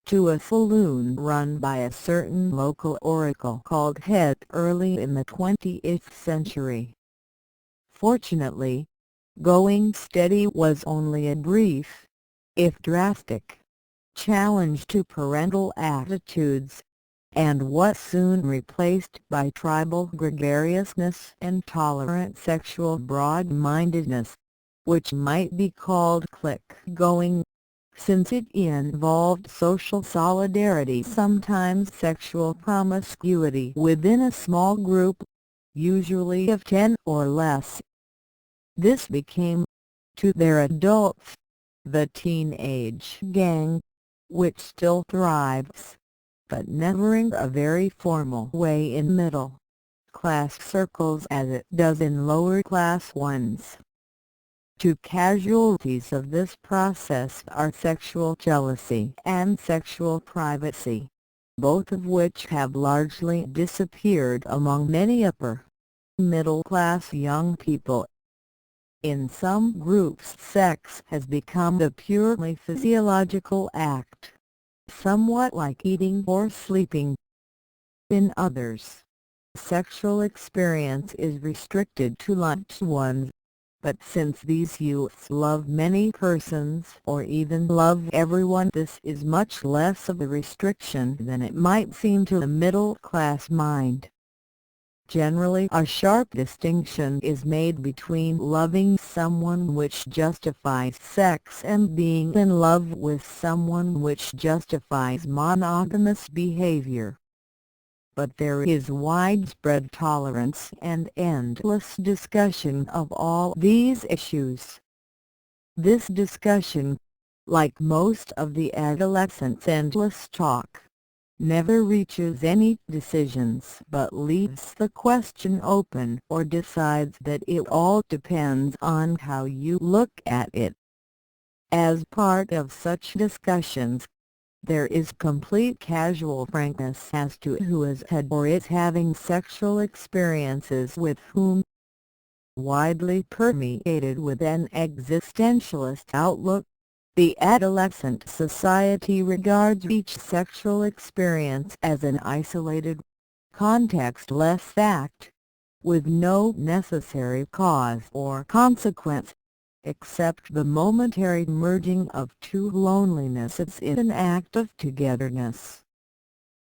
to a saloon run by a certain local oracle called Head early in the 20th century. Fortunately, going steady was only a brief, if drastic, challenge to parental attitudes, and was soon replaced by tribal gregariousness and tolerant sexual broad-mindedness, which might be called clique-going, since it involved social solidarity, sometimes sexual promiscuity within a small group, usually of 10 or less. This became, to their adults, the teenage gang, which still thrives, but never in a very formal way in middle-class circles as it does in lower-class ones. Two casualties of this process are sexual jealousy and sexual privacy, both of which have largely disappeared among many upper middle-class young people. In some groups, sex has become a purely physiological act, somewhat like eating or sleeping. In others, sexual experience is restricted to loved ones. But since these youths love many persons or even love everyone, this is much less of a restriction than it might seem to a middle-class mind. Generally, a sharp distinction is made between loving someone which justifies sex and being in love with someone which justifies monogamous behavior. But there is widespread tolerance and endless discussion of all these issues. This discussion, like most of the adolescents' endless talk, never reaches any decisions but leaves the question open or decides that it all depends on how you look at it. As part of such discussions, there is complete casual frankness as to who has had or is having sexual experiences with whom. Widely permeated with an existentialist outlook, the adolescent society regards each sexual experience as an isolated, context-less fact, with no necessary cause or consequence, except the momentary merging of two lonelinesses in an act of togetherness.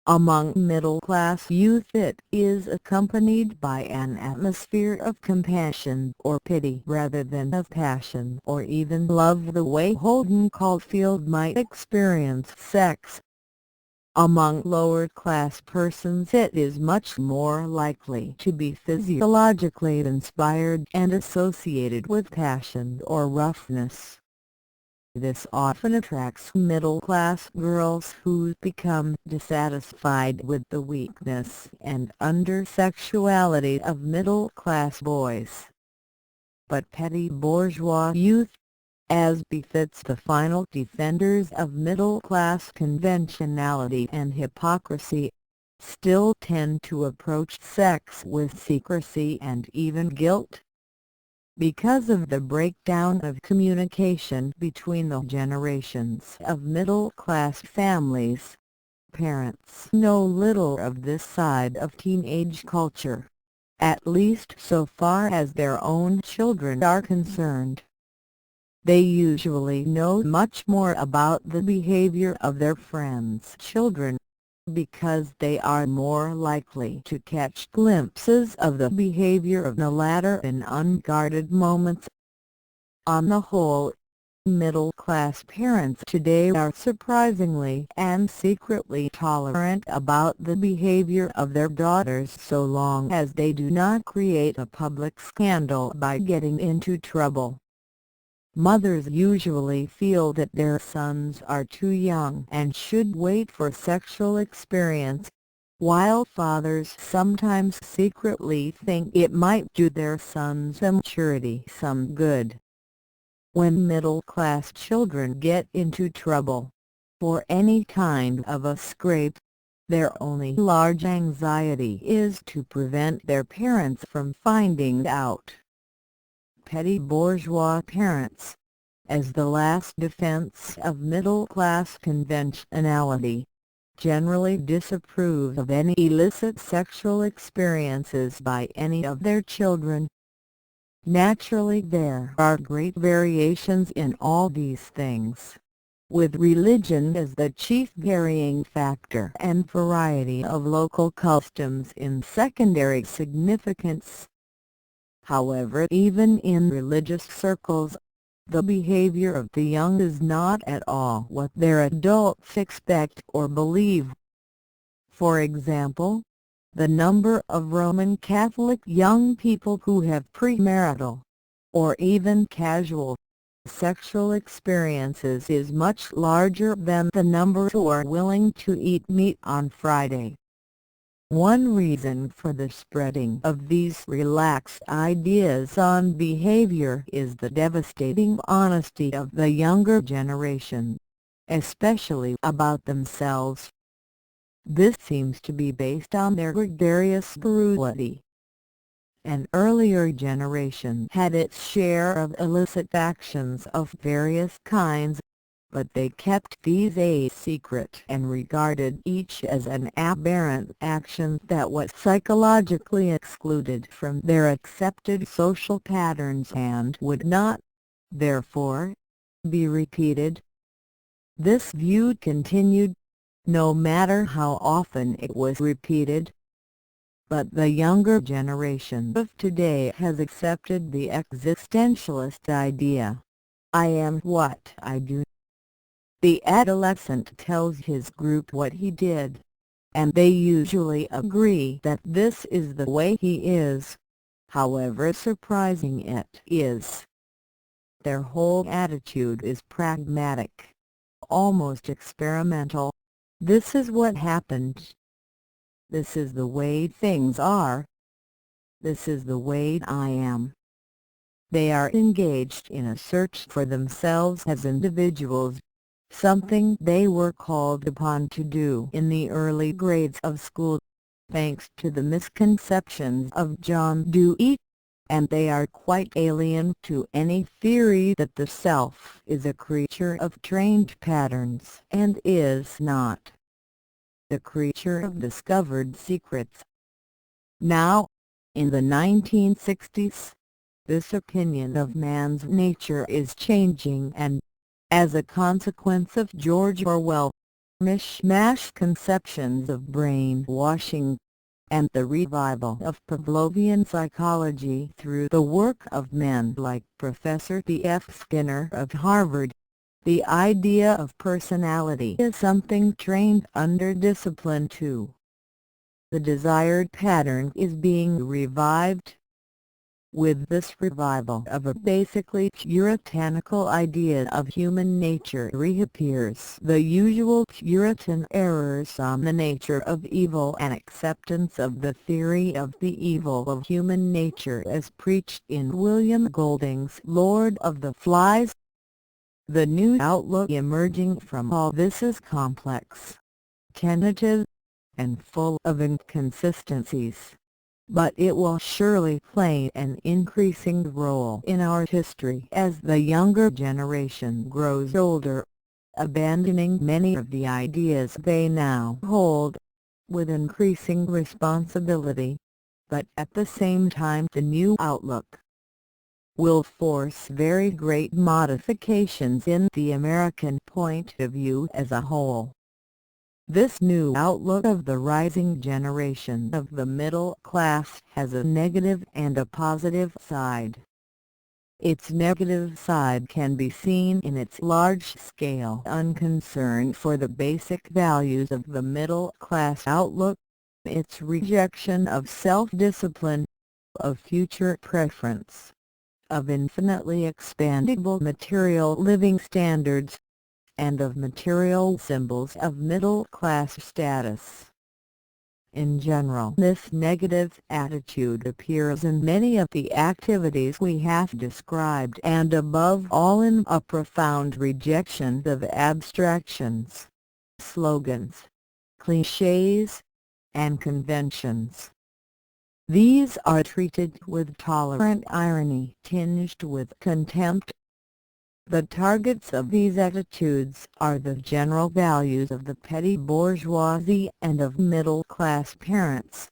Among middle-class youth it is accompanied by an atmosphere of compassion or pity rather than of passion or even love, the way Holden Caulfield might experience sex. Among lower-class persons it is much more likely to be physiologically inspired and associated with passion or roughness. This often attracts middle-class girls who become dissatisfied with the weakness and under-sexuality of middle-class boys. But petty bourgeois youth, as befits the final defenders of middle-class conventionality and hypocrisy, still tend to approach sex with secrecy and even guilt. Because of the breakdown of communication between the generations of middle-class families, parents know little of this side of teenage culture, at least so far as their own children are concerned. They usually know much more about the behavior of their friends' children, because they are more likely to catch glimpses of the behavior of the latter in unguarded moments. On the whole, middle-class parents today are surprisingly and secretly tolerant about the behavior of their daughters so long as they do not create a public scandal by getting into trouble. Mothers usually feel that their sons are too young and should wait for sexual experience, while fathers sometimes secretly think it might do their sons' maturity some good. When middle-class children get into trouble, for any kind of a scrape, their only large anxiety is to prevent their parents from finding out. Petty bourgeois parents, as the last defense of middle-class conventionality, generally disapprove of any illicit sexual experiences by any of their children. Naturally, there are great variations in all these things, with religion as the chief varying factor and variety of local customs in secondary significance. However, even in religious circles, the behavior of the young is not at all what their adults expect or believe. For example, the number of Roman Catholic young people who have premarital, or even casual, sexual experiences is much larger than the number who are willing to eat meat on Friday. One reason for the spreading of these relaxed ideas on behavior is the devastating honesty of the younger generation, especially about themselves. This seems to be based on their gregarious brutality. An earlier generation had its share of illicit actions of various kinds, but they kept these a secret and regarded each as an aberrant action that was psychologically excluded from their accepted social patterns and would not, therefore, be repeated. This view continued, no matter how often it was repeated. But the younger generation of today has accepted the existentialist idea. I am what I do. The adolescent tells his group what he did, and they usually agree that this is the way he is, however surprising it is. Their whole attitude is pragmatic, almost experimental. This is what happened. This is the way things are. This is the way I am. They are engaged in a search for themselves as individuals, something they were called upon to do in the early grades of school, thanks to the misconceptions of John Dewey, and they are quite alien to any theory that the self is a creature of trained patterns and is not the creature of discovered secrets. Now, in the 1960s, this opinion of man's nature is changing and, as a consequence of George Orwell's mishmash conceptions of brainwashing, and the revival of Pavlovian psychology through the work of men like Professor T.F. Skinner of Harvard, the idea of personality is something trained under discipline too. The desired pattern is being revived. With this revival of a basically puritanical idea of human nature reappears the usual Puritan errors on the nature of evil and acceptance of the theory of the evil of human nature as preached in William Golding's Lord of the Flies. The new outlook emerging from all this is complex, tentative, and full of inconsistencies, but it will surely play an increasing role in our history as the younger generation grows older, abandoning many of the ideas they now hold, with increasing responsibility. But at the same time the new outlook will force very great modifications in the American point of view as a whole. This new outlook of the rising generation of the middle class has a negative and a positive side. Its negative side can be seen in its large-scale unconcern for the basic values of the middle class outlook, its rejection of self-discipline, of future preference, of infinitely expandable material living standards, and of material symbols of middle-class status. In general, this negative attitude appears in many of the activities we have described and above all in a profound rejection of abstractions, slogans, clichés, and conventions. These are treated with tolerant irony tinged with contempt. The targets of these attitudes are the general values of the petty bourgeoisie and of middle-class parents,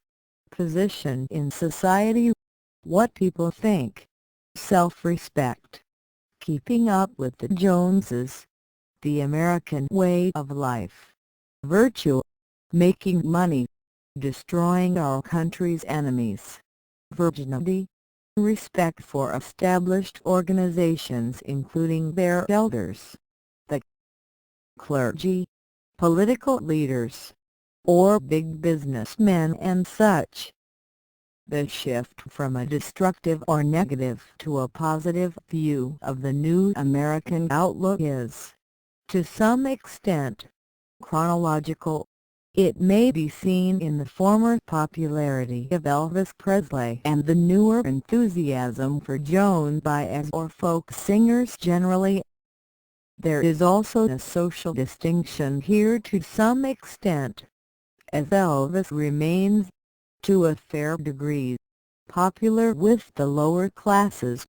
position in society, what people think, self-respect, keeping up with the Joneses, the American way of life, virtue, making money, destroying our country's enemies, virginity, respect for established organizations including their elders, the clergy, political leaders, or big businessmen and such. The shift from a destructive or negative to a positive view of the new American outlook is, to some extent, chronological. It may be seen in the former popularity of Elvis Presley and the newer enthusiasm for Joan Baez or folk singers generally. There is also a social distinction here to some extent, as Elvis remains, to a fair degree, popular with the lower classes,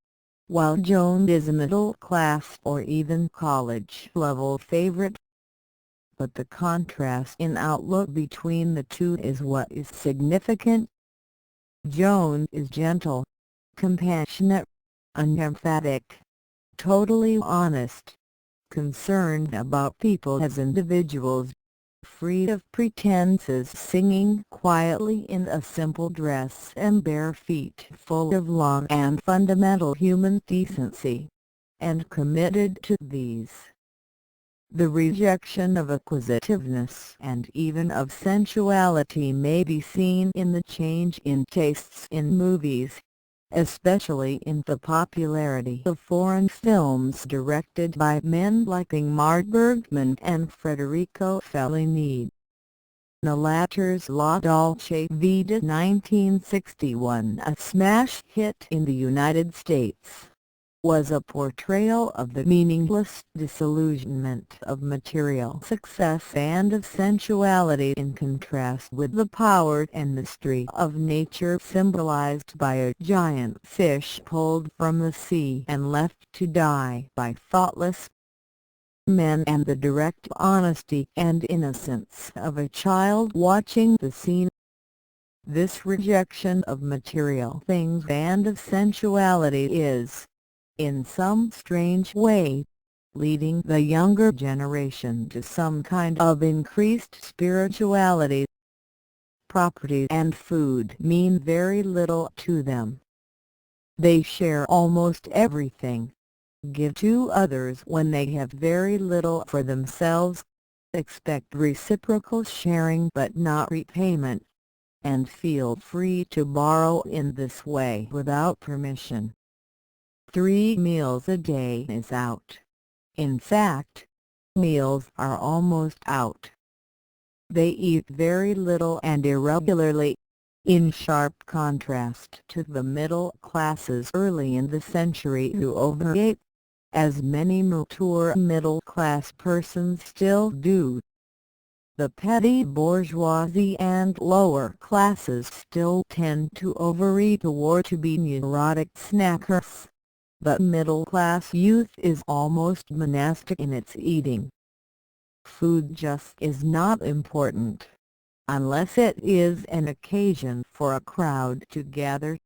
while Joan is a middle-class or even college-level favorite. But the contrast in outlook between the two is what is significant. Joan is gentle, compassionate, unemphatic, totally honest, concerned about people as individuals, free of pretenses, singing quietly in a simple dress and bare feet, full of long and fundamental human decency, and committed to these. The rejection of acquisitiveness and even of sensuality may be seen in the change in tastes in movies, especially in the popularity of foreign films directed by men like Ingmar Bergman and Federico Fellini. The latter's La Dolce Vita 1961, a smash hit in the United States, was a portrayal of the meaningless disillusionment of material success and of sensuality in contrast with the power and mystery of nature symbolized by a giant fish pulled from the sea and left to die by thoughtless men and the direct honesty and innocence of a child watching the scene. This rejection of material things and of sensuality is, in some strange way, leading the younger generation to some kind of increased spirituality. Property and food mean very little to them. They share almost everything, give to others when they have very little for themselves, expect reciprocal sharing but not repayment, and feel free to borrow in this way without permission. 3 meals a day is out. In fact, meals are almost out. They eat very little and irregularly, in sharp contrast to the middle classes early in the century who overate, as many mature middle-class persons still do. The petty bourgeoisie and lower classes still tend to overeat or to be neurotic snackers. But middle-class youth is almost monastic in its eating. Food just is not important, unless it is an occasion for a crowd to gather.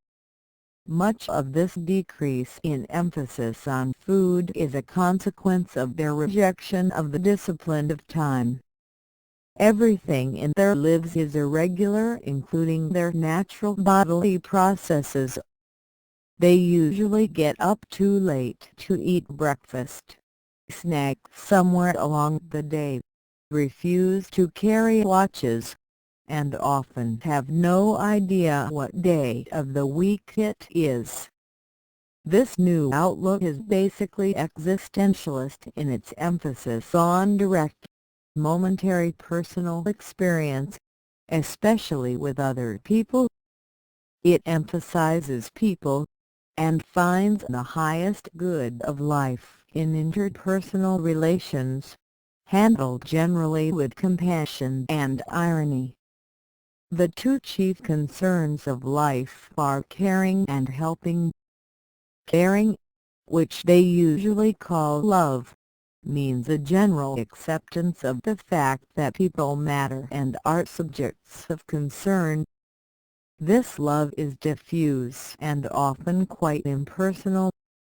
Much of this decrease in emphasis on food is a consequence of their rejection of the discipline of time. Everything in their lives is irregular, including their natural bodily processes. They usually get up too late to eat breakfast, snack somewhere along the day, refuse to carry watches, and often have no idea what day of the week it is. This new outlook is basically existentialist in its emphasis on direct, momentary personal experience, especially with other people. It emphasizes people, and finds the highest good of life in interpersonal relations, handled generally with compassion and irony. The two chief concerns of life are caring and helping. Caring, which they usually call love, means a general acceptance of the fact that people matter and are subjects of concern. This love is diffuse and often quite impersonal,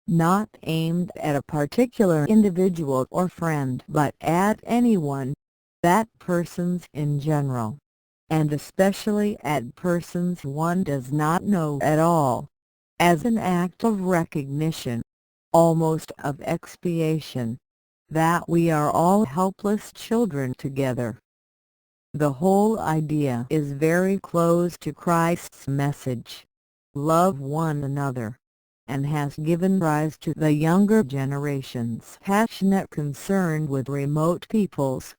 not aimed at a particular individual or friend but at anyone, that persons in general, and especially at persons one does not know at all, as an act of recognition, almost of expiation, that we are all helpless children together. The whole idea is very close to Christ's message, love one another, and has given rise to the younger generation's passionate concern with remote peoples,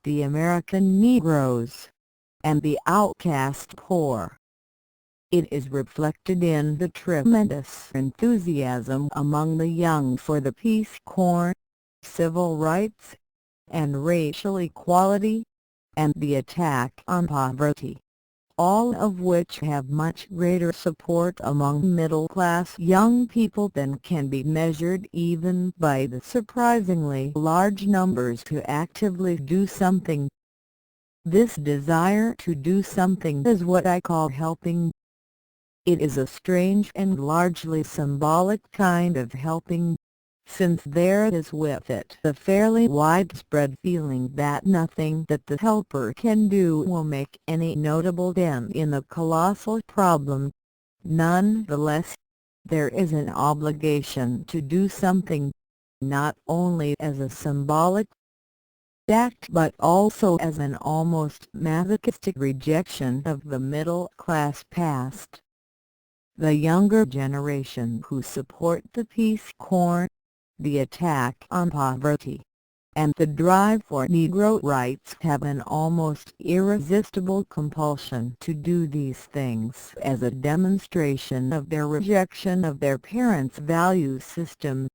the American Negroes, and the outcast poor. It is reflected in the tremendous enthusiasm among the young for the Peace Corps, civil rights, and racial equality, and the attack on poverty, all of which have much greater support among middle-class young people than can be measured even by the surprisingly large numbers who actively do something. This desire to do something is what I call helping. It is a strange and largely symbolic kind of helping, since there is with it the fairly widespread feeling that nothing that the helper can do will make any notable dent in the colossal problem. Nonetheless, there is an obligation to do something, not only as a symbolic act but also as an almost masochistic rejection of the middle-class past. The younger generation who support the Peace Corps, the attack on poverty, and the drive for Negro rights have an almost irresistible compulsion to do these things as a demonstration of their rejection of their parents' value system,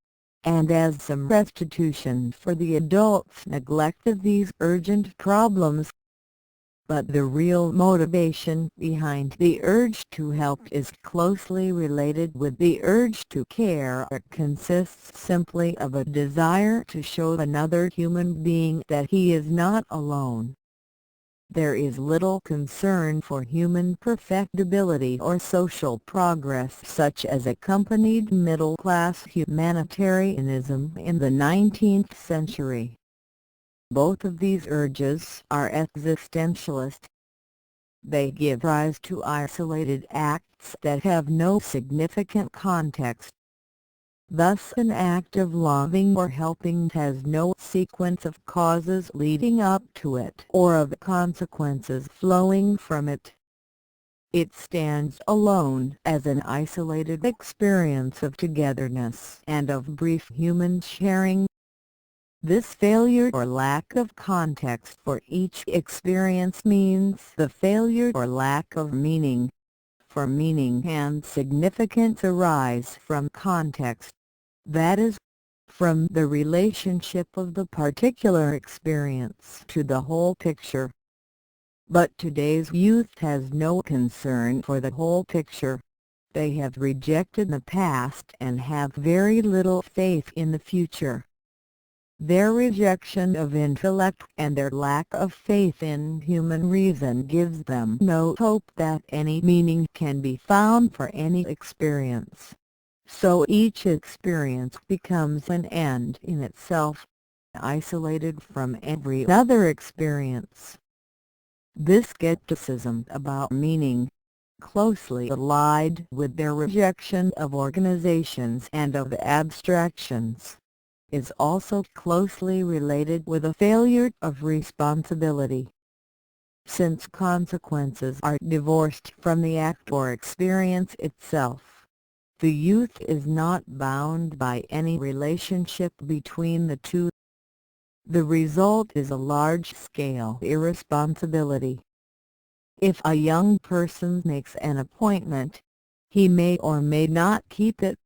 and as some restitution for the adults' neglect of these urgent problems. But the real motivation behind the urge to help is closely related with the urge to care. It consists simply of a desire to show another human being that he is not alone. There is little concern for human perfectibility or social progress such as accompanied middle-class humanitarianism in the 19th century. Both of these urges are existentialist. They give rise to isolated acts that have no significant context. Thus an act of loving or helping has no sequence of causes leading up to it or of consequences flowing from it. It stands alone as an isolated experience of togetherness and of brief human sharing. This failure or lack of context for each experience means the failure or lack of meaning. For meaning and significance arise from context, that is, from the relationship of the particular experience to the whole picture. But today's youth has no concern for the whole picture. They have rejected the past and have very little faith in the future. Their rejection of intellect and their lack of faith in human reason gives them no hope that any meaning can be found for any experience. So each experience becomes an end in itself, isolated from every other experience. This skepticism about meaning, closely allied with their rejection of organizations and of abstractions, is also closely related with a failure of responsibility. Since consequences are divorced from the act or experience itself, the youth is not bound by any relationship between the two. The result is a large-scale irresponsibility. If a young person makes an appointment, he may or may not keep it.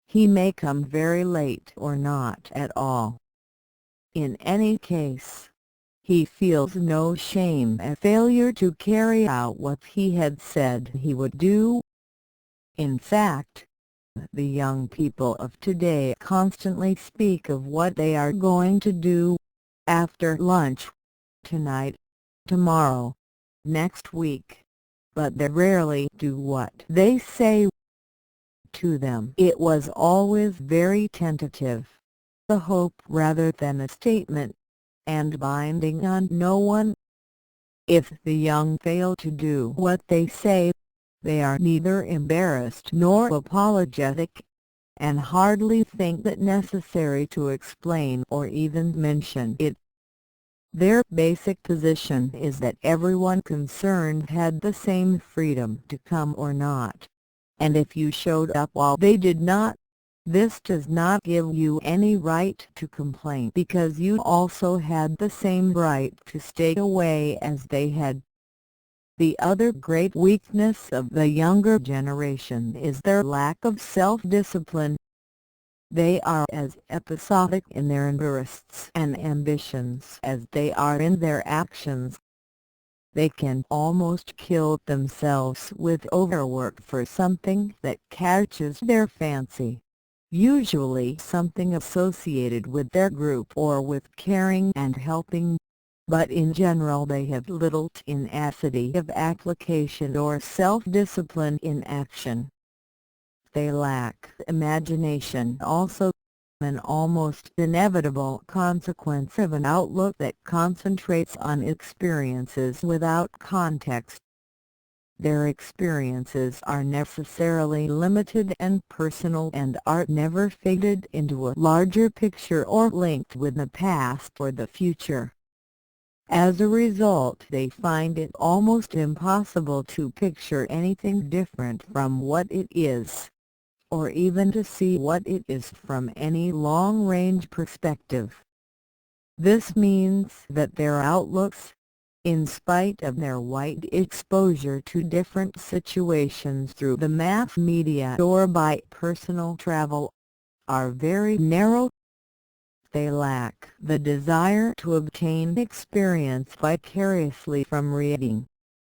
He may come very late or not at all. In any case, he feels no shame at failure to carry out what he had said he would do. In fact, the young people of today constantly speak of what they are going to do after lunch, tonight, tomorrow, next week, but they rarely do what they say. To them it was always very tentative, a hope rather than a statement, and binding on no one. If the young fail to do what they say, they are neither embarrassed nor apologetic, and hardly think it necessary to explain or even mention it. Their basic position is that everyone concerned had the same freedom to come or not, and if you showed up while they did not, This does not give you any right to complain because you also had the same right to stay away as they had. The other great weakness of the younger generation is their lack of self-discipline. They are as episodic in their interests and ambitions as they are in their actions. They can almost kill themselves with overwork for something that catches their fancy, usually something associated with their group or with caring and helping, but in general they have little tenacity of application or self-discipline in action. They lack imagination also, an almost inevitable consequence of an outlook that concentrates on experiences without context. Their experiences are necessarily limited and personal and are never fitted into a larger picture or linked with the past or the future. As a result, they find it almost impossible to picture anything different from what it is, or even to see what it is from any long-range perspective. This means that their outlooks, in spite of their wide exposure to different situations through the mass media or by personal travel, are very narrow. They lack the desire to obtain experience vicariously from reading,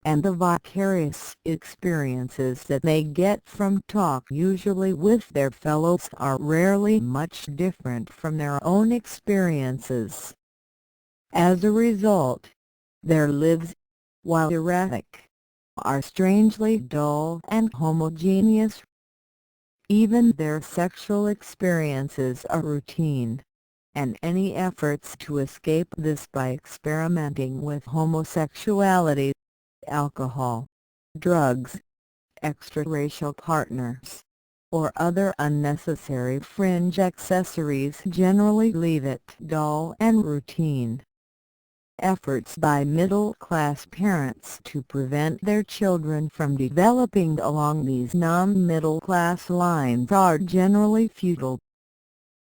and the vicarious experiences that they get from talk usually with their fellows are rarely much different from their own experiences. As a result, their lives, while erratic, are strangely dull and homogeneous. Even their sexual experiences are routine, and any efforts to escape this by experimenting with homosexuality, alcohol, drugs, extraracial partners, or other unnecessary fringe accessories generally leave it dull and routine. Efforts by middle-class parents to prevent their children from developing along these non-middle-class lines are generally futile.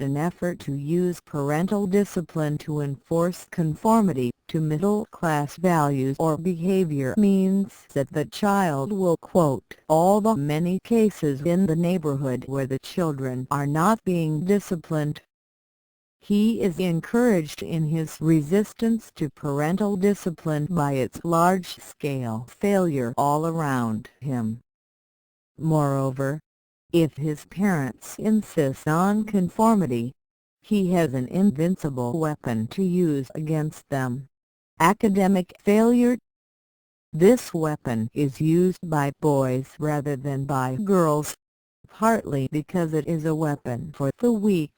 An effort to use parental discipline to enforce conformity to middle-class values or behavior means that the child will quote all the many cases in the neighborhood where the children are not being disciplined. He is encouraged in his resistance to parental discipline by its large-scale failure all around him. Moreover, if his parents insist on conformity, he has an invincible weapon to use against them: academic failure. This weapon is used by boys rather than by girls, partly because it is a weapon for the weak,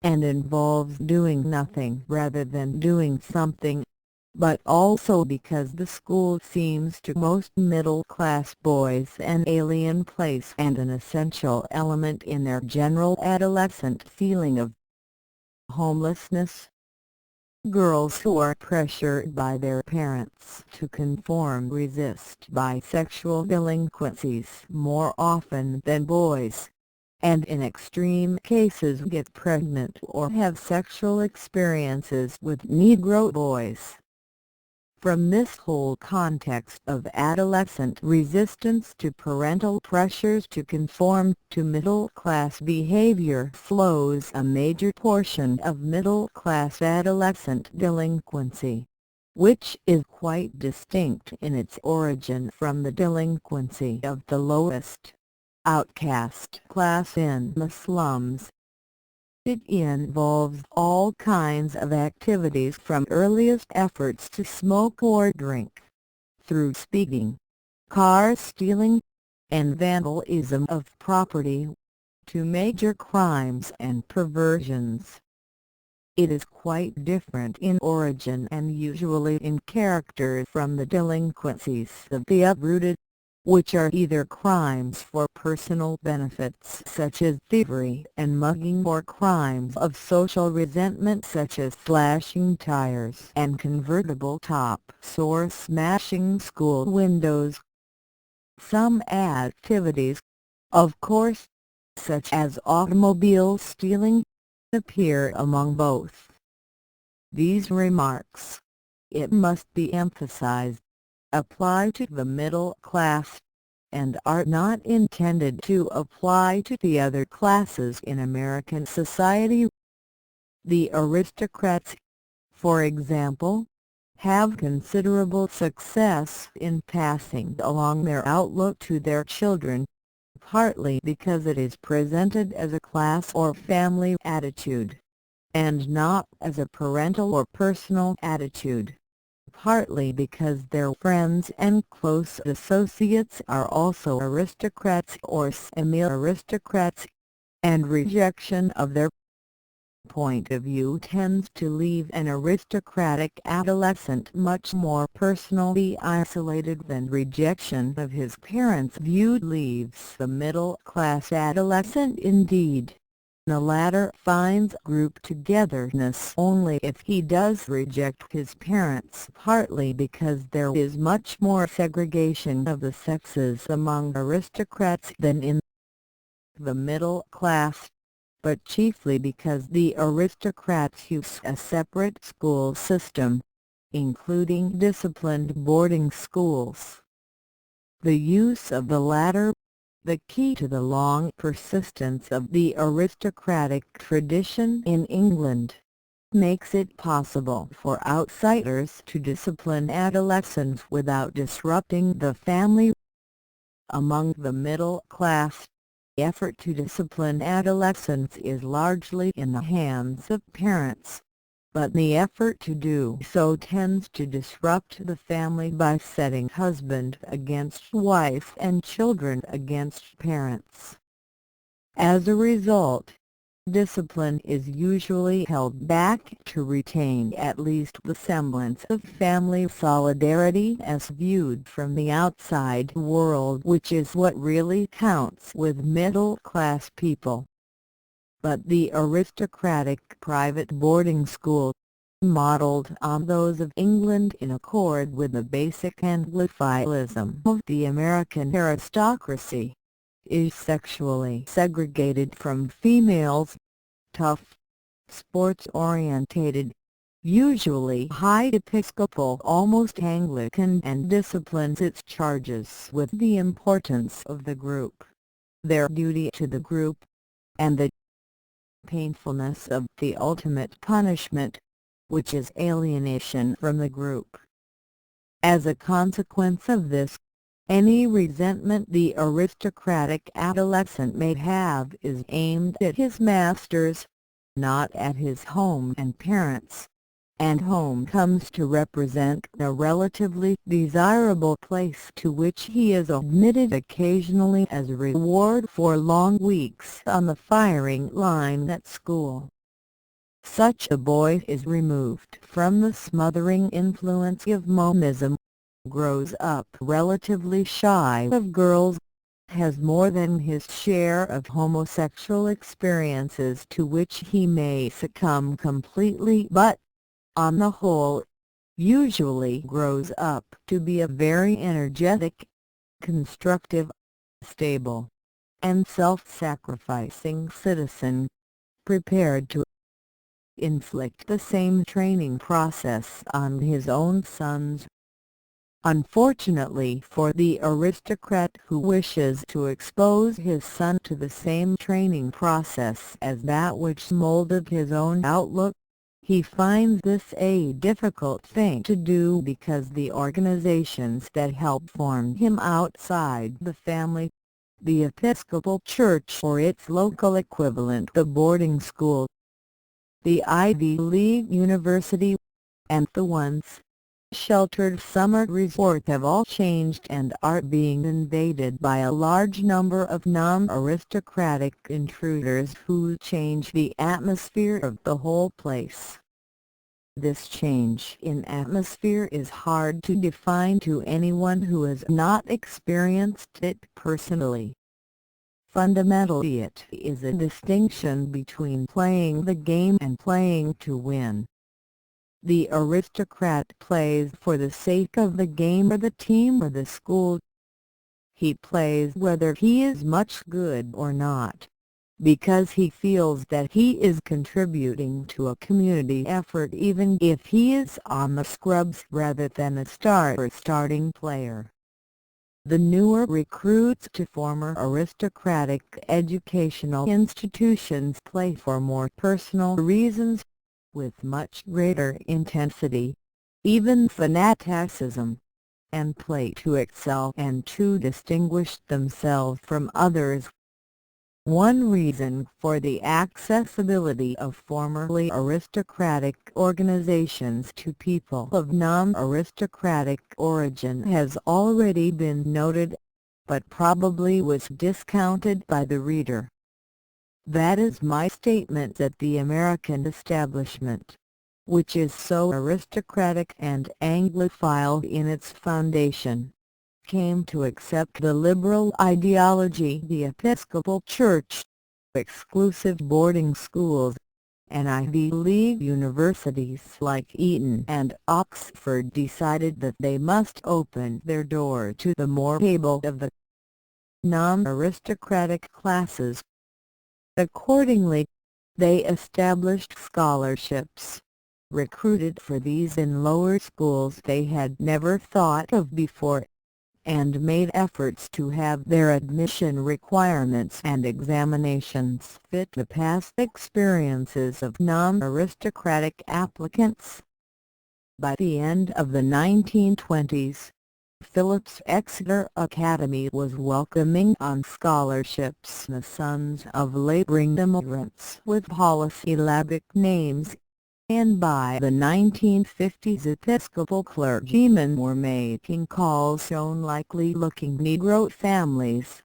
and involves doing nothing rather than doing something, but also because the school seems to most middle-class boys an alien place and an essential element in their general adolescent feeling of homelessness. Girls who are pressured by their parents to conform resist bisexual delinquencies more often than boys, and in extreme cases get pregnant or have sexual experiences with Negro boys. From this whole context of adolescent resistance to parental pressures to conform to middle-class behavior flows a major portion of middle-class adolescent delinquency, which is quite distinct in its origin from the delinquency of the lowest, outcast class in the slums. It involves all kinds of activities from earliest efforts to smoke or drink, through speeding, car stealing, and vandalism of property, to major crimes and perversions. It is quite different in origin and usually in character from the delinquencies of the uprooted, which are either crimes for personal benefits such as thievery and mugging or crimes of social resentment such as slashing tires and convertible tops or smashing school windows. Some activities, of course, such as automobile stealing, appear among both. These remarks, it must be emphasized, apply to the middle class, and are not intended to apply to the other classes in American society. The aristocrats, for example, have considerable success in passing along their outlook to their children, partly because it is presented as a class or family attitude, and not as a parental or personal attitude, partly because their friends and close associates are also aristocrats or semi-aristocrats, and rejection of their point of view tends to leave an aristocratic adolescent much more personally isolated than rejection of his parents' view leaves the middle-class adolescent. Indeed, the latter finds group togetherness only if he does reject his parents, partly because there is much more segregation of the sexes among aristocrats than in the middle class, but chiefly because the aristocrats use a separate school system, including disciplined boarding schools. The use of the latter, the key to the long persistence of the aristocratic tradition in England, makes it possible for outsiders to discipline adolescents without disrupting the family. Among the middle class, effort to discipline adolescents is largely in the hands of parents, but the effort to do so tends to disrupt the family by setting husband against wife and children against parents. As a result, discipline is usually held back to retain at least the semblance of family solidarity as viewed from the outside world, which is what really counts with middle-class people. But the aristocratic private boarding school, modelled on those of England in accord with the basic Anglophilism of the American aristocracy, is sexually segregated from females, tough, sports-orientated, usually high Episcopal, almost Anglican, and disciplines its charges with the importance of the group, their duty to the group, and the painfulness of the ultimate punishment, which is alienation from the group. As a consequence of this, any resentment the aristocratic adolescent may have is aimed at his masters, not at his home and parents, and home comes to represent a relatively desirable place to which he is admitted occasionally as a reward for long weeks on the firing line at school. Such a boy is removed from the smothering influence of monism, grows up relatively shy of girls, has more than his share of homosexual experiences to which he may succumb completely, but, on the whole, usually grows up to be a very energetic, constructive, stable, and self-sacrificing citizen, prepared to inflict the same training process on his own sons. Unfortunately for the aristocrat who wishes to expose his son to the same training process as that which molded his own outlook, he finds this a difficult thing to do because the organizations that help form him outside the family, the Episcopal Church or its local equivalent, the boarding school, the Ivy League university, and the once sheltered summer resort have all changed and are being invaded by a large number of non-aristocratic intruders who change the atmosphere of the whole place. This change in atmosphere is hard to define to anyone who has not experienced it personally. Fundamentally, it is a distinction between playing the game and playing to win. The aristocrat plays for the sake of the game or the team or the school. He plays whether he is much good or not, because he feels that he is contributing to a community effort even if he is on the scrubs rather than a star or starting player. The newer recruits to former aristocratic educational institutions play for more personal reasons, with much greater intensity, even fanaticism, and play to excel and to distinguish themselves from others. One reason for the accessibility of formerly aristocratic organizations to people of non-aristocratic origin has already been noted, but probably was discounted by the reader. That is my statement that the American establishment, which is so aristocratic and Anglophile in its foundation, came to accept the liberal ideology, the Episcopal Church, exclusive boarding schools, and Ivy League universities like Eton and Oxford decided that they must open their door to the more able of the non-aristocratic classes. Accordingly, they established scholarships, recruited for these in lower schools they had never thought of before, and made efforts to have their admission requirements and examinations fit the past experiences of non-aristocratic applicants. By the end of the 1920s, Phillips Exeter Academy was welcoming on scholarships the sons of laboring immigrants with polysyllabic names, and by the 1950s Episcopal clergymen were making calls on likely-looking Negro families.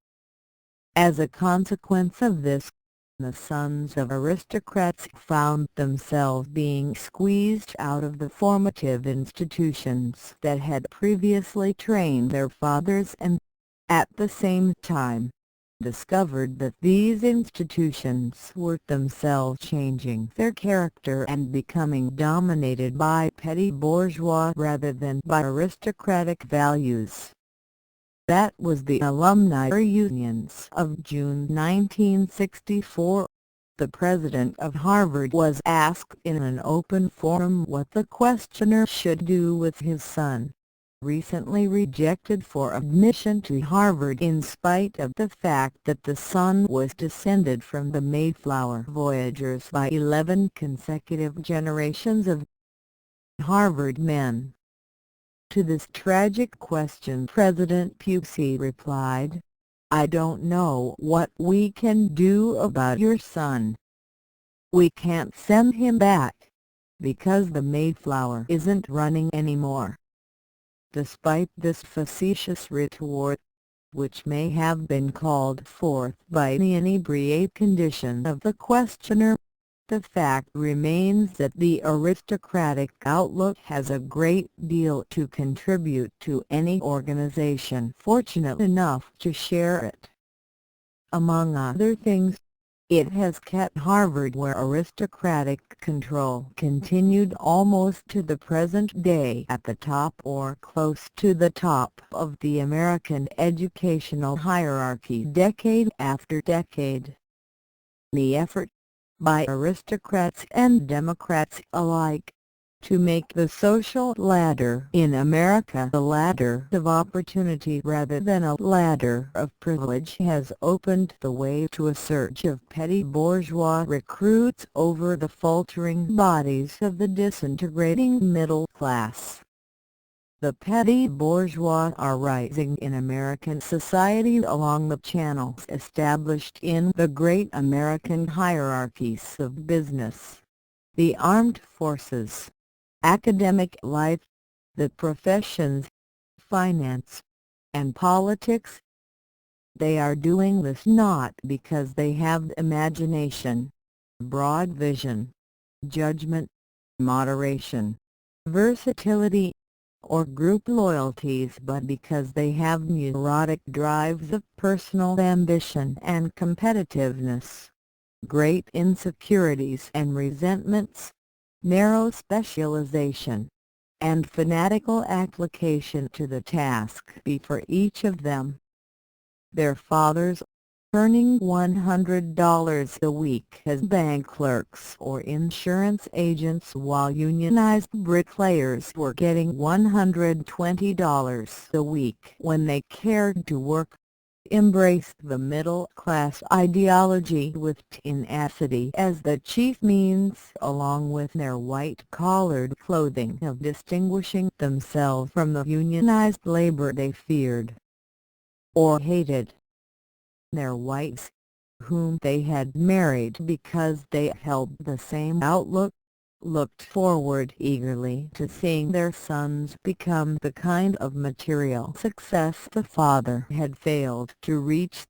As a consequence of this, the sons of aristocrats found themselves being squeezed out of the formative institutions that had previously trained their fathers and, at the same time, discovered that these institutions were themselves changing their character and becoming dominated by petty bourgeois rather than by aristocratic values. That was the alumni reunions of June 1964. The president of Harvard was asked in an open forum what the questioner should do with his son, recently rejected for admission to Harvard in spite of the fact that the son was descended from the Mayflower voyagers by 11 consecutive generations of Harvard men. To this tragic question President Pusey replied, "I don't know what we can do about your son. We can't send him back, because the Mayflower isn't running anymore." Despite this facetious retort, which may have been called forth by the inebriate condition of the questioner, the fact remains that the aristocratic outlook has a great deal to contribute to any organization fortunate enough to share it. Among other things, it has kept Harvard where aristocratic control continued almost to the present day at the top or close to the top of the American educational hierarchy decade after decade. The effort, by aristocrats and Democrats alike, to make the social ladder in America a ladder of opportunity rather than a ladder of privilege has opened the way to a surge of petty bourgeois recruits over the faltering bodies of the disintegrating middle class. The petty bourgeois are rising in American society along the channels established in the great American hierarchies of business, the armed forces, academic life, the professions, finance, and politics. They are doing this not because they have imagination, broad vision, judgment, moderation, versatility, or group loyalties, but because they have neurotic drives of personal ambition and competitiveness, great insecurities and resentments, narrow specialization, and fanatical application to the task before each of them. Their fathers, earning $100 a week as bank clerks or insurance agents, while unionized bricklayers were getting $120 a week when they cared to work, embraced the middle-class ideology with tenacity as the chief means, along with their white-collared clothing, of distinguishing themselves from the unionized labor they feared or hated. Their wives, whom they had married because they held the same outlook, looked forward eagerly to seeing their sons become the kind of material success the father had failed to reach.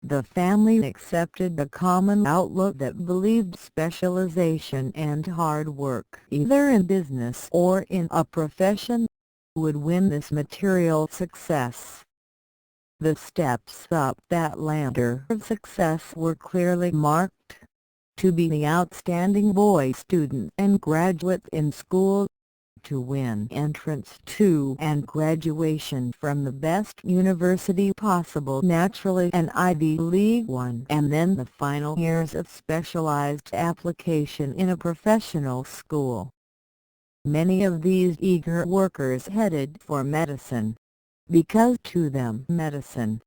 The family accepted a common outlook that believed specialization and hard work, either in business or in a profession, would win this material success. The steps up that ladder of success were clearly marked: to be the outstanding boy student and graduate in school, to win entrance to and graduation from the best university possible, naturally an Ivy League one, and then the final years of specialized application in a professional school. Many of these eager workers headed for medicine, because to them medicine,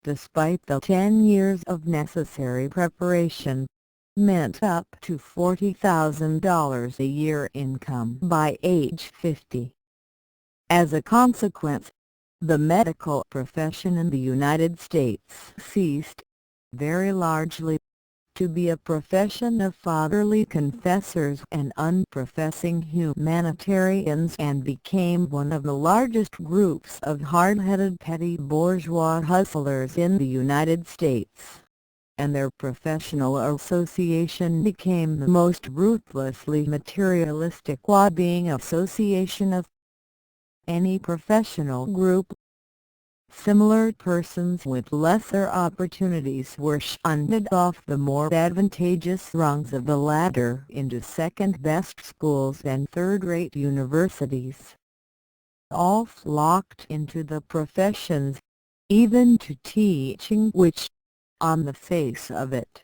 despite the 10 years of necessary preparation, meant up to $40,000 a year income by age 50. As a consequence, the medical profession in the United States ceased, very largely, to be a profession of fatherly confessors and unprofessing humanitarians, and became one of the largest groups of hard-headed petty bourgeois hustlers in the United States, and their professional association became the most ruthlessly materialistic lobbying association of any professional group. Similar persons with lesser opportunities were shunned off the more advantageous rungs of the ladder into second-best schools and third-rate universities. All flocked into the professions, even to teaching, which, on the face of it,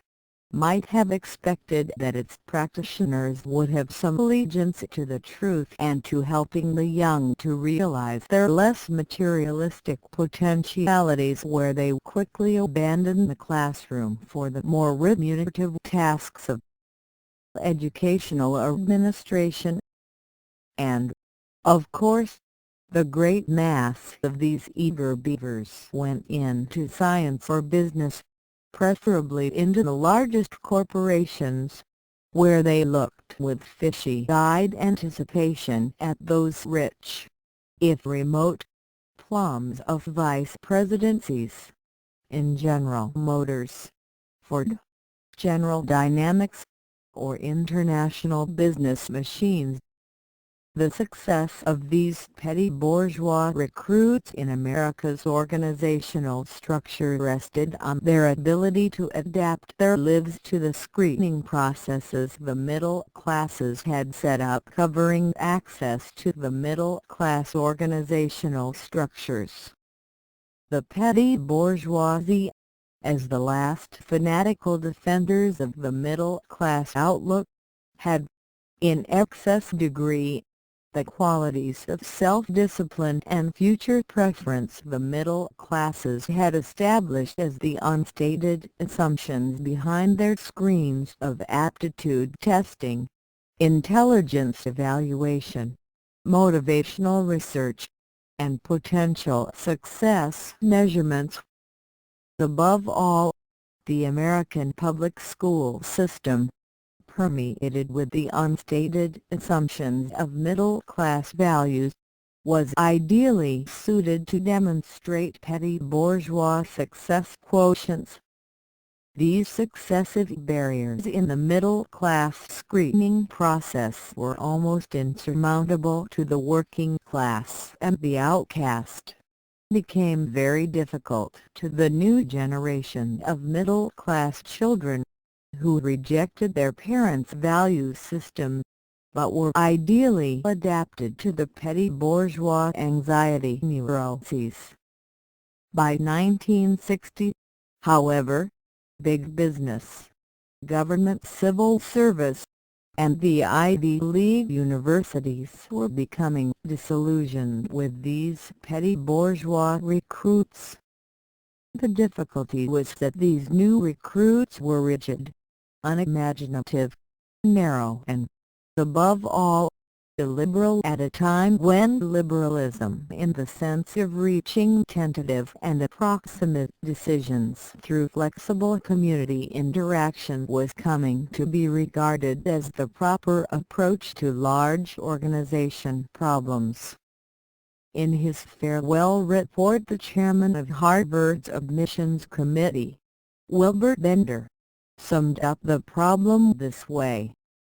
might have expected that its practitioners would have some allegiance to the truth and to helping the young to realize their less materialistic potentialities, where they quickly abandoned the classroom for the more remunerative tasks of educational administration. And, of course, the great mass of these eager beavers went into science or business, preferably into the largest corporations, where they looked with fishy-eyed anticipation at those rich, if remote, plums of vice presidencies. In General Motors, Ford, General Dynamics, or international business machines. The success of these petty bourgeois recruits in America's organizational structure rested on their ability to adapt their lives to the screening processes the middle classes had set up, covering access to the middle class organizational structures. The petty bourgeoisie, as the last fanatical defenders of the middle class outlook, had, in excess degree, the qualities of self-discipline and future preference the middle classes had established as the unstated assumptions behind their screens of aptitude testing, intelligence evaluation, motivational research, and potential success measurements. Above all, the American public school system, permeated with the unstated assumptions of middle-class values, was ideally suited to demonstrate petty bourgeois success quotients. These successive barriers in the middle-class screening process were almost insurmountable to the working class, and the outcast became very difficult to the new generation of middle-class children, who rejected their parents' value system, but were ideally adapted to the petty bourgeois anxiety neuroses. By 1960, However, big business, government civil service, and the Ivy League universities were becoming disillusioned with these petty bourgeois recruits. The difficulty was that these new recruits were rigid, unimaginative, narrow and, above all, illiberal at a time when liberalism in the sense of reaching tentative and approximate decisions through flexible community interaction was coming to be regarded as the proper approach to large organization problems. In his farewell report, the chairman of Harvard's admissions committee, Wilbur Bender, summed up the problem this way: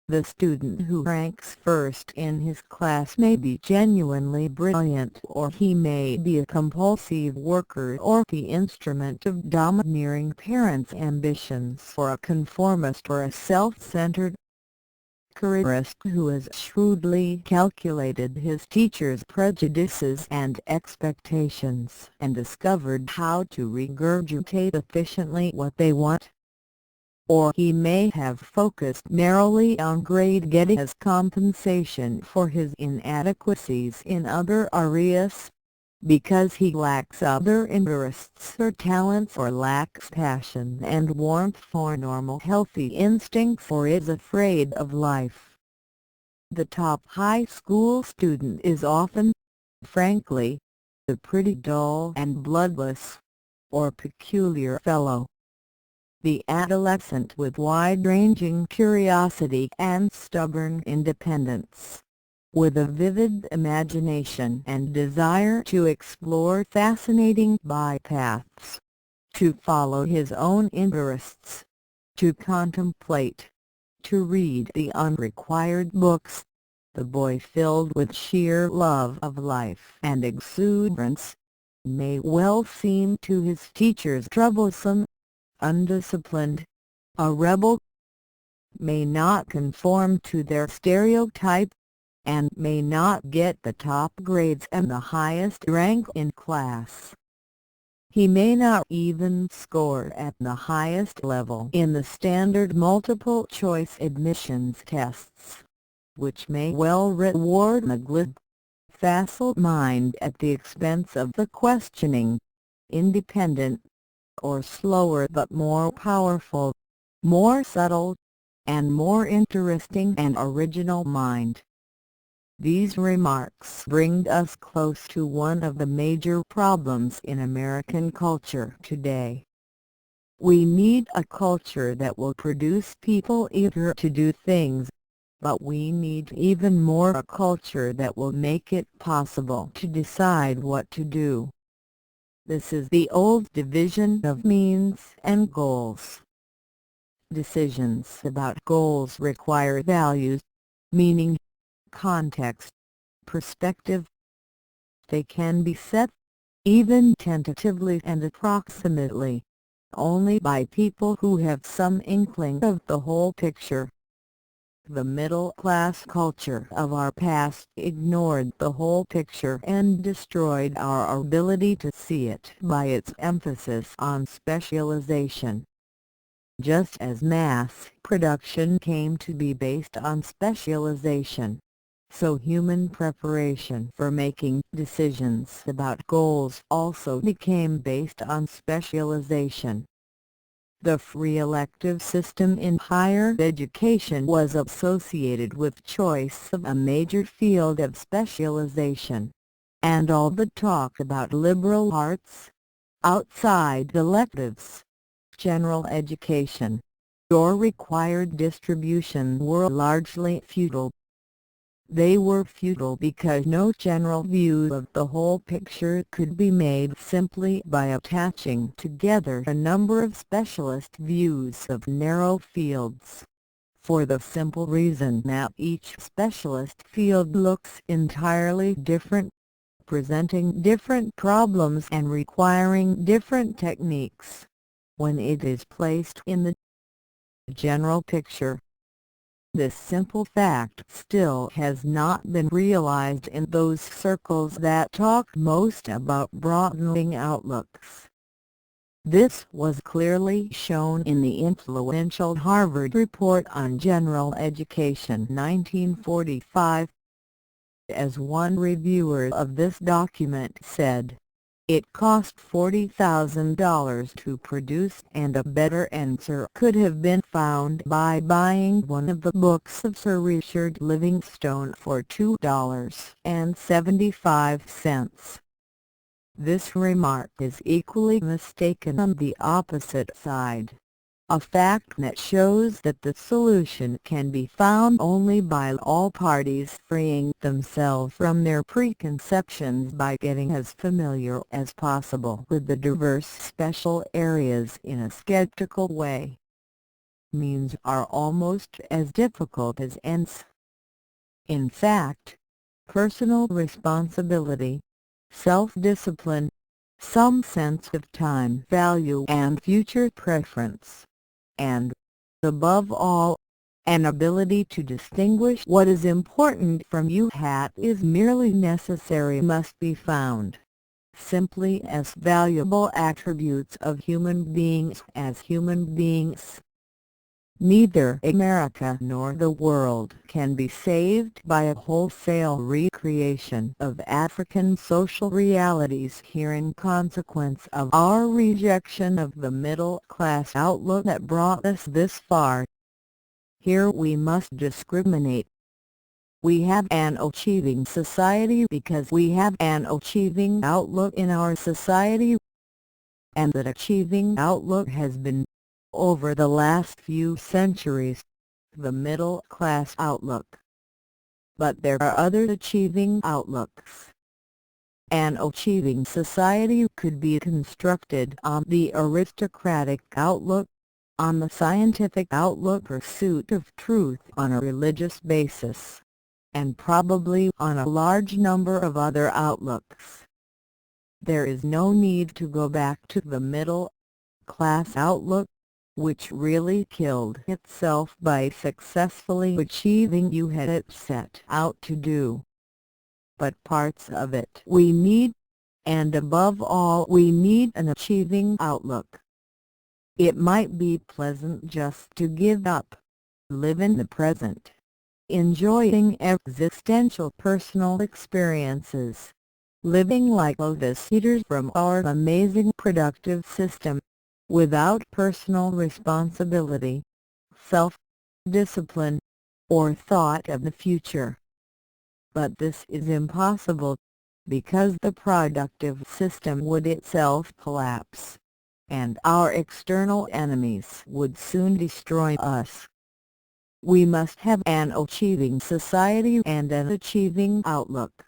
the student who ranks first in his class may be genuinely brilliant, or he may be a compulsive worker or the instrument of domineering parents' ambitions, or a conformist or a self-centered careerist who has shrewdly calculated his teachers' prejudices and expectations and discovered how to regurgitate efficiently what they want. Or he may have focused narrowly on grade-getting as compensation for his inadequacies in other areas, because he lacks other interests or talents, or lacks passion and warmth for normal healthy instincts, or is afraid of life. The top high school student is often, frankly, the pretty dull and bloodless, or peculiar fellow. The adolescent with wide-ranging curiosity and stubborn independence, with a vivid imagination and desire to explore fascinating bypaths, to follow his own interests, to contemplate, to read the unrequired books, the boy filled with sheer love of life and exuberance, may well seem to his teachers troublesome, undisciplined, a rebel, may not conform to their stereotype, and may not get the top grades and the highest rank in class. He may not even score at the highest level in the standard multiple-choice admissions tests, which may well reward a glib, facile mind at the expense of the questioning, independent, or slower but more powerful, more subtle, and more interesting and original mind. These remarks bring us close to one of the major problems in American culture today. We need a culture that will produce people eager to do things, but we need even more a culture that will make it possible to decide what to do. This is the old division of means and goals. Decisions about goals require values, meaning, context, perspective. They can be set, even tentatively and approximately, only by people who have some inkling of the whole picture. The middle-class culture of our past ignored the whole picture and destroyed our ability to see it by its emphasis on specialization. Just as mass production came to be based on specialization, so human preparation for making decisions about goals also became based on specialization. The free elective system in higher education was associated with choice of a major field of specialization, and all the talk about liberal arts, outside electives, general education, or required distribution were largely futile. They were futile because no general view of the whole picture could be made simply by attaching together a number of specialist views of narrow fields, for the simple reason that each specialist field looks entirely different, presenting different problems and requiring different techniques, when it is placed in the general picture. This simple fact still has not been realized in those circles that talk most about broadening outlooks. This was clearly shown in the influential Harvard Report on General Education 1945. As one reviewer of this document said, "It cost $40,000 to produce, and a better answer could have been found by buying one of the books of Sir Richard Livingstone for $2.75. This remark is equally mistaken on the opposite side, a fact that shows that the solution can be found only by all parties freeing themselves from their preconceptions by getting as familiar as possible with the diverse special areas in a skeptical way. Means are almost as difficult as ends. In fact, personal responsibility, self-discipline, some sense of time value and future preference, and, above all, an ability to distinguish what is important from is merely necessary must be found, simply as valuable attributes of human beings as human beings. Neither America nor the world can be saved by a wholesale recreation of African social realities here in consequence of our rejection of the middle-class outlook that brought us this far. Here we must discriminate. We have an achieving society because we have an achieving outlook in our society, and that achieving outlook has been, over the last few centuries, the middle-class outlook. But there are other achieving outlooks. An achieving society could be constructed on the aristocratic outlook, on the scientific outlook, pursuit of truth on a religious basis, and probably on a large number of other outlooks. There is no need to go back to the middle-class outlook, which really killed itself by successfully achieving what it set out to do. But parts of it we need, and above all we need an achieving outlook. It might be pleasant just to give up, live in the present, enjoying existential personal experiences, living like lotus eaters from our amazing productive system, without personal responsibility, self-discipline, or thought of the future. But this is impossible, because the productive system would itself collapse, and our external enemies would soon destroy us. We must have an achieving society and an achieving outlook.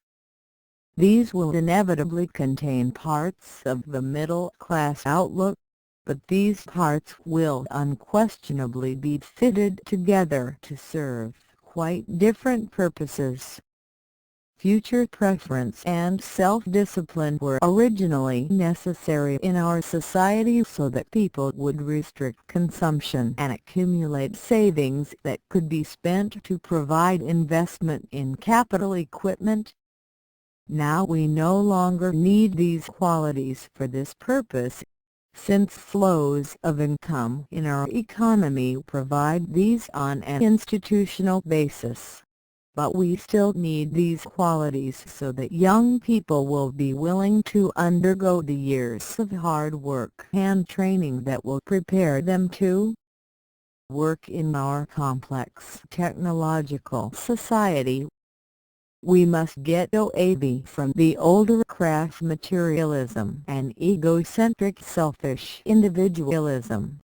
These will inevitably contain parts of the middle-class outlook, but these parts will unquestionably be fitted together to serve quite different purposes. Future preference and self-discipline were originally necessary in our society so that people would restrict consumption and accumulate savings that could be spent to provide investment in capital equipment. Now we no longer need these qualities for this purpose, since flows of income in our economy provide these on an institutional basis. But we still need these qualities so that young people will be willing to undergo the years of hard work and training that will prepare them to work in our complex technological society. We must get away from the older craft materialism and egocentric selfish individualism,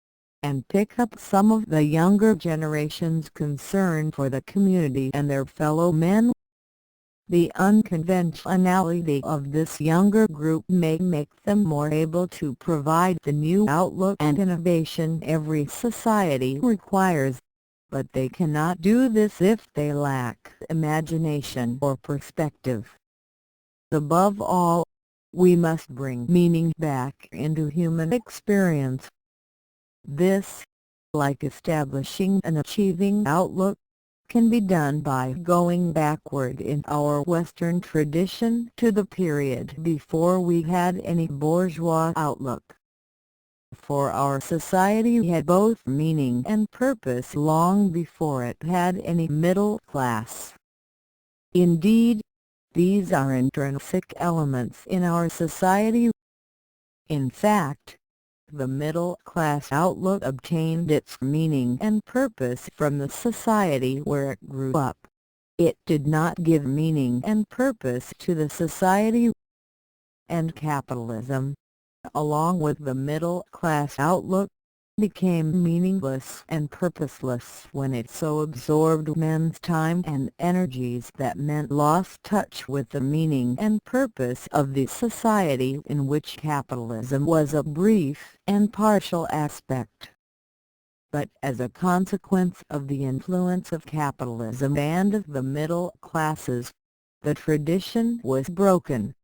and pick up some of the younger generation's concern for the community and their fellow men. The unconventionality of this younger group may make them more able to provide the new outlook and innovation every society requires, but they cannot do this if they lack imagination or perspective. Above all, we must bring meaning back into human experience. This, like establishing an achieving outlook, can be done by going backward in our Western tradition to the period before we had any bourgeois outlook. for our society had both meaning and purpose long before it had any middle class. Indeed, these are intrinsic elements in our society. In fact, the middle-class outlook obtained its meaning and purpose from the society where it grew up. It did not give meaning and purpose to the society, and capitalism, along with the middle-class outlook, became meaningless and purposeless when it so absorbed men's time and energies that men lost touch with the meaning and purpose of the society in which capitalism was a brief and partial aspect. But as a consequence of the influence of capitalism and of the middle classes, the tradition was broken,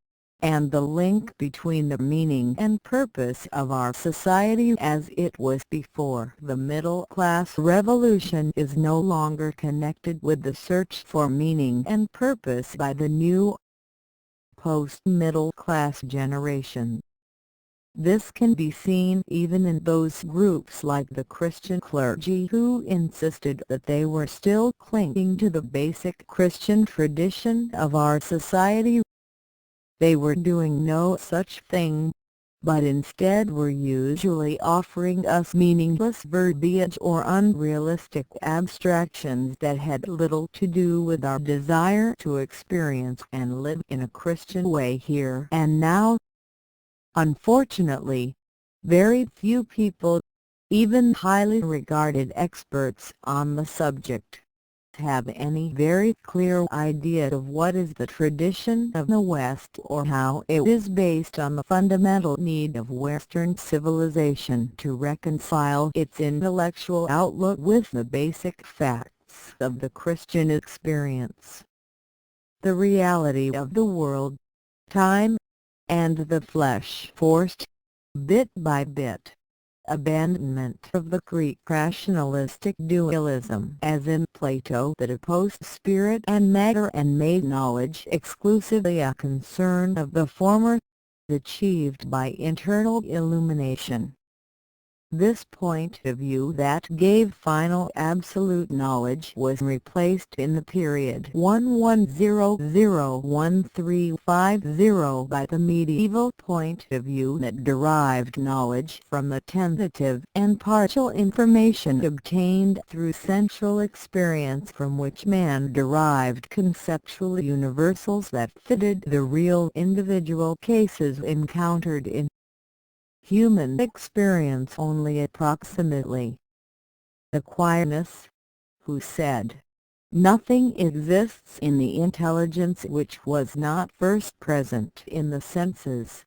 and the link between the meaning and purpose of our society as it was before the middle-class revolution is no longer connected with the search for meaning and purpose by the new post-middle class generation. This can be seen even in those groups like the Christian clergy who insisted that they were still clinging to the basic Christian tradition of our society. They were doing no such thing, but instead were usually offering us meaningless verbiage or unrealistic abstractions that had little to do with our desire to experience and live in a Christian way here and now. Unfortunately, very few people, even highly regarded experts on the subject, have any very clear idea of what is the tradition of the West or how it is based on the fundamental need of Western civilization to reconcile its intellectual outlook with the basic facts of the Christian experience. The reality of the world, time, and the flesh forced, bit by bit, abandonment of the Greek rationalistic dualism as in Plato that opposed spirit and matter and made knowledge exclusively a concern of the former, achieved by internal illumination. This point of view that gave final absolute knowledge was replaced in the period 1100–1350 by the medieval point of view that derived knowledge from the tentative and partial information obtained through sensual experience from which man derived conceptual universals that fitted the real individual cases encountered in human experience only approximately. Aquinas, who said, "Nothing exists in the intelligence which was not first present in the senses,"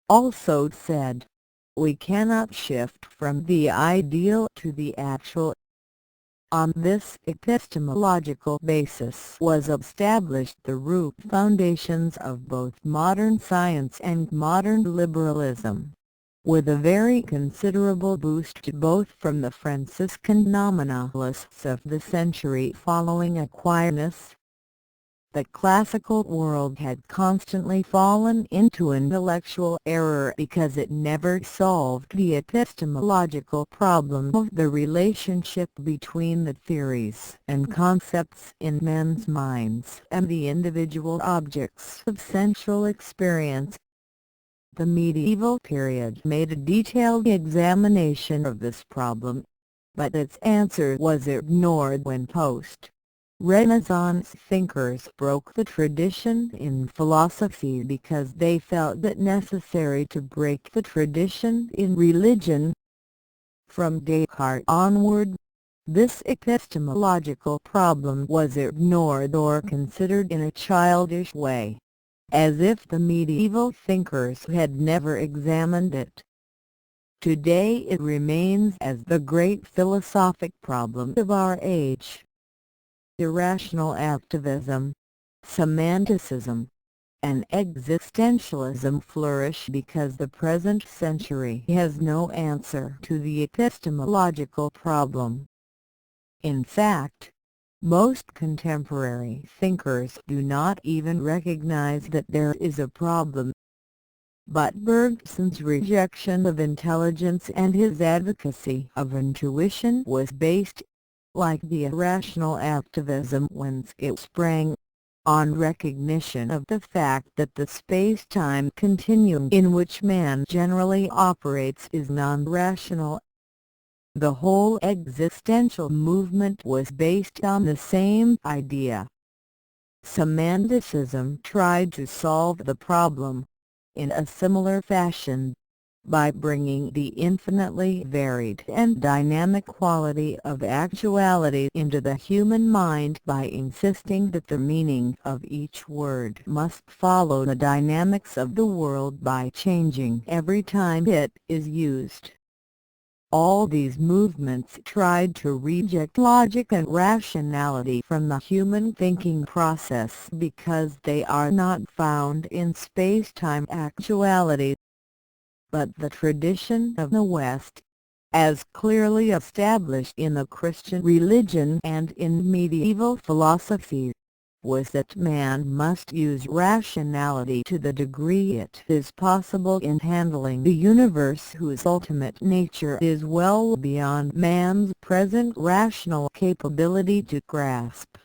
also said, "We cannot shift from the ideal to the actual." On this epistemological basis was established the root foundations of both modern science and modern liberalism, with a very considerable boost both from the Franciscan nominalists of the century following Aquinas. The classical world had constantly fallen into intellectual error because it never solved the epistemological problem of the relationship between the theories and concepts in men's minds and the individual objects of sensual experience. The medieval period made a detailed examination of this problem, but its answer was ignored when post-Renaissance thinkers broke the tradition in philosophy because they felt it necessary to break the tradition in religion. From Descartes onward, this epistemological problem was ignored or considered in a childish way, as if the medieval thinkers had never examined it. Today it remains as the great philosophic problem of our age. Irrational activism, semanticism, and existentialism flourish because the present century has no answer to the epistemological problem. In fact, most contemporary thinkers do not even recognize that there is a problem. But Bergson's rejection of intelligence and his advocacy of intuition was based, like the irrational activism whence it sprang, on recognition of the fact that the space-time continuum in which man generally operates is non-rational. The whole existential movement was based on the same idea. Semanticism tried to solve the problem, in a similar fashion, by bringing the infinitely varied and dynamic quality of actuality into the human mind by insisting that the meaning of each word must follow the dynamics of the world by changing every time it is used. All these movements tried to reject logic and rationality from the human thinking process because they are not found in space-time actuality. But the tradition of the West, as clearly established in the Christian religion and in medieval philosophy, was that man must use rationality to the degree it is possible in handling the universe whose ultimate nature is well beyond man's present rational capability to grasp.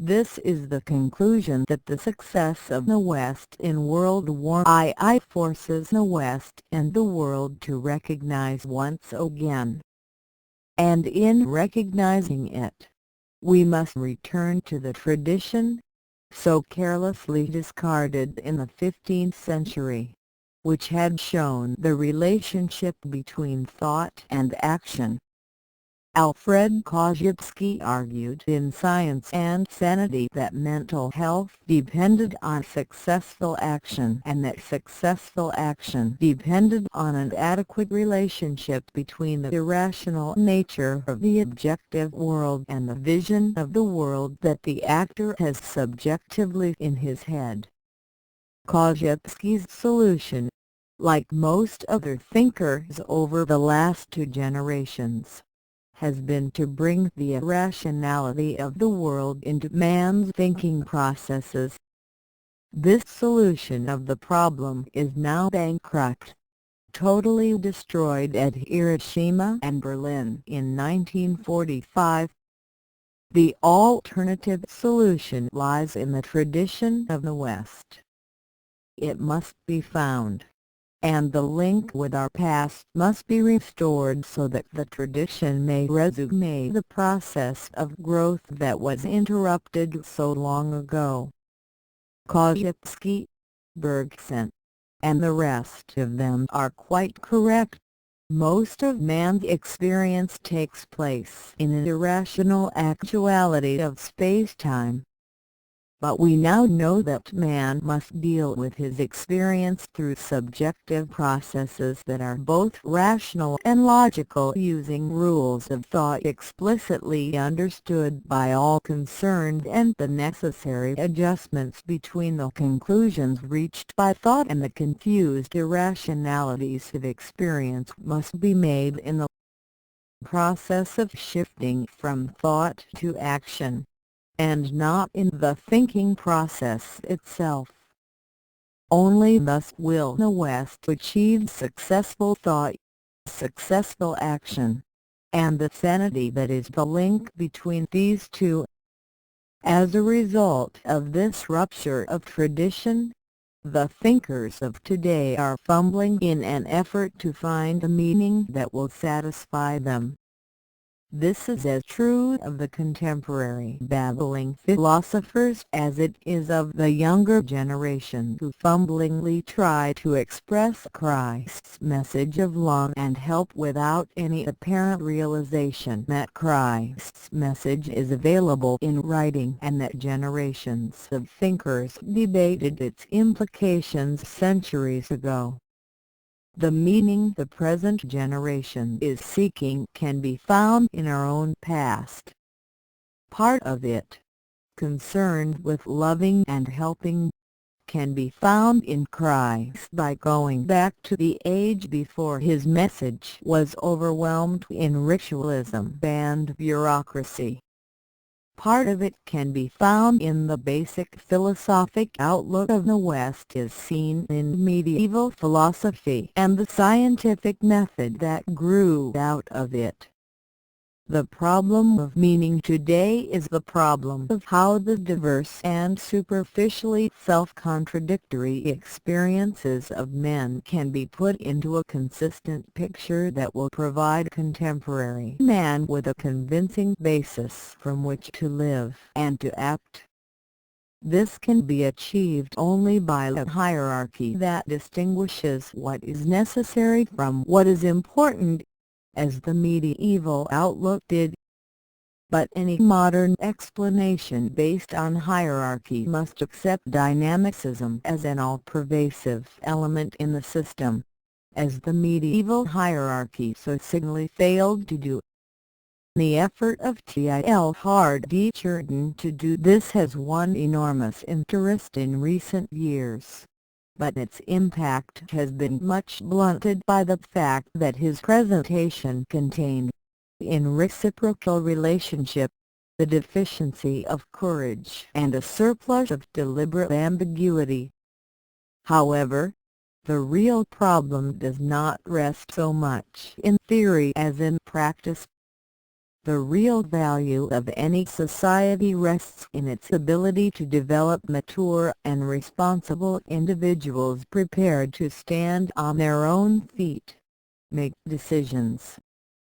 This is the conclusion that the success of the West in World War II forces the West and the world to recognize once again. And in recognizing it, we must return to the tradition, so carelessly discarded in the 15th century, which had shown the relationship between thought and action. Alfred Korzybski argued in Science and Sanity that mental health depended on successful action and that successful action depended on an adequate relationship between the irrational nature of the objective world and the vision of the world that the actor has subjectively in his head. Korzybski's solution, like most other thinkers over the last two generations, has been to bring the irrationality of the world into man's thinking processes. This solution of the problem is now bankrupt, totally destroyed at Hiroshima and Berlin in 1945. The alternative solution lies in the tradition of the West. It must be found, and the link with our past must be restored so that the tradition may resume the process of growth that was interrupted so long ago. Korzybski, Bergson, and the rest of them are quite correct. Most of man's experience takes place in an irrational actuality of space-time. But we now know that man must deal with his experience through subjective processes that are both rational and logical, using rules of thought explicitly understood by all concerned, and the necessary adjustments between the conclusions reached by thought and the confused irrationalities of experience must be made in the process of shifting from thought to action, and not in the thinking process itself. Only thus will the West achieve successful thought, successful action, and the sanity that is the link between these two. As a result of this rupture of tradition, the thinkers of today are fumbling in an effort to find a meaning that will satisfy them. This is as true of the contemporary babbling philosophers as it is of the younger generation who fumblingly try to express Christ's message of love and help without any apparent realization that Christ's message is available in writing and that generations of thinkers debated its implications centuries ago. The meaning the present generation is seeking can be found in our own past. Part of it, concerned with loving and helping, can be found in Christ by going back to the age before his message was overwhelmed in ritualism and bureaucracy. Part of it can be found in the basic philosophic outlook of the West as seen in medieval philosophy and the scientific method that grew out of it. The problem of meaning today is the problem of how the diverse and superficially self-contradictory experiences of men can be put into a consistent picture that will provide contemporary man with a convincing basis from which to live and to act. This can be achieved only by a hierarchy that distinguishes what is necessary from what is important, as the medieval outlook did. But any modern explanation based on hierarchy must accept dynamicism as an all-pervasive element in the system, as the medieval hierarchy so signally failed to do. The effort of T.I.L. Hard-Churton to do this has won enormous interest in recent years, but its impact has been much blunted by the fact that his presentation contained, in reciprocal relationship, the deficiency of courage and a surplus of deliberate ambiguity. However, the real problem does not rest so much in theory as in practice. The real value of any society rests in its ability to develop mature and responsible individuals prepared to stand on their own feet, make decisions,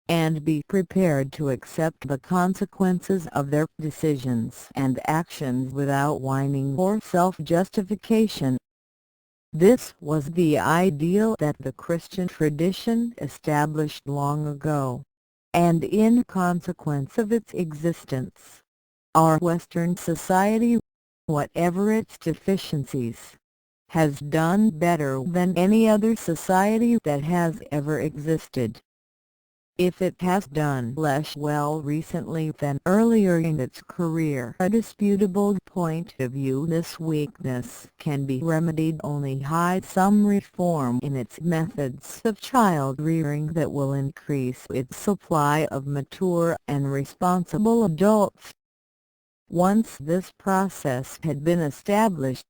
and be prepared to accept the consequences of their decisions and actions without whining or self-justification. This was the ideal that the Christian tradition established long ago, and in consequence of its existence, our Western society, whatever its deficiencies, has done better than any other society that has ever existed. If it has done less well recently than earlier in its career, a disputable point of view, this weakness can be remedied only by some reform in its methods of child rearing that will increase its supply of mature and responsible adults. Once this process had been established,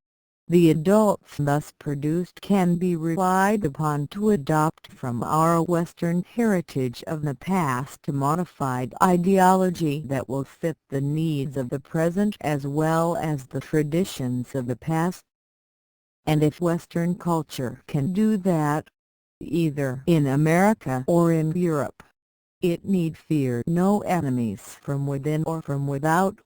the adults thus produced can be relied upon to adopt from our Western heritage of the past a modified ideology that will fit the needs of the present as well as the traditions of the past. And if Western culture can do that, either in America or in Europe, it need fear no enemies from within or from without.